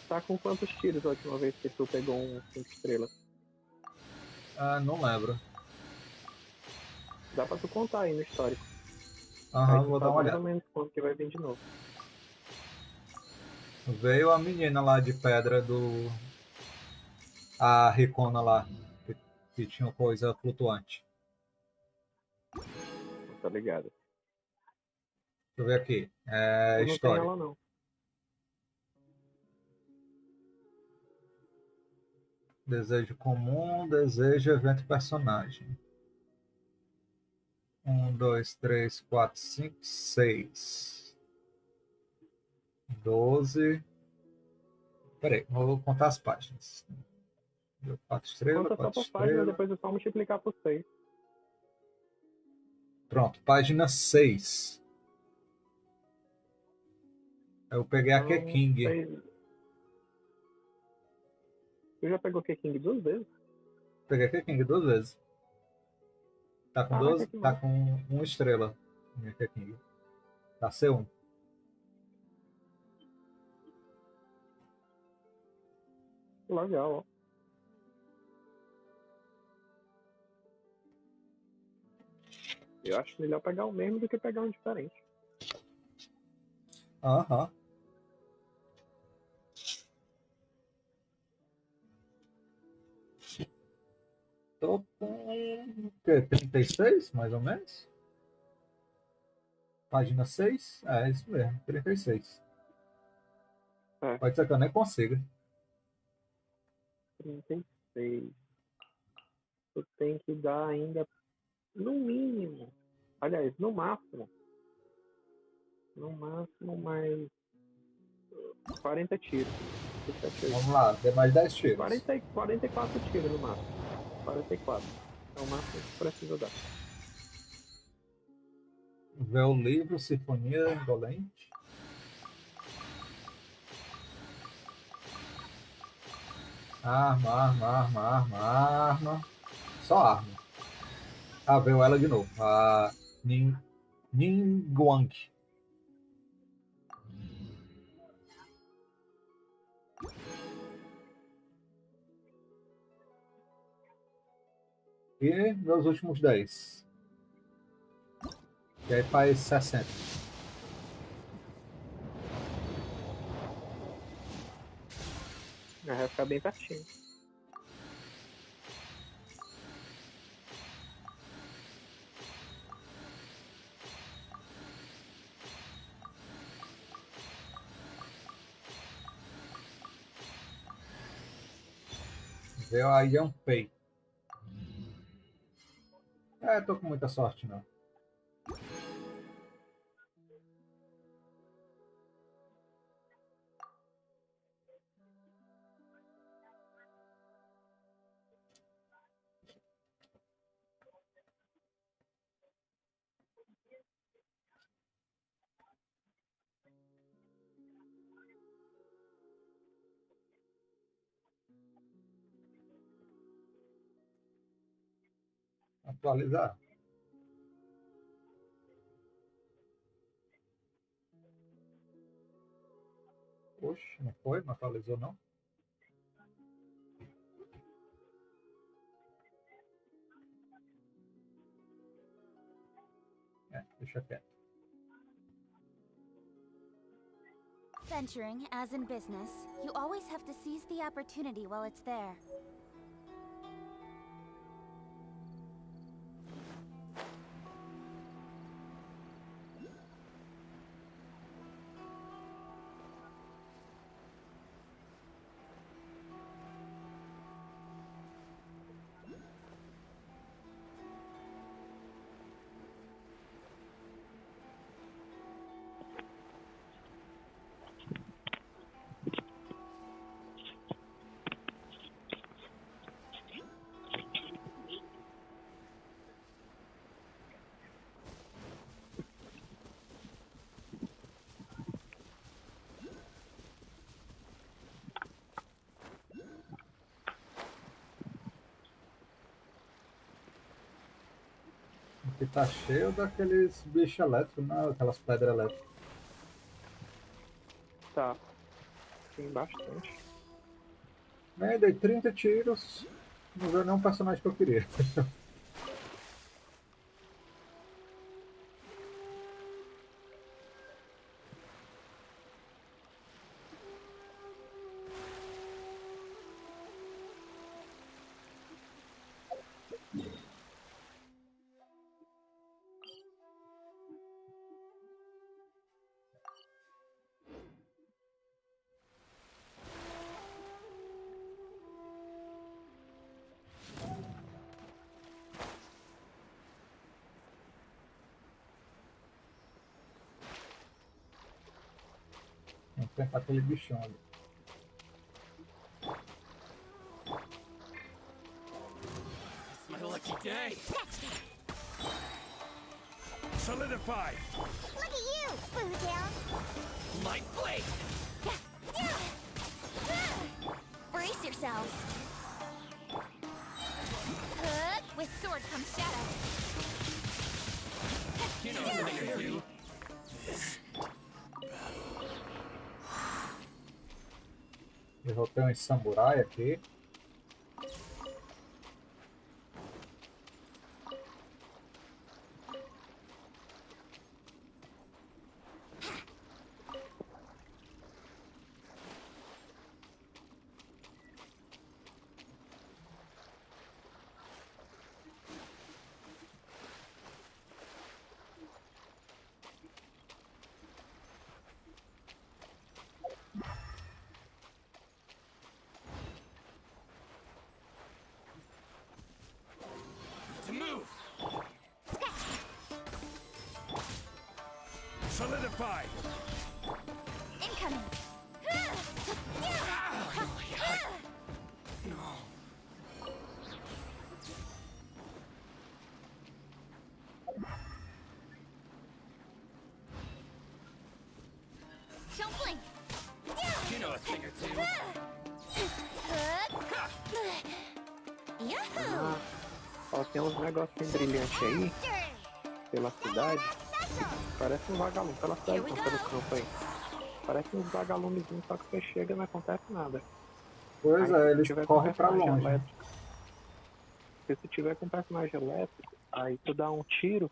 Tá com quantos tiros a última vez que tu pegou um 5 estrelas? Ah, não lembro. Dá pra tu contar aí no histórico. Aí Aham, tu vou dar sabe uma mais ou olhada. menos quanto que vai vir de novo. Veio a menina lá de pedra a Ricona lá, que tinha coisa flutuante. Não tá ligado. Deixa eu ver aqui. É, Eu não tenho história. ela não. Desejo comum, desejo evento personagem. 1, 2, 3, 4, 5, 6. 12. Peraí, vou contar as páginas. Deu 4 estrelas, Conta só 4 por página, estrelas. depois é só multiplicar por 6. Pronto, página 6. Eu peguei a Então, Keking. 6. Tu já pegou King 2 vezes? Peguei a Keking 2 vezes. Tá com Caraca, 12, que tá massa. com 1 estrela. Minha Keking. Tá C1. Legal, ó. Eu acho melhor pegar o mesmo do que pegar um diferente. Aham. Tô com o quê? 36, mais ou menos? Página 6? É isso mesmo, 36. É. Pode ser que eu nem consiga. 36. Tu tem que dar ainda, no mínimo, aliás, no máximo, No máximo mais 40 tiros. Vamos lá, dê mais 10 tiros. 44 tiros no máximo. 44. É o máximo que precisa dar. Vê o livro Sinfonia Indolente. Arma. Só arma. Ah, veio ela de novo. A Ningguang. E meus últimos 10. E aí faz 60. Vai ficar bem pertinho. Veio a Yanpei. Tô com muita sorte, não. Atualizar. Oxe, não foi? Não atualizou, não? Deixa quieto. Venturing, as in business, you always have to seize the opportunity while it's there. Aqui tá cheio daqueles bichos elétricos, né? Aquelas pedras elétricas. Tá. Tem bastante. Dei 30 tiros. Não veio nenhum personagem que eu queria. Vamos enfrentar aquele bichão ali. It's my lucky day. Solidify. Look at you, Bootown. My blade. Brace yourselves. With sword comes shadow. You know what I'm gonna do. Derrotei uns samurai aqui. Solidify! Incoming! Don't blink! You know a thing or two. Ah, ó, tem uns negocinhos brilhantes aí pela cidade. Parece um vagalume pela cidade, não, pelo campo aí. Parece uns vagalumezinhos, só que você chega e não acontece nada. Pois Aí, é, se eles tiver correm com pra personagem longe. elétrico, se tiver com personagem elétrico, aí tu dá um tiro,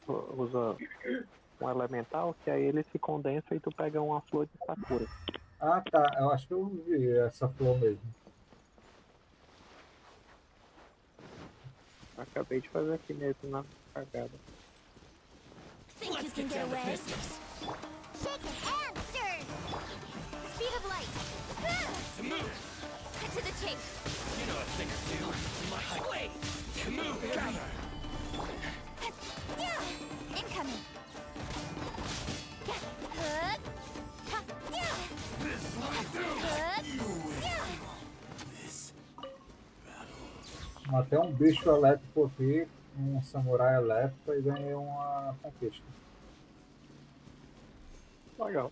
usa um elemental, que aí ele se condensa e tu pega uma flor de sakura. Ah, tá. Eu acho que eu vi essa flor mesmo. Acabei de fazer aqui mesmo na cagada. Think you can get away? Shake it and stir! Speed of light! To move! Cut to the chase! You know a thing or two. My blade! To move! Gather! Incoming! Matei um bicho elétrico aqui, um samurai elétrico e ganhei uma conquista. Legal.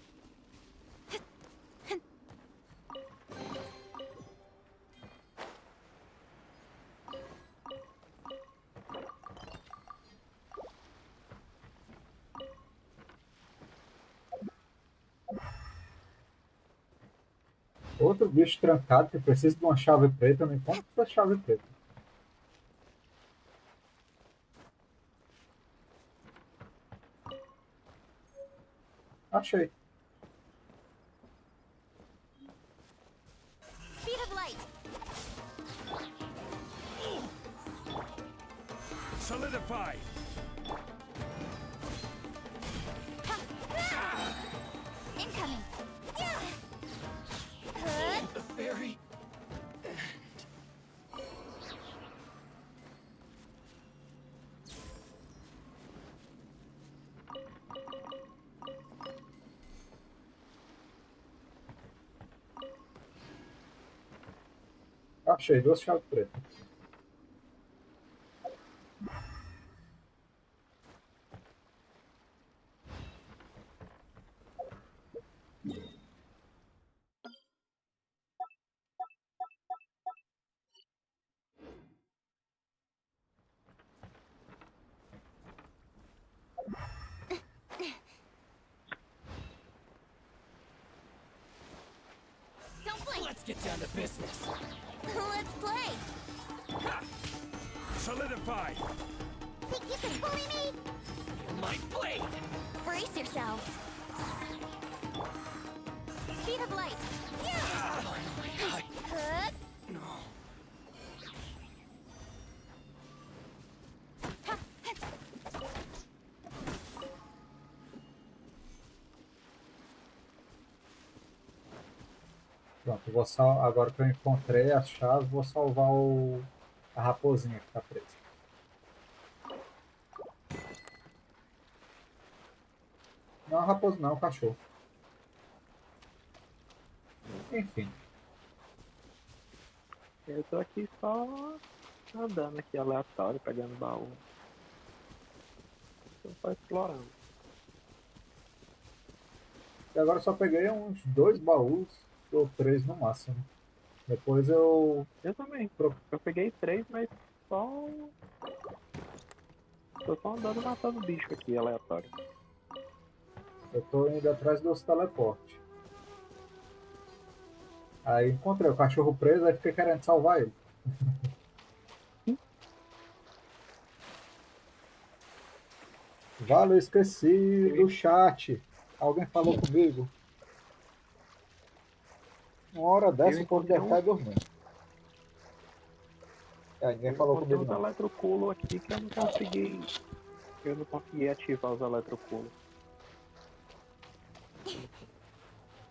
Outro bicho trancado que precisa de uma chave preta, eu não encontro essa chave preta. Achei. Speed of light! Solidify! Incoming! The fairy. Achei duas chaves pretas. Don't blink! Let's get down to business. Let's play! Solidify! Think you can bully me? My blade! Brace yourselves! Speed of light! No. Pronto, agora que eu encontrei a chave, vou salvar a raposinha que está presa. Não é uma raposa não, é um cachorro. Enfim. Eu tô aqui só andando aqui aleatório, pegando baú. Tô só explorando. E agora eu só peguei uns 2 baús, ou 3 no máximo. Depois eu... Eu também. Eu peguei 3, mas só... Tô só andando matando bicho aqui, aleatório. Eu tô indo atrás dos teleportes. Aí encontrei o cachorro preso, aí fiquei querendo salvar ele. Vale, eu esqueci do chat. Alguém falou comigo. Uma hora dessa o povo deve estar dormindo. Ninguém falou comigo Tem uns não. eletroculo aqui que eu não consegui ativar os eletroculos.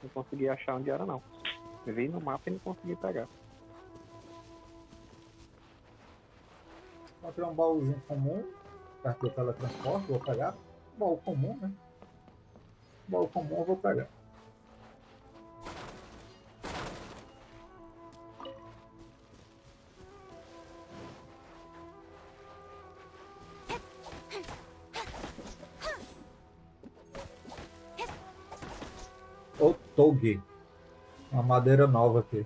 Não consegui achar onde era não. Eu vi no mapa e não consegui pegar. Encontrei um baúzinho comum, perto do teletransporte, vou pegar. Baú comum, né? Baú comum eu vou pegar. O Togi. Uma madeira nova aqui.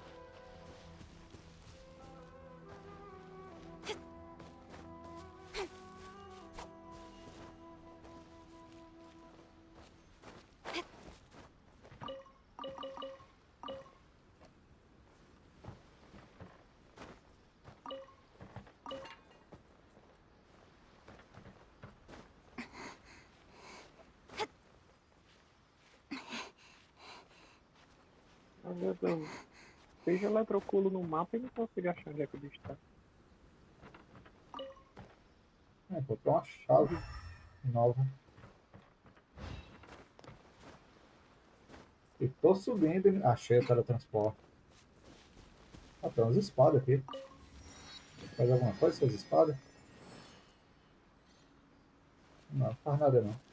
Meu Deus, eu vejo eletroculo no mapa e não consigo achar onde é que o bicho tá. Encontrei uma chave nova. E tô subindo e achei o teletransporte. Ah, tem umas espadas aqui. Faz alguma coisa com essas espadas? Não, faz nada não.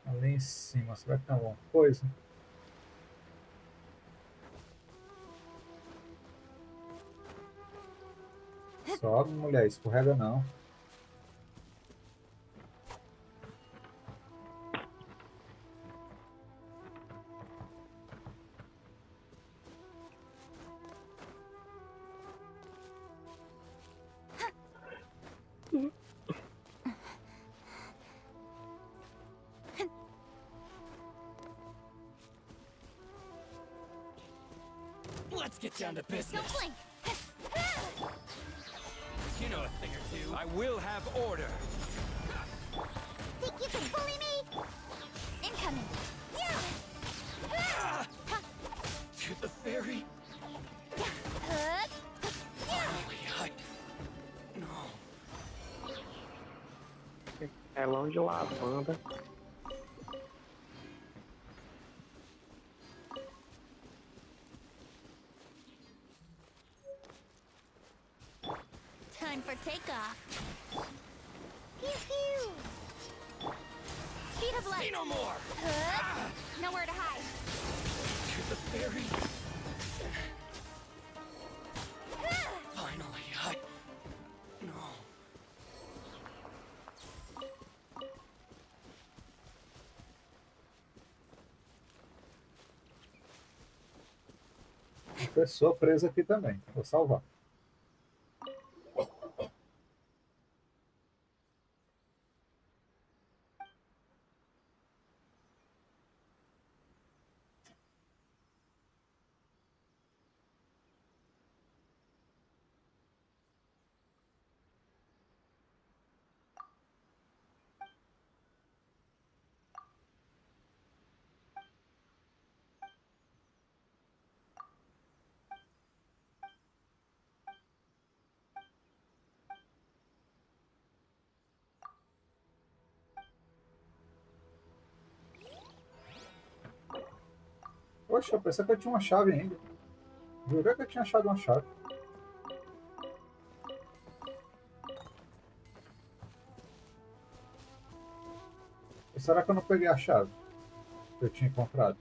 Ali em cima, será que tem alguma coisa? Sobe, mulher, escorrega não. Let's get down to business. Don't blink. You know a thing or two. I will have order. Think you can bully me? Incoming. Yeah. To the ferry. É longe de lavanda. Time for takeoff. Pew pew. Speed of light. See no more. Nowhere to hide. To the ferry. Finally, no. Uma pessoa presa aqui também. Vou salvar. Poxa, eu pensei que eu tinha uma chave ainda. Jurei que eu tinha achado uma chave. Ou será que eu não peguei a chave que eu tinha encontrado?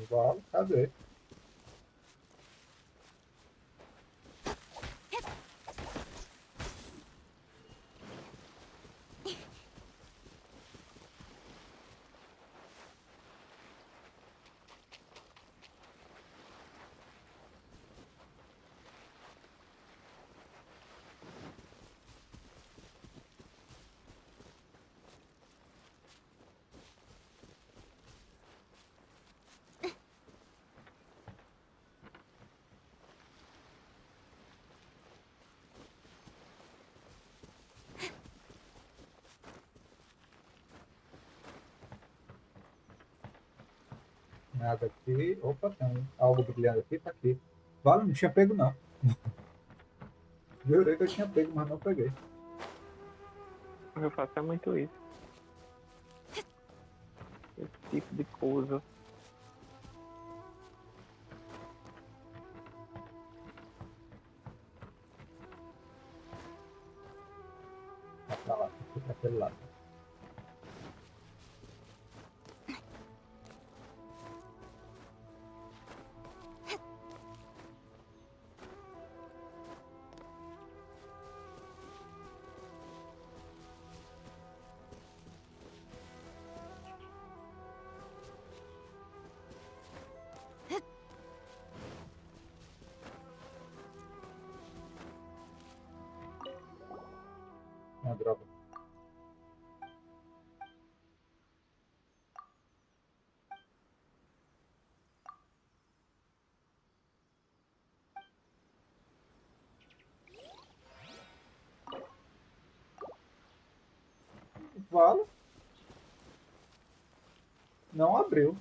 Vale, cadê? Nada aqui. Opa, tem algo brilhando aqui, tá aqui. Vale, não tinha pego não. Jurei que eu tinha pego, mas não peguei. Eu faço muito isso. Esse tipo de coisa. Vai pra lá, aqui pra aquele lado. Uma droga. Vale. Não abriu.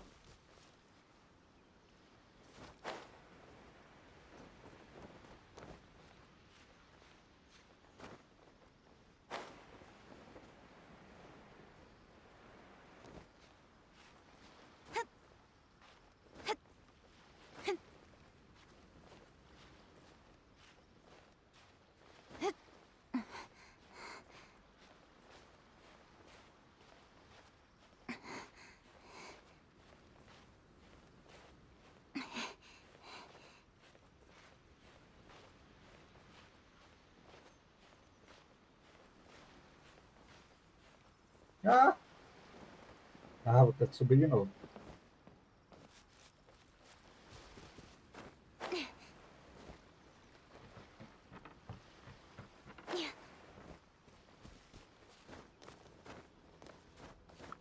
Ah! Ah, vou ter que subir de novo.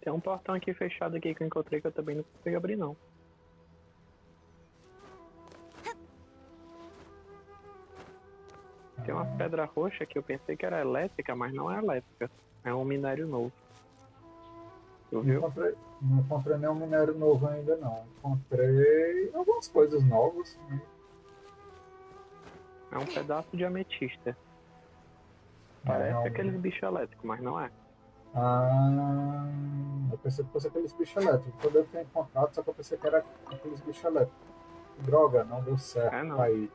Tem um portão aqui fechado aqui que eu encontrei que eu também não consigo abrir não. Tem uma pedra roxa que eu pensei que era elétrica, mas não é elétrica. É um minério novo. Tu viu? Não encontrei nenhum minério novo ainda não. Encontrei algumas coisas novas. Né? É um pedaço de ametista. É, Parece realmente. aqueles bichos elétricos, mas não é. Ah, eu pensei que fosse aqueles bichos elétricos. Eu devo ter encontrado, só que eu pensei que era aqueles bichos elétricos. Droga, não deu certo. É não. Aí.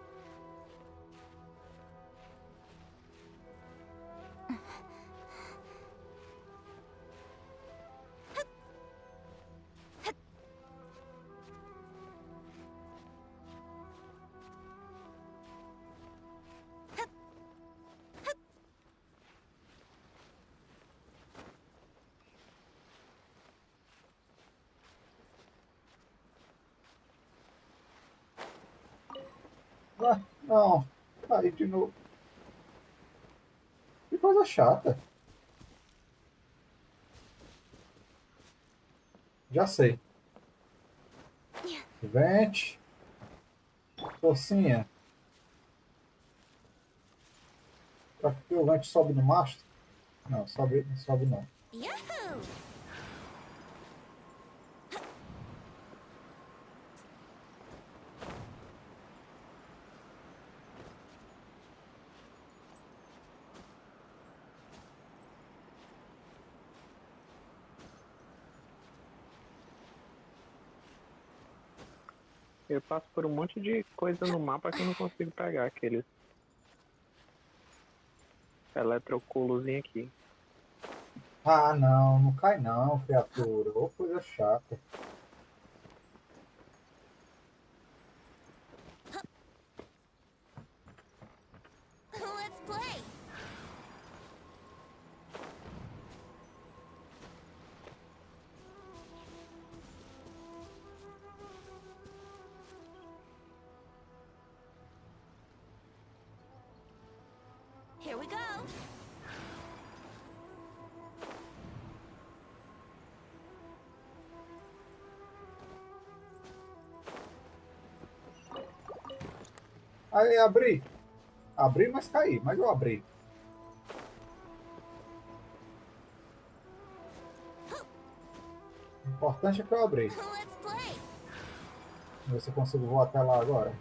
Ah, não, caí de novo. Que coisa chata. Já sei. Vente. Forcinha. Pra que o vente sobe no mastro? Não, sobe, não sobe não. Yahoo! Eu passo por um monte de coisa no mapa que eu não consigo pegar aqueles eletroculozinho aqui. Ah, não, não cai não, criatura. Ô, coisa chata. play! Here we go! Aí, abri. Abri, mas caí. Mas eu abri. O importante é que eu abri. Let's play! Vamos ver se eu consigo voar até lá agora.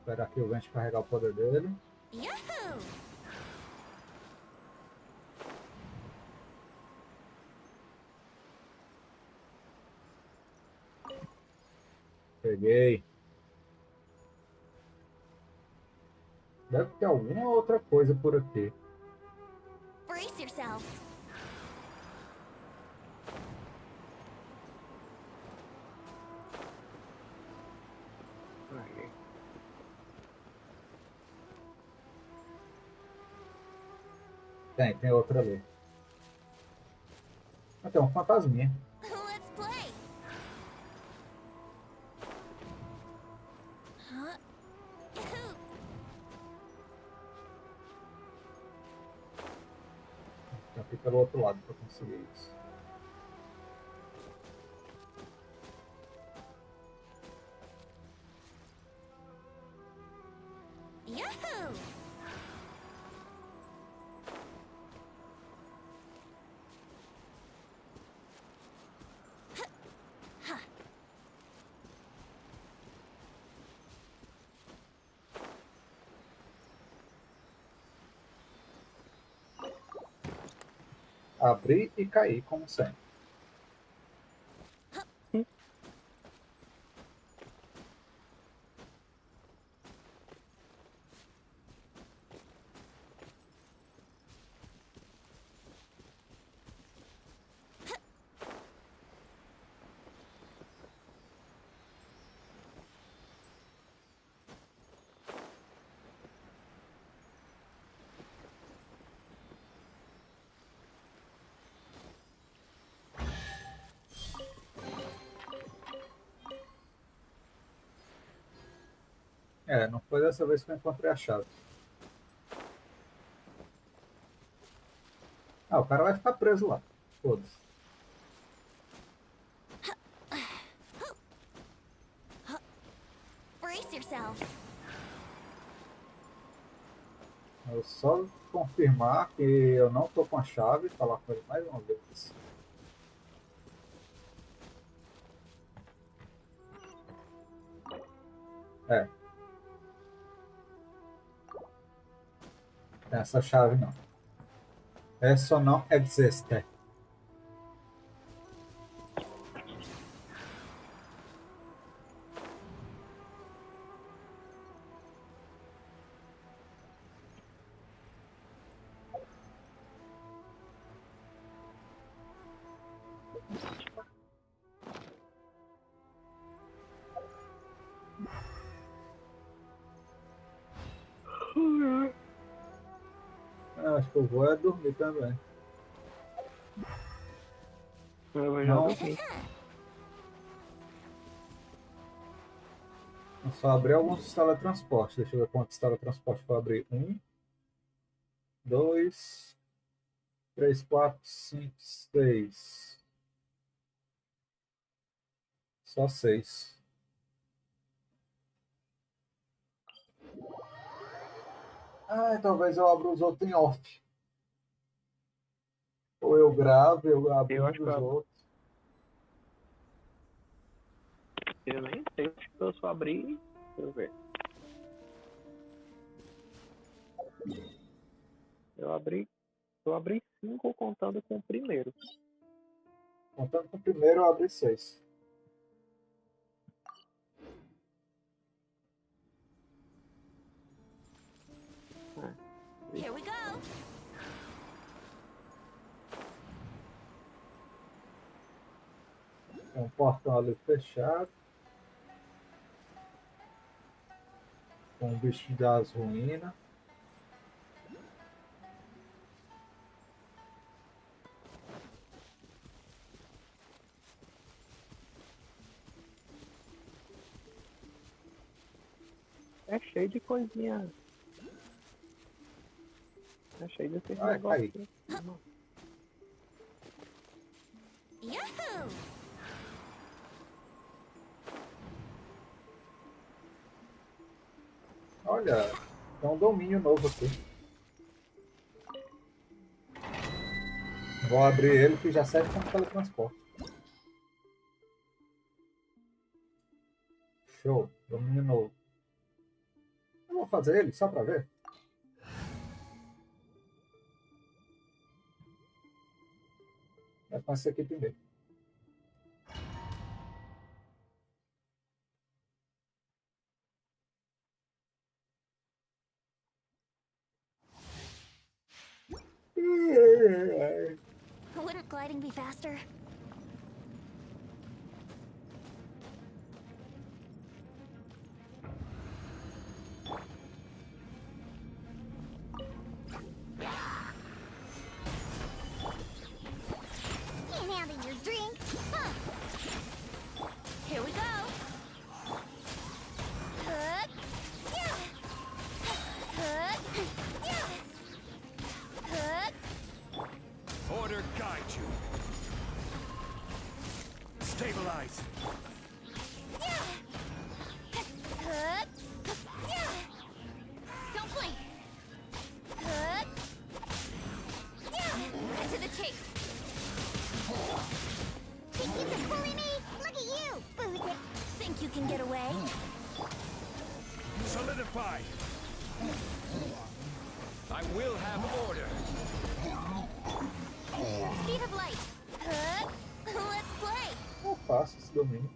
Esperar aqui o vento carregar o poder dele. Yahoo! Peguei. Deve ter alguma outra coisa por aqui. Brace yourself! Tem outra ali. Ah, tem um fantasminha. Let's play! Huh? Tem aqui pelo outro lado para conseguir isso. Yahoo! Abri e caí, como sempre. É, não foi dessa vez que eu encontrei a chave. Ah, o cara vai ficar preso lá. Foda-se. Brace yourself! Eu só confirmar que eu não tô com a chave, falar com ele mais uma vez. É. Tem essa chave não. Essa não existe. Acho que eu vou é dormir também. Eu já Não. dormi. Eu só abri alguns teletransportes. Deixa eu ver quantos teletransportes eu abri. 1, 2, 3, 4, 5, 6. Só 6. Ah, talvez eu abra os outros em off. Ou eu gravo, eu abro Eu acho que os outros. Eu nem sei, acho que eu só abri. Deixa eu ver. Eu abri 5 contando com o primeiro. Contando com o primeiro, eu abri 6. Here we go! Tem um portão ali fechado. Com um bicho das ruínas. É cheio de coisinha. É cheio desses Ai, caí. negocinhos. Yahoo! Olha, tem um domínio novo aqui. Vou abrir ele que já serve como teletransporte. Show, domínio novo. Eu vou fazer ele só pra ver. Vai com esse aqui primeiro. Wouldn't gliding be faster? Can't handle your drink. Huh. Here we go. Hook. Yeah. Hook. Yeah. Hook. Order guide you. Stabilize. Yeah. Hook. Yeah. Don't blink. Hook. Yeah. Cut to the chase. Think you can bully me? Look at you, booze it. Think you can get away? Solidify. I will have order. Speed of light. Hook. Let's play. Não faço esse domínio.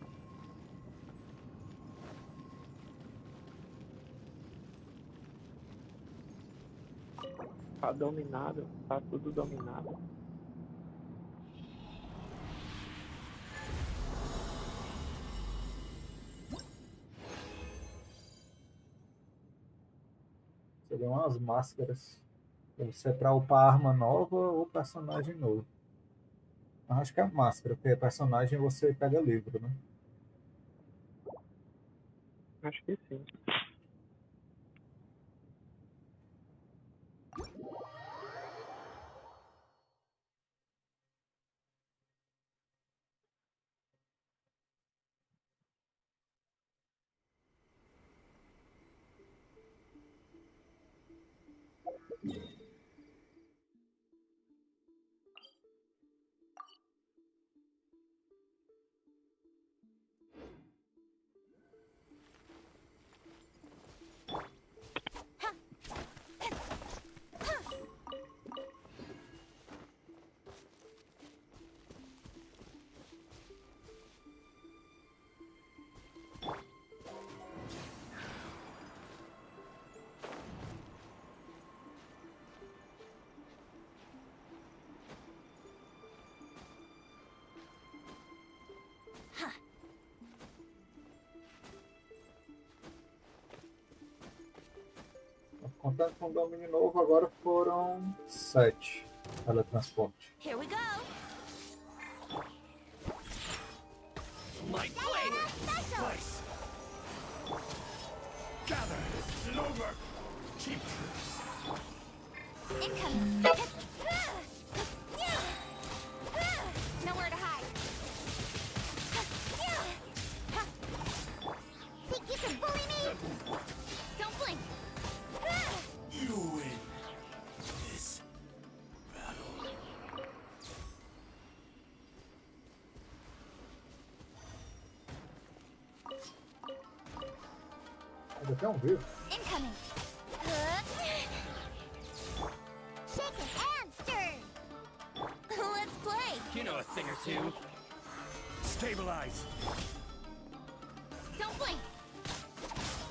Tá dominado. Tá tudo dominado. Seriam umas máscaras. Deve ser pra upar arma nova ou personagem novo. Acho que é a máscara, porque personagem você pega livro, né? Acho que sim. Contando com o domínio novo, agora foram 7 teletransporte. Here we go. My blade slice. Gather. Lower. Cheap. Incoming. Nowhere to hide. Think you can bully me? Don't blink. You win this battle. Ainda tem um vivo. Incoming. Shaken and stirred. Let's play. You know a thing or two. Stabilize. Don't blink.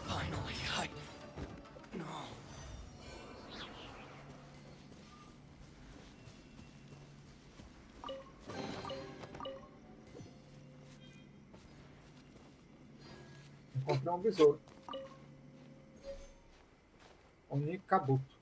Finally, No. encontrei um besouro. Um Nikabuto.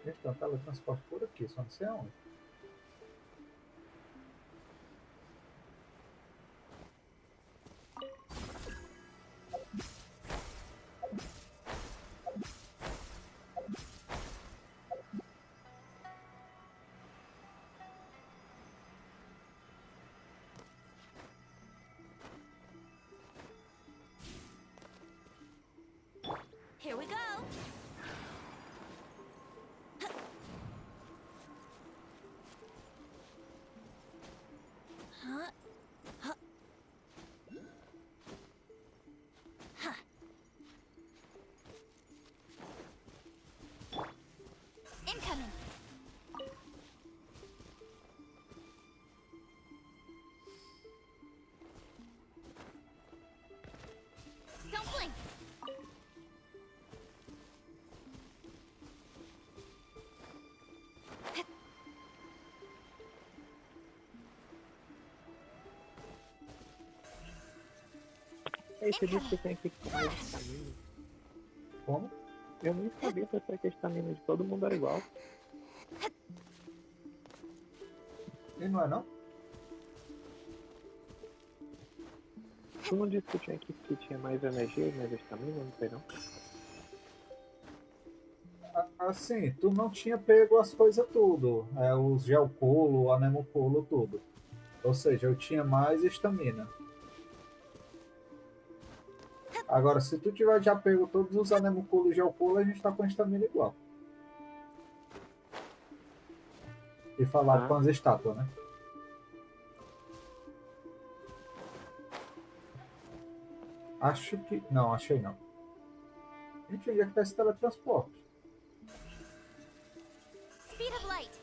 Gente, tem um teletransporte por aqui, só não sei aonde. Here we go. Huh? Huh? Huh. Incoming. Don't blink. Aí você disse que tem que tomar estamina. Como? Eu nem sabia que a estamina de todo mundo era igual. E não é não? Tu não disse que tinha mais energia e mais estamina, não sei não. Assim, tu não tinha pego as coisas tudo. Os Geoculo, o Anemoculo, tudo. Ou seja, eu tinha mais estamina. Agora, se tu tiver já pego todos os Anemoculo e Geoculo, a gente tá com a estamina igual. E falar com as estátuas, né? Acho que... Não, achei não. Gente, onde é que tá esse teletransporte? Speed of light.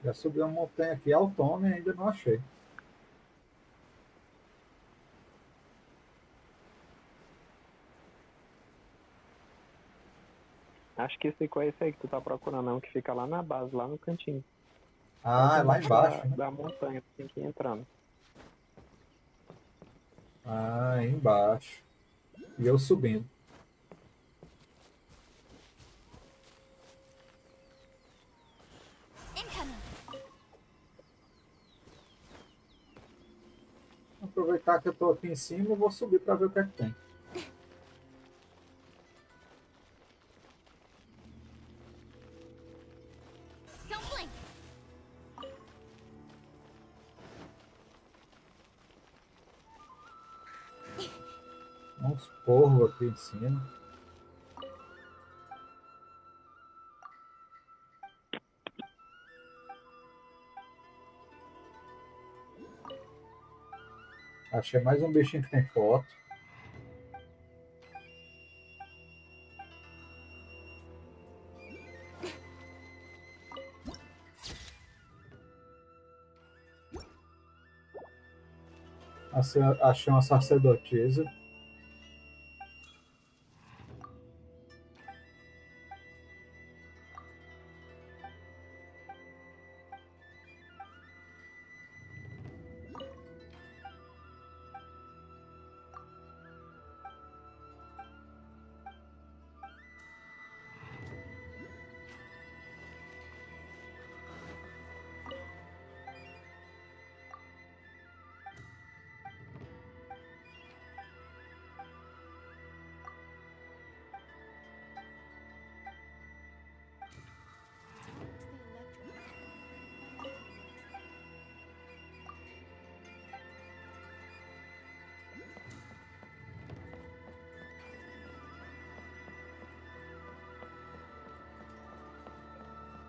Já subi uma montanha aqui, Altona, e ainda não achei. Acho que esse é esse aí que tu tá procurando, não, que fica lá na base, lá no cantinho. Ah, é lá embaixo, né? Da montanha, tu tem que ir entrando. Ah, embaixo. E eu subindo. Incoming. Aproveitar que eu tô aqui em cima, eu vou subir para ver o que é que tem. Don't blink. Uns porros aqui em cima. Achei mais um bichinho que tem foto. Achei uma sacerdotisa.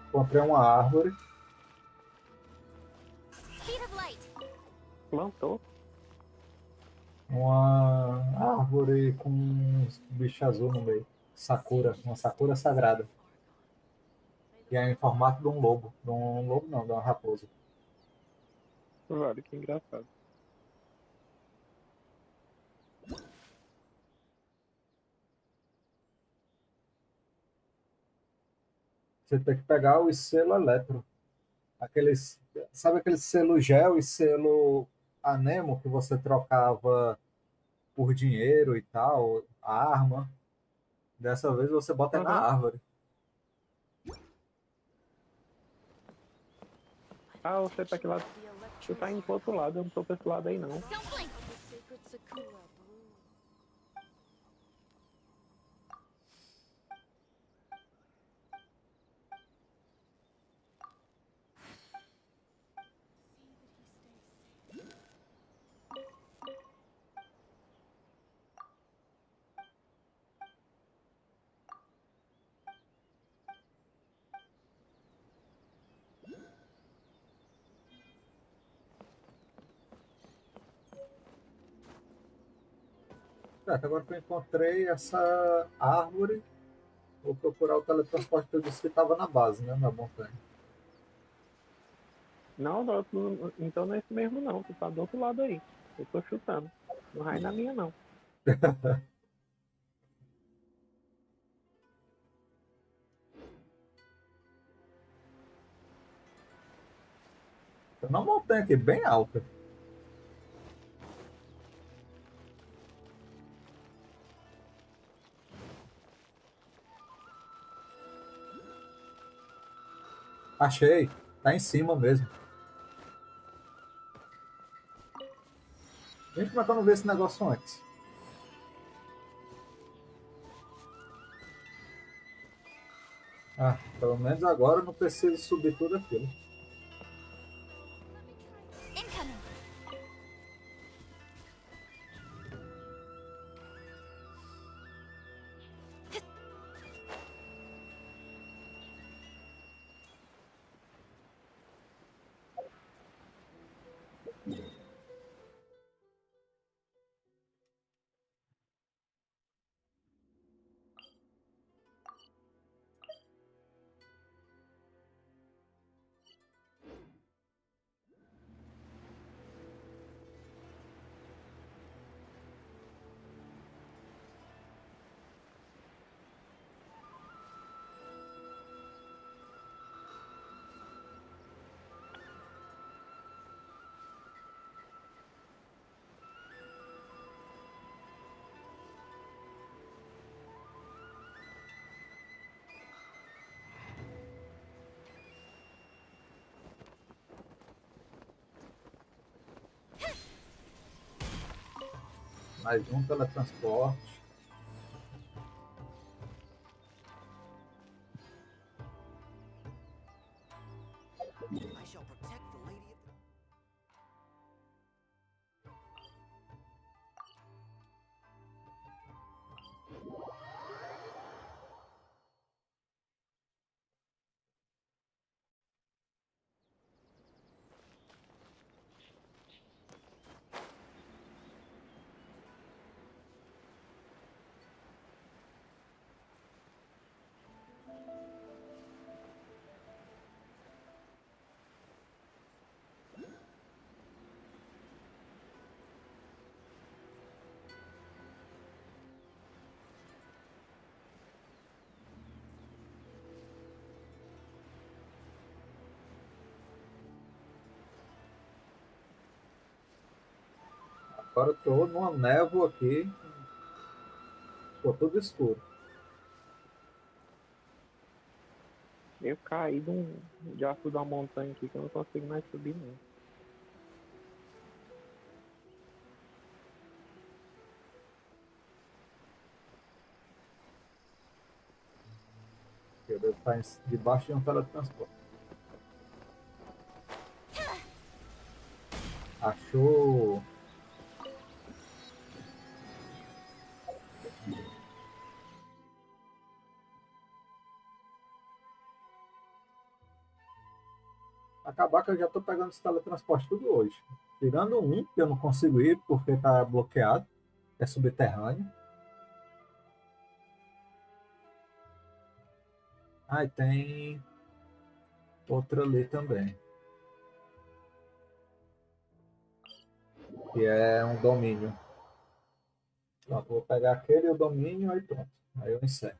Encontrei uma árvore. Speed of light. Plantou. Uma árvore com um bicho azul no meio. Sakura, uma sakura sagrada. E é em formato de um lobo. De um lobo não, de uma raposa. Olha que engraçado. Você tem que pegar o selo eletro. Aqueles, sabe aquele selo gel e selo anemo que você trocava por dinheiro e tal, a arma. Dessa vez você bota na árvore. Ah, você tá aqui lá. Tu tá indo pro outro lado, eu não tô pra esse lado aí não. Certo, agora que eu encontrei essa árvore, vou procurar o teletransporte que eu disse que estava na base, né, na montanha. Não, então não é esse mesmo não. Tu tá do outro lado aí. Eu tô chutando. Não vai na minha não. Tem uma montanha aqui bem alta. Achei, tá em cima mesmo. Gente, como é que eu não vi esse negócio antes? Ah, pelo menos agora eu não preciso subir tudo aquilo. Incoming. Mais um teletransporte. I shall protect the lady of the... Agora eu tô numa névoa aqui. Ficou tudo escuro. Eu caí de aço da montanha aqui que eu não consigo mais subir, não. Eu devo estar debaixo de um teletransporte. Achou. Acabar que eu já tô pegando esse teletransporte tudo hoje. Tirando um, que eu não consigo ir porque tá bloqueado. É subterrâneo. Ah, e tem outra ali também. Que é um domínio. Pronto, vou pegar aquele e o domínio, aí pronto. Aí eu encerro.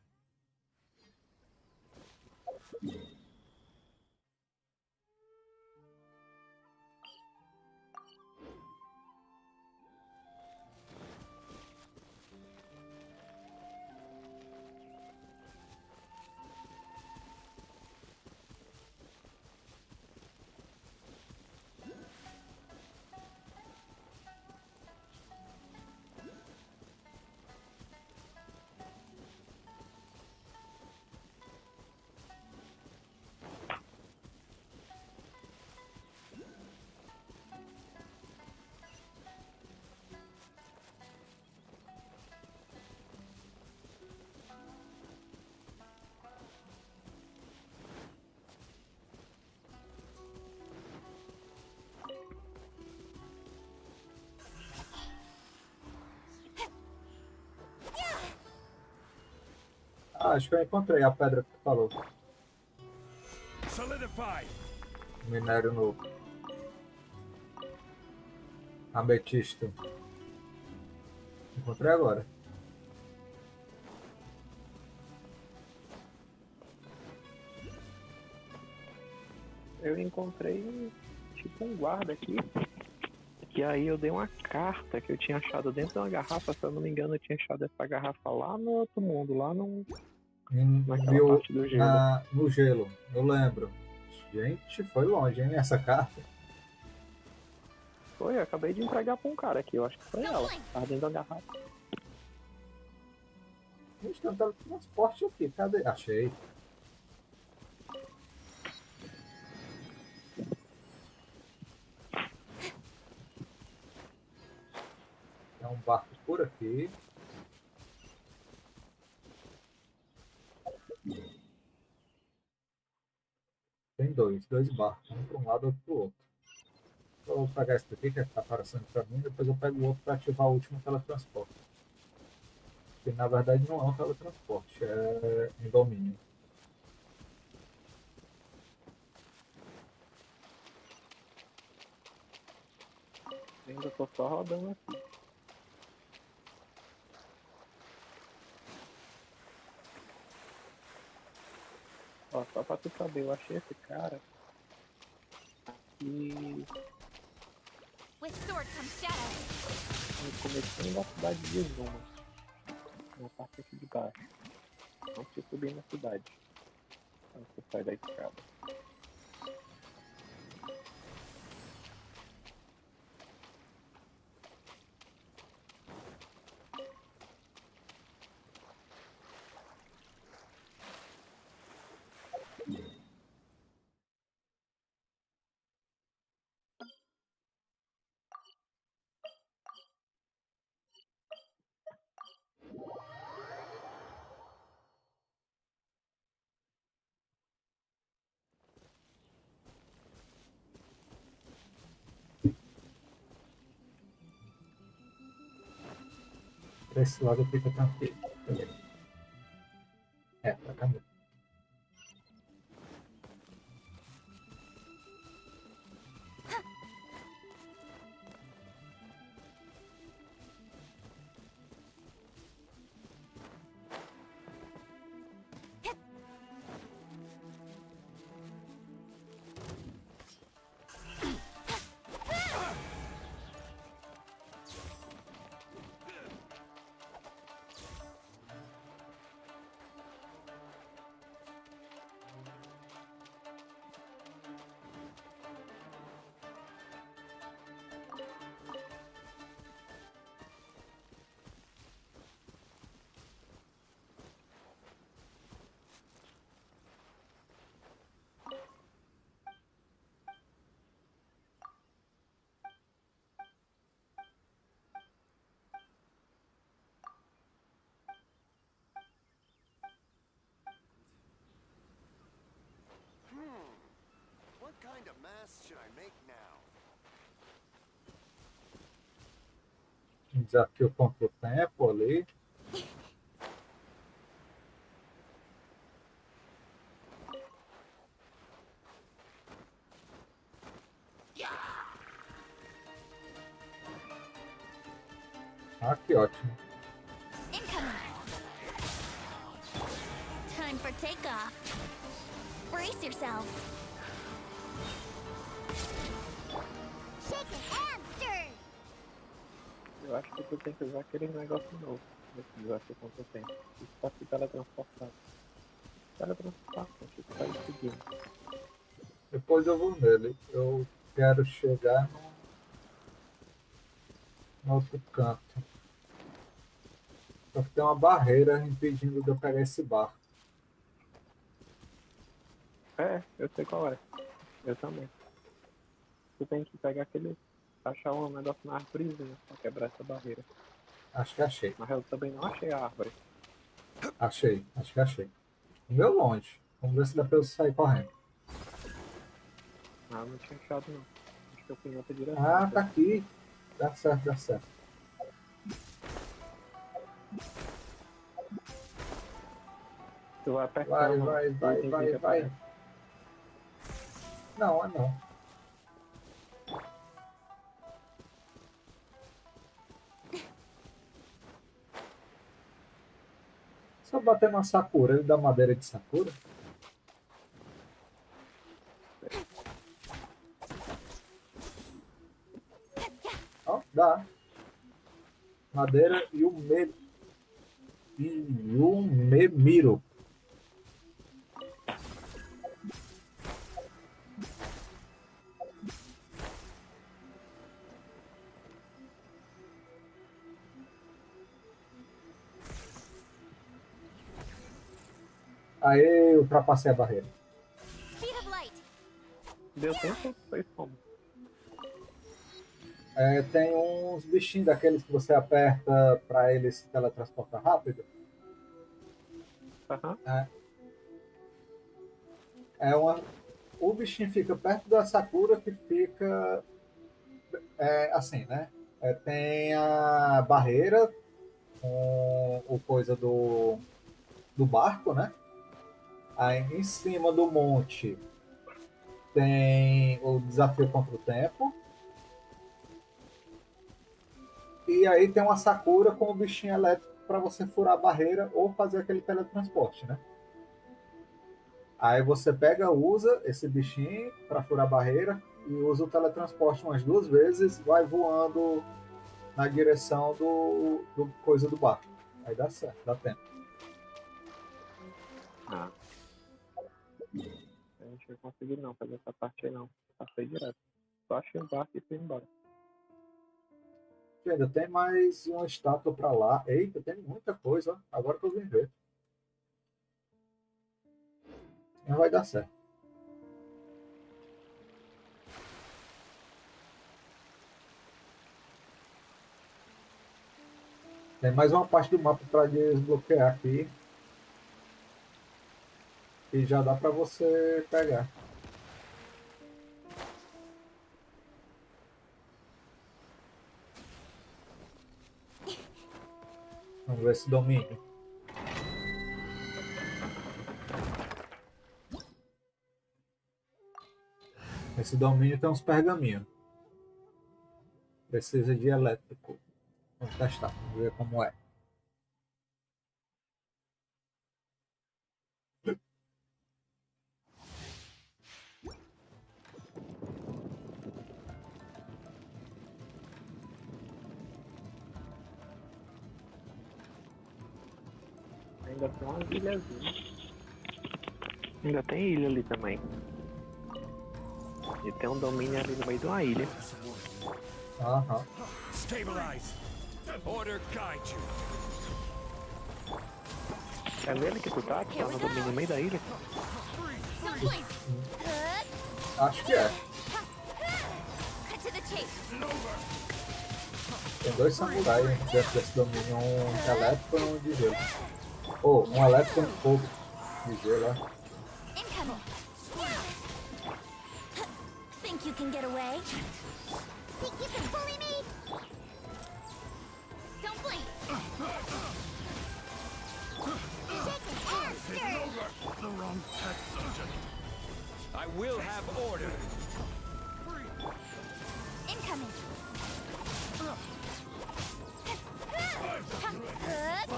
Ah, acho que eu encontrei a pedra que tu falou. Solidify. Minério novo. Ametista. Encontrei agora. Eu encontrei tipo um guarda aqui. E aí eu dei uma carta que eu tinha achado dentro de uma garrafa, se eu não me engano, eu tinha achado essa garrafa lá no outro mundo, lá no, naquela parte do gelo. No gelo, eu lembro. Gente, foi longe, hein, essa carta. Foi, eu acabei de entregar pra um cara aqui, eu acho que foi ela. Tava dentro da garrafa. Gente, tem um teletransporte aqui, cadê? Achei. Tem um barco por aqui. Tem dois barcos, um para um lado e outro para o outro. Eu vou pegar esse daqui que está aparecendo para mim, depois eu pego o outro para ativar o último teletransporte. Que na verdade não é um teletransporte, é um domínio. Ainda tô só rodando aqui. Ó, só pra tu saber, eu achei esse cara aqui no comecinho da cidade de Inazuma. Na parte aqui de baixo. Antes de subir na cidade. Antes de sair da escada. Para esse lado fica tranquilo. Beleza. É, para cá mesmo. Um desafio contra o tempo ali. Ah, que ótimo. Time for takeoff. Brace yourselves. Shake it and stir. Eu acho que tu tem que usar aquele negócio novo. Nesse desafio contra o tempo. Isso pra se teletransportar. Teletransportar, acho que tá seguindo. Depois eu vou nele. Eu quero chegar no outro canto. Só que tem uma barreira impedindo de eu pegar esse barco. É, eu sei qual é. Eu também. Tu tem que pegar aquele... achar um negócio na árvorezinha pra quebrar essa barreira. Acho que achei. Mas eu também não achei a árvore. Achei, acho que achei. O meu longe. Vamos ver se dá pra eu sair correndo. Ah, não tinha achado não. Acho que eu fui em outra direção. Ah, tá aqui. Dá certo, dá certo. Tu vai apertando. Vai. Não, é não. Se eu bater na Sakura, ele dá madeira de Sakura? Ó, dá. Madeira e o Memiro. Aê, ultrapassei a barreira. Deu tempo? Foi como? É, tem uns bichinhos daqueles que você aperta para ele se teletransportar rápido. Aham. O bichinho fica perto da Sakura, que fica assim, né? Tem a barreira com o coisa do barco, né? Aí em cima do monte tem o desafio contra o tempo. E aí tem uma Sakura com o bichinho elétrico para você furar a barreira ou fazer aquele teletransporte, né? Aí você pega, usa esse bichinho para furar a barreira e usa o teletransporte umas 2 vezes, vai voando na direção do coisa do barco. Aí dá certo, dá tempo. Ah. A gente não conseguiu não fazer essa parte aí não. Passei direto. Só achei o barco e fui embora. E ainda tem mais uma estátua para lá. Eita, tem muita coisa, ó. Agora que eu vim ver. Não vai dar certo. Tem mais uma parte do mapa para desbloquear aqui. E já dá para você pegar. Vamos ver esse domínio. Esse domínio tem uns pergaminhos. Precisa de elétrico. Vamos testar, vamos ver como é. Ainda tem umas ilhazinhas. Ainda tem ilha ali também. E tem um domínio ali no meio de uma ilha. Aham. Stabilize. Order guide you. É nele que tu tá? Tu tá no domínio no meio da ilha? Acho que é. Tem 2 samurais dentro desse domínio, um elétrico e um de gelo. Ou um elétrico e um fogo de gelo, ó. you can get away? Think you can bully me? Don't blink! Shaking and stirred! The wrong test subject. I will have order. Incoming!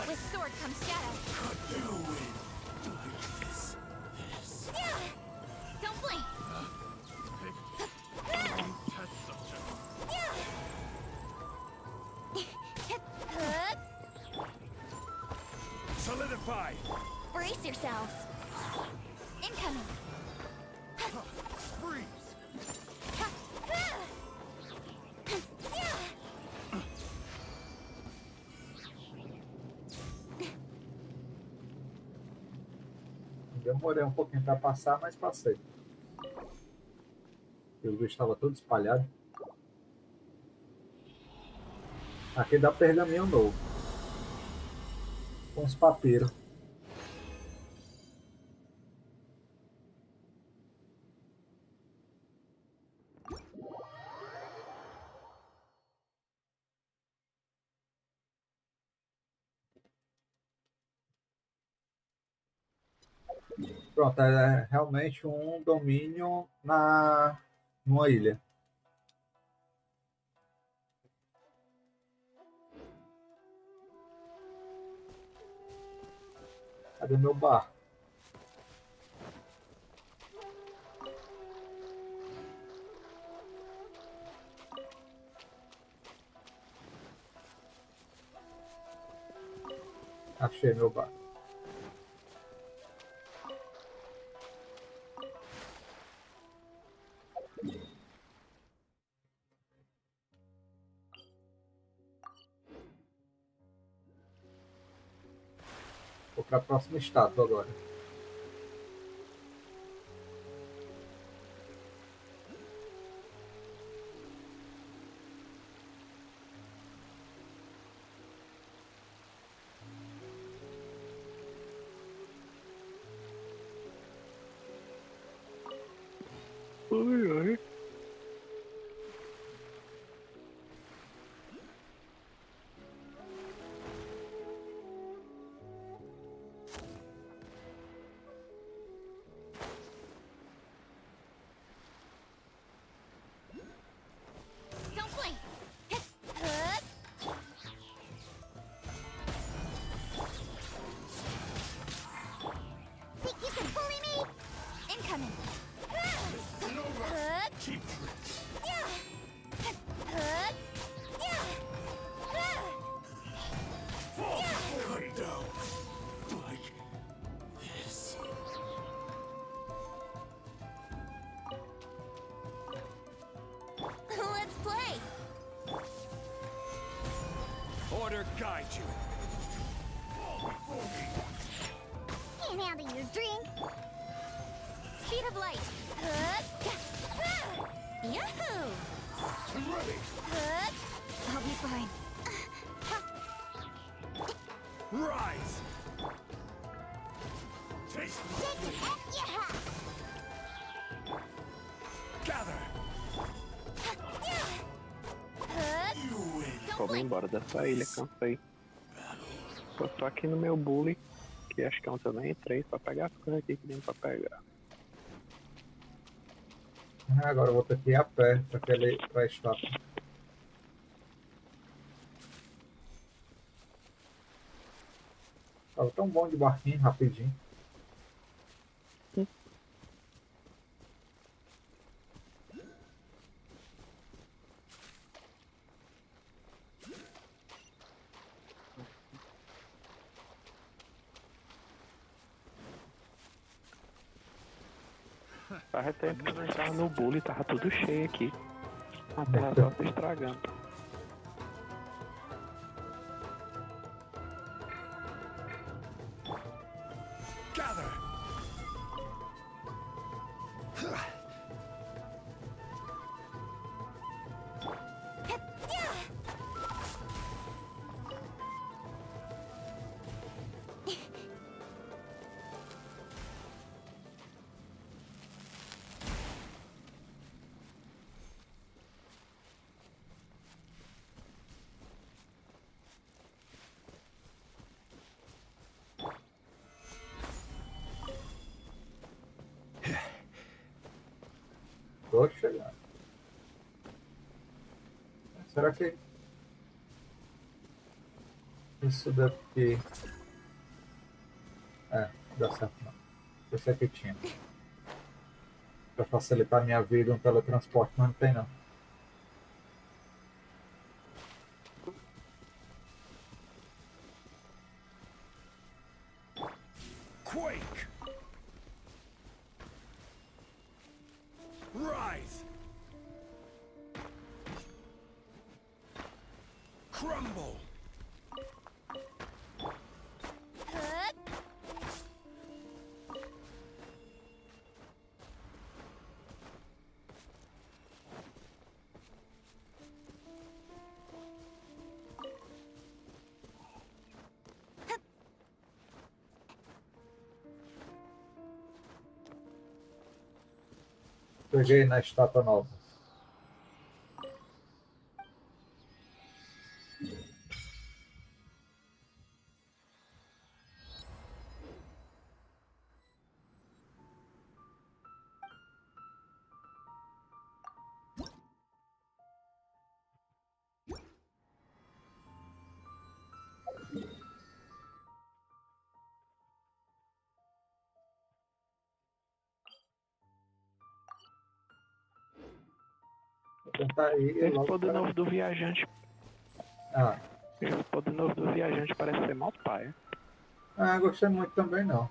With sword comes shadow. Don't blink! Solidify! Brace yourselves! Incoming! Freeze! Demorei um pouquinho para passar, mas passei. O bicho estava todo espalhado. Aqui dá pergaminho novo. Com os papiros. Pronto, é realmente um domínio numa ilha. Cadê meu barco? Achei meu barco. Vou para a próxima estátua agora. Oi. Don't blink! Think you can bully me? Incoming! Cheap tricks. Cut down. Like this. Let's play! Order guide you. Can't handle your drink! Speed of light! Yahoo! Ready. I'll be fine. Rise. Taste Shake it and yeah! gather. You win. Vamos embora dessa ilha, cansei. Tô aqui no meu bully, que acho que ontem eu nem entrei, pra pegar as coisas aqui que tem pra pegar. Agora eu vou ter que ir a pé para a estátua. Tava tão bom de barquinho, rapidinho. Faz tempo que eu não entrava no bully, tava tudo cheio aqui. A terra só se estragando. Gather. Tô chegando. Será que isso daqui... dá certo não. Esse aqui tinha. Pra facilitar a minha vida, um teletransporte, mas não tem não. Quake! Rise! Crumble! Peguei na estátua nova. Vou tentar ir Esse logo poder pra... novo do viajante. Esse poder novo do viajante parece ser mal paia. Gostei muito também não.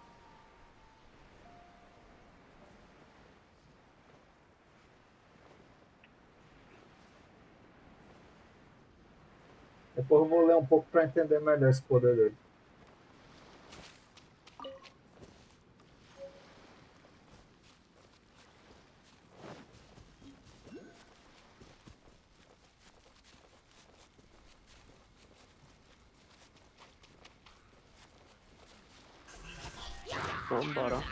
Depois eu vou ler um pouco para entender melhor esse poder dele. Vambora.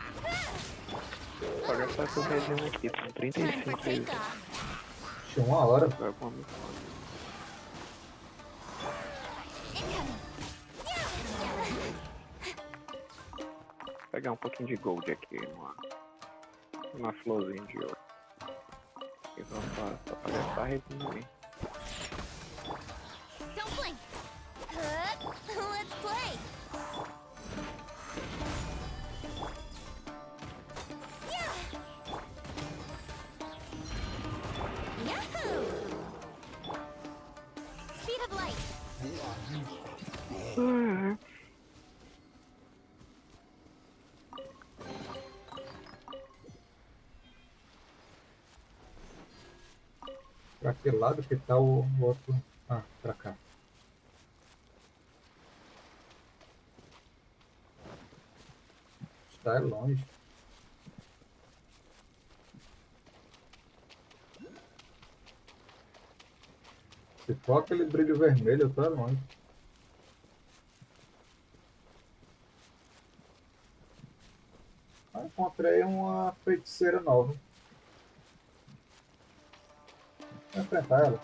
Só gastar esse resumo aqui, são 35 vezes. Tinha 1 hora. Vou pegar um pouquinho de gold aqui, uma florzinha de ouro. E vamos lá, só pra gastar resumo aí. Don't blink. Let's play. Yahoo! Speed of light. Pra que lado que tá o outro? Pra cá. Está longe. Se for aquele brilho vermelho, tá longe. Encontrei uma feiticeira nova. Vou enfrentar ela.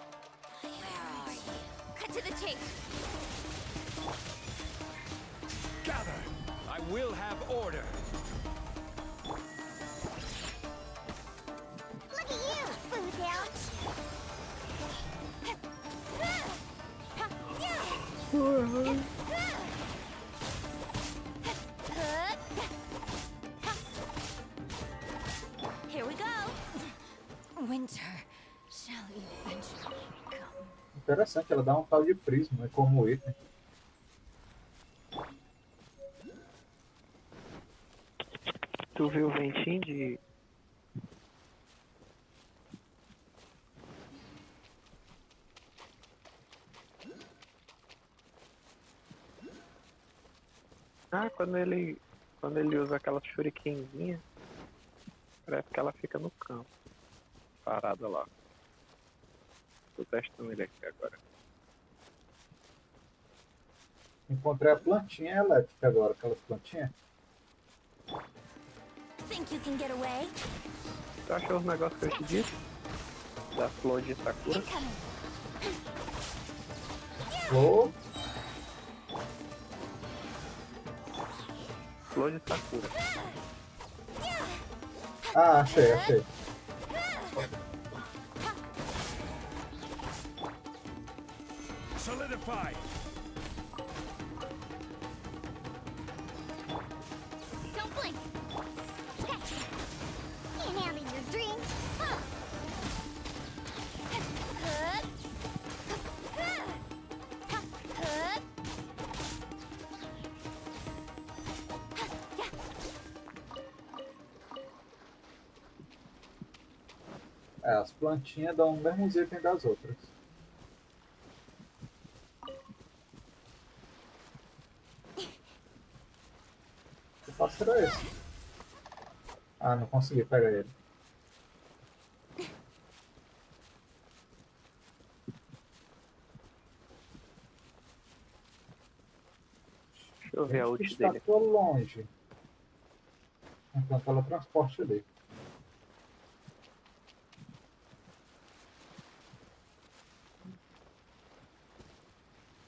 Cut to the chase. Gather! I will have order! Look at you, food down. Here we go. Winter shall eventually come. Interessante, ela dá um tal de prisma como item. Tu viu o ventinho de... quando ele usa aquela shurikenzinha, parece que ela fica no campo, parada lá. Tô testando ele aqui agora. Encontrei a plantinha elétrica agora, aquelas plantinhas. Think you can get away? Tu achou os negócios que eu te disse? Da flor de Sakura? Flor? Flor de Sakura. Achei. Solidify! Don't blink! Sketch! Can't handle your drink! Huh. É, as plantinhas dão o mesmo item das outras. Que pássaro é esse? Ah, não consegui pegar ele. Deixa eu ver a ult Está dele. longe. Então teletransporte ali.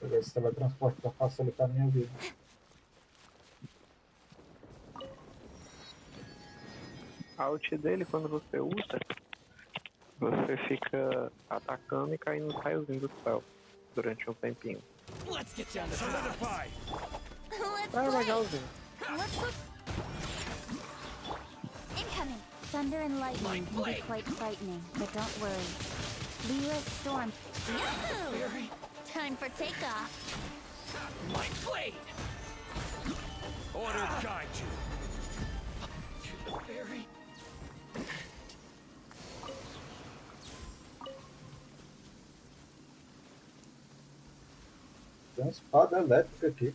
Vou ver esse teletransporte para facilitar a minha vida. A ult dele, quando você usa, você fica atacando e caindo nos raiozinhos do céu durante um tempinho. Let's get down to solidify! É legalzinho. Incoming! Thunder and lightning can be quite frightening, but don't worry. Leela's storm. Yahoo! Time for takeoff. My blade! Order guide you! To the very... Tem uma espada elétrica aqui.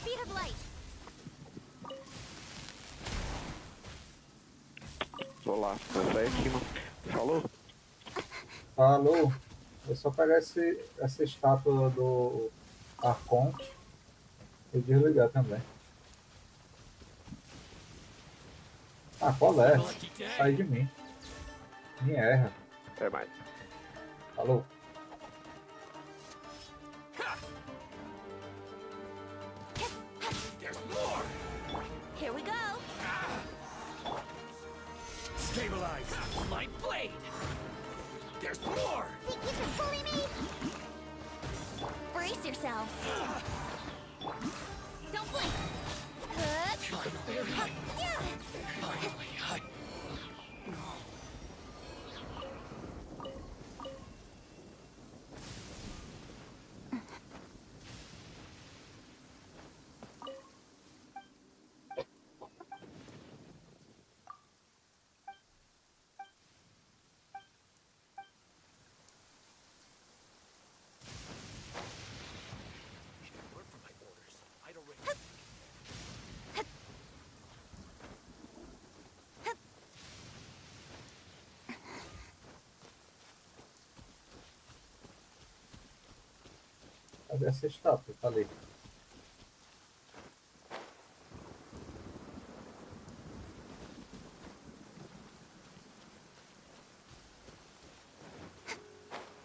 Speed of light. Vou lá, vai sair aqui, mano. Falou? Falou. Vou só pegar essa estátua do Arconte e desligar também. Ah, qual é? Sai de mim. Me erra. É mais. Falou. There's more! Here we go. Stabilize! My blade! There's more! Think you can bully me? Brace yourself. Don't blink. Cadê essa estátua? Tá ali.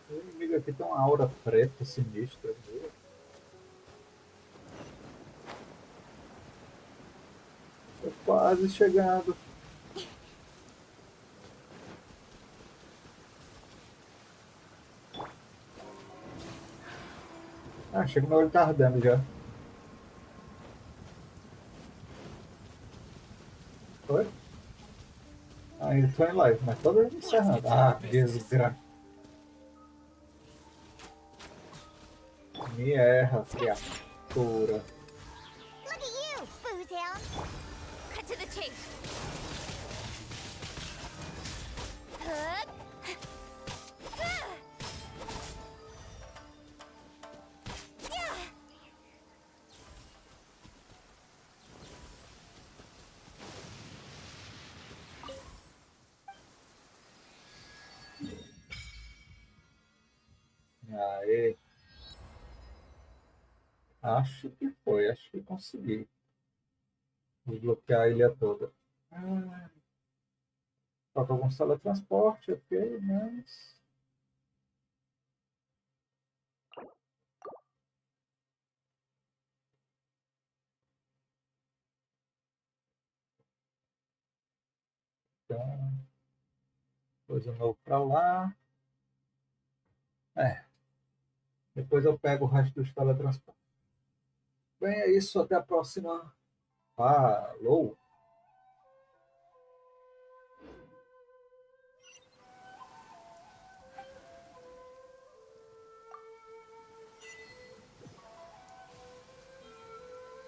O inimigo aqui tem uma aura preta sinistra. Tô quase chegando. Ah, chega meu olho tá ardendo já. Foi? Ainda tô em live, mas tô encerrando. Ah, desgraça. Me erra, criatura. Look at you, Foozhound. Cut to the chase. Hook. Aê. Acho que foi, acho que consegui. Desbloquear a ilha toda. Falta alguns teletransporte, ok, mas... Então, coisa novo pra lá. É. Depois eu pego o resto dos teletransportes. Bem, é isso. Até a próxima. Falou!